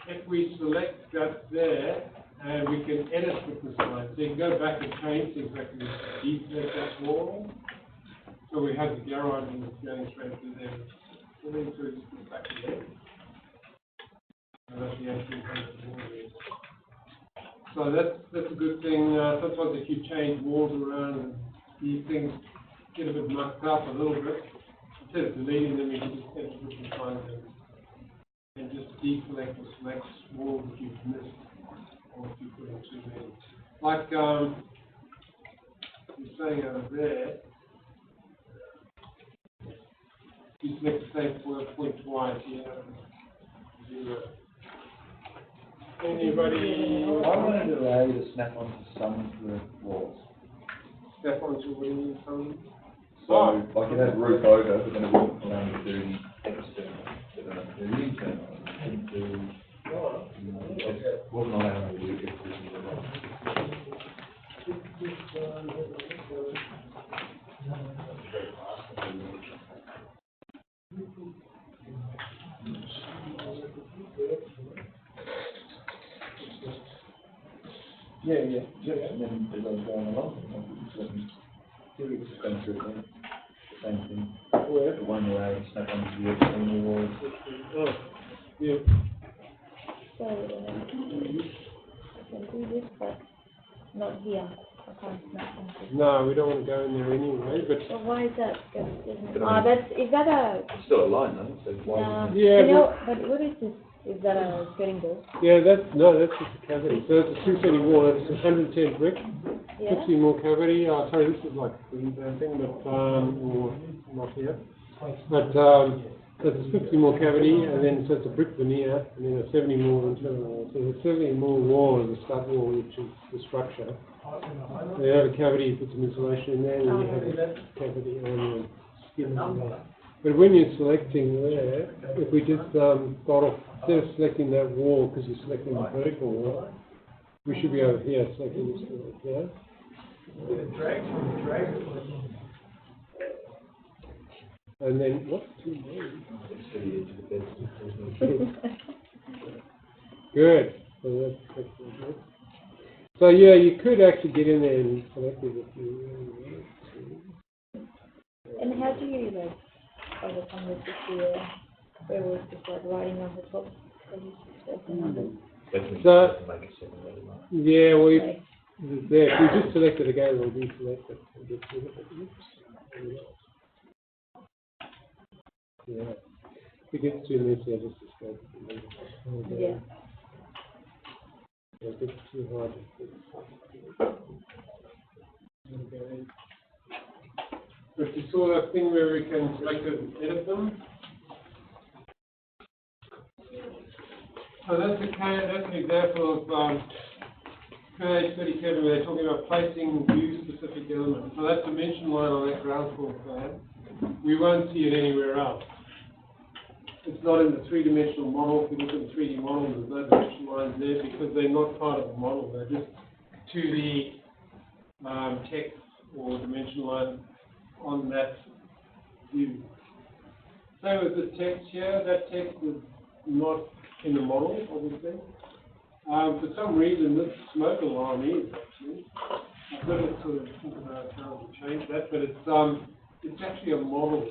if we select that there, and we can edit witness line, so you can go back and change things like this, deselect that wall. So we have the garage and it's going straight through there. And then so just put it back again. And that's the actual kind of wall there. So that's a good thing. Sometimes if you change walls around and these things get a bit mucked up a little bit, instead of deleting them, you can just edit witness lines and just deselect or select walls that you've missed. Or if you put in too many. Like you're saying over there, you select the same point twice, yeah. Zero. Anybody? I wanted to allow you to snap onto some of the walls. Snap onto winning some? So, like it had roof over, but then it wouldn't allow me to do the external, so then I could do the internal. It wasn't allowing me to do Yeah, and then as I was going along, just going through it, the same thing. Where? The one allowed to snap onto the external walls. Oh, yeah. So, I can do this, but not here. I can't snap onto. No, we don't want to go in there anyway, but... So why is that? Isn't it? But Is that a? It's still a line though, so why wouldn't it? Yeah, you know, but what is this? Is that a skirting board? Yeah, that's just a cavity. So it's a 230 wall, it's 110 brick, Yeah. 50 more cavity. Sorry, this is like a green thing, but, or not here. But, so it's 50 more cavity, and then so it's a brick veneer, and then a 70 more internal wall. So the 70 more wall is the stud wall, which is the structure. And you have a cavity, you put some insulation in there, and you have a cavity on the skin on there. But when you're selecting there, if we just start off, instead of selecting that wall, because you're selecting the vertical wall, we should be over here, selecting this wall here. And then, what's too Good. So that's good. So yeah, you could actually get in there and select it if you really want to. And how do you like overcome this issue where we're just like writing on the top? So, yeah, well, Like, there, if we just select it again, we'll deselect it. And just do it. Yeah. If it gets too messy, I just escape it. yeah. If it's too hard, but you saw that thing where we can select it and edit them? So that's an example of page 37 where they're talking about placing view-specific elements. So that dimension line on that ground floor plan, we won't see it anywhere else. It's not in the three-dimensional model. If you look at the 3D model, there's no dimension lines there because they're not part of the model. They're just 2D text or dimension line on that view. Same with the text here. That text is not in the model, obviously. For some reason, this smoke alarm is actually. I've got to sort of think about how to change that, but it's actually a model.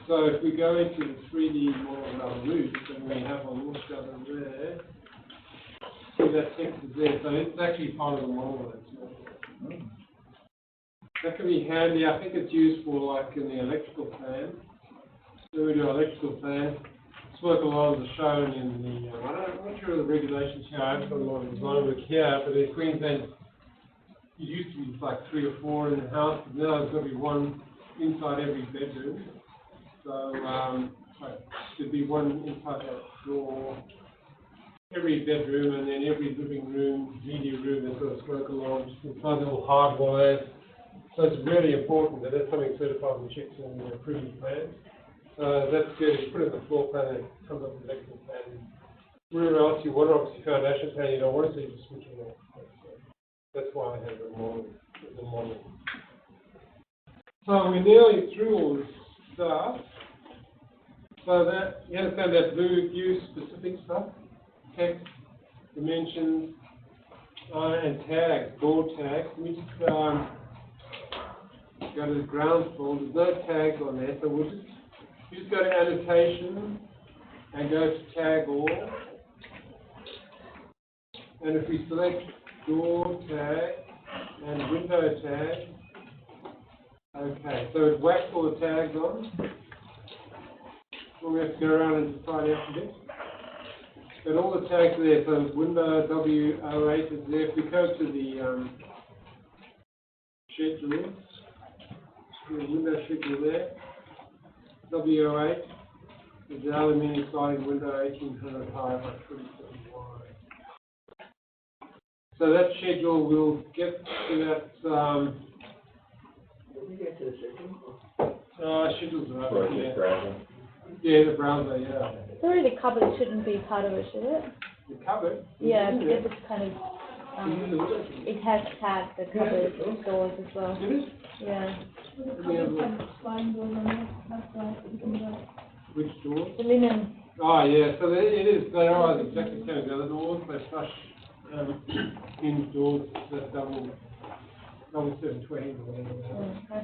So if we go into the 3D model of our roof, and we have a look over there, see that text is there. So it's actually part of the model. That can be handy. I think it's used for like in the electrical plan. So we do electrical plan. Smoke alarms are shown in the, I'm not sure of the regulations here. I haven't got a lot of design work here, but in Queensland, it used to be like 3 or 4 in the house, but now there's got to be one inside every bedroom. So, there'd be one inside that door, every bedroom and then every living room, media room, there's got a smoke alarm, inside they're all hardwired. So it's really important that that's something certified and checks in the approved plans. That's good. You put it in the floor plan and it comes up with the electrical plan. Where else you want, obviously foundation plan, you don't want to see you switch it off. That's why I have the model. So we're nearly through all this stuff. So that, you understand that blue view specific stuff? Text, dimensions, and tags, board tags. Let me just go to the ground floor. There's no tags on there, so we'll just go to annotation and go to tag all. And if we select door tag and window tag, okay, so it whacks all the tags on. We have to go around and decide after this. But all the tags are there, so window W08 is there. If we go to the schedule, the window schedule there, W08 is the aluminium sliding window 1800 high by 27 wide. So that schedule will get to that. Schedules are up here. Yeah, the browser, yeah. Sorry, the cupboard shouldn't be part of it, should it? The cupboard? Yeah, because it's kind of, it has tagged the cupboard doors as well. It is? Yeah. Which doors? The linen. Oh, yeah, so it is, they are exactly the same as the other doors, they flush in doors that double 720 or whatever. Okay.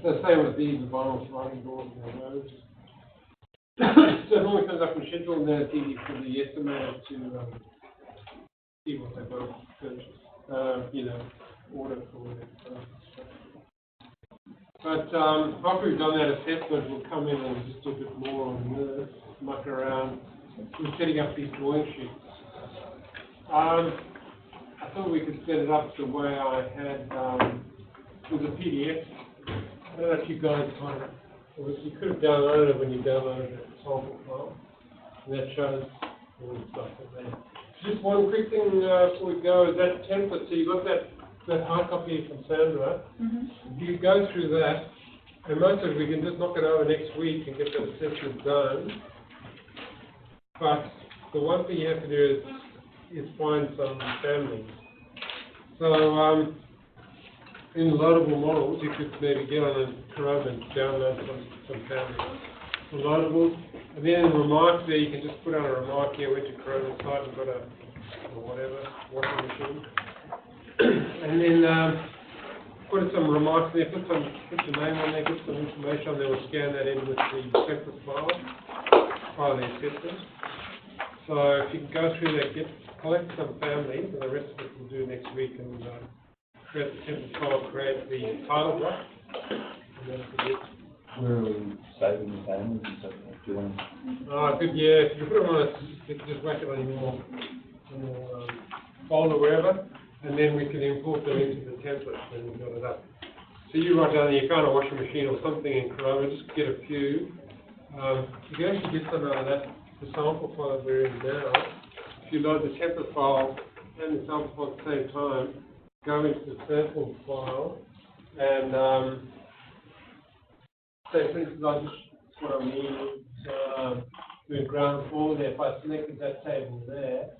The same with these, the vinyl sliding doors and all those. So it normally comes up in schedule, and then it's easy for the estimator to see what they've got to purchase, order for it. But after we've done that assessment, we'll come in and just do a bit more on this, muck around. We're setting up these drawing sheets. I thought we could set it up the way I had with a PDF. I don't know if you guys kind of, you could have downloaded it when you downloaded the sample file, and that shows all the stuff in there. Just one quick thing before we go is that template. So you got that hard copy from Sandra. Mm-hmm. You go through that, and most of it we can just knock it over next week and get that assessment done. But the one thing you have to do is find some families. So in loadable models, you could maybe get on a Chrome and download some families, some loadables, and then in remarks there you can just put on a remark here, went to Chrome site and got a whatever washing machine, and then put some remarks there, put your name on there, put some information on there, we'll scan that in with the template file the assessment. So if you can go through that, collect some families, and the rest of it we'll do next week, and create the template file, create the title block, and that's it. Where are we saving the families and stuff? Do you want to? Good, yeah. If you put them on just whack it on your folder, wherever, and then we can import them into the template when we've got it up. So you write down, you found a washing machine or something in Chrome, just get a few. You can actually get some out of that, the sample file that we're in now. If you load the template file and the sample file at the same time, go into the sample file and say, for instance, I just what I mean, do a ground floor there. If I selected that table there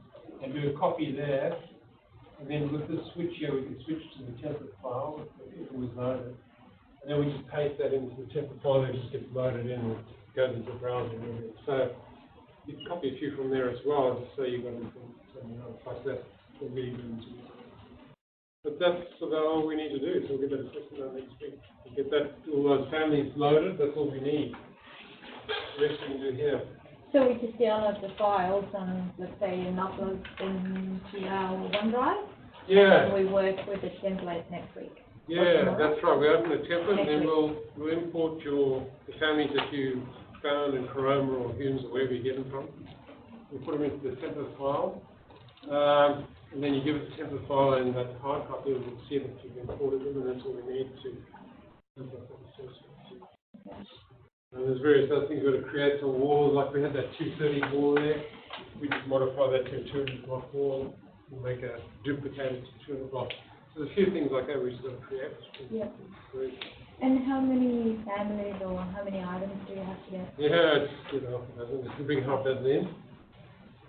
and do a copy there, and then with this switch here, we can switch to the template file if it was loaded. And then we just paste that into the template file and it just gets loaded in and goes into the browser and everything. So you can copy a few from there as well, just so you've got them from another place. That's what we do. But that's about all we need to do, so we'll get that assessment done next week. We'll get all those families loaded, that's all we need. The rest we can do here. So we just download the files and let's say and upload them to our OneDrive? Yeah. And we work with the template next week? Yeah, that's right. We open the template and then we'll import the families that you found in Chrome or Humes or wherever you get them from. We put them into the template file. And then you give it the template file and that hard copy, and we'll see that you've imported them, and that's all we need to import the assessment. And there's various other things we're going to create some walls, like we had that 230 wall there. We just modify that to a 200 block wall. We'll make a duplicated 200 block. So there's a few things like that we're just going to create. Yeah. And how many families or how many items do you have to get? Yeah, it's, you know, if you bring half dozen in,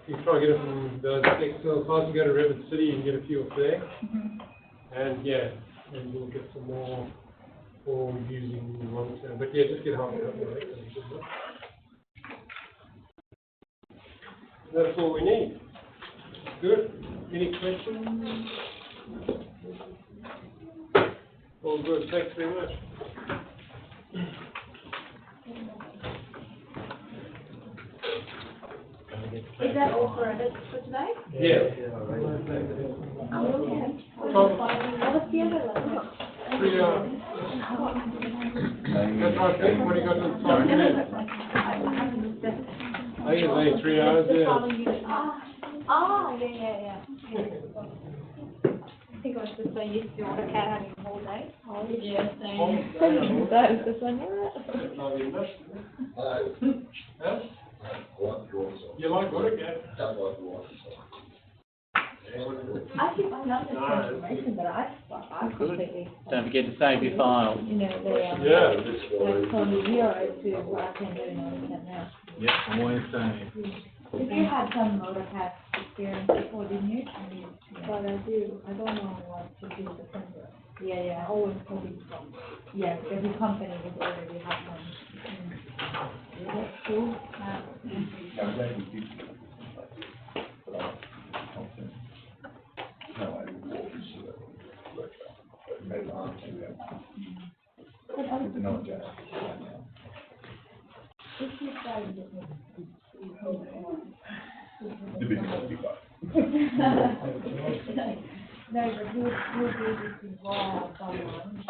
you try and get it from those external sites, you go to Redwood City, you can get a few up there. And yeah, and we'll get some more for using long term. But yeah, just get half of it. That's all we need. Good. Any questions? All good. Thanks very much. Is that all for today? Yeah. Oh, okay. Tom, What's the other one? 3 hours. That's right, Pete. What do you got on the side? I think it's only 3 hours, yeah. Yeah. I think I was just so used to AutoCAD having a whole day. Oh, yeah, same. That is just like, Huh? You like AutoCAD? I think I love the transformation, but I completely, Don't forget to save your file. you know, Yeah. like from 0 to what I can do in AutoCAD now. Yep, always save. You had some AutoCAD experience before, didn't you? But I do. I don't know what to do the center. Yeah. Always coding from. Yeah, every company would already have one. That's cool. I'm glad you did. But I'm confident. No, I didn't walk you through that workshop. But maybe I'll take that. With the knowledge I have now. If you try to get me. The business will be fine. No, but who do this involve someone?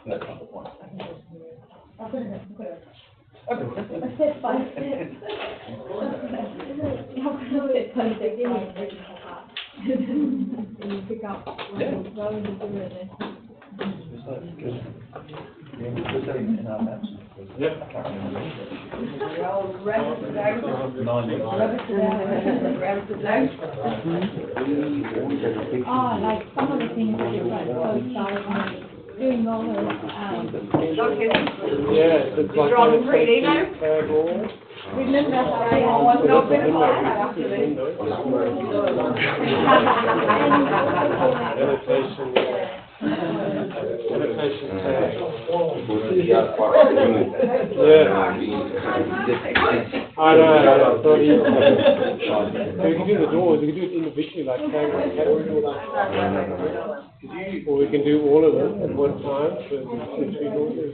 That's not the point. I'll put it in. A step by step. You pick up what you're going to do and then. In our maps. Yeah. I can't remember. Oh, like some of the things that you write, so it started doing all the, Yeah, it's like You're on 3D now? remember how I was not been Annotation tag. Yeah. I know, it's not easy. So you can do the doors, you can do it individually, like category. Or we can do all of them at one time, so 2, 3 doors.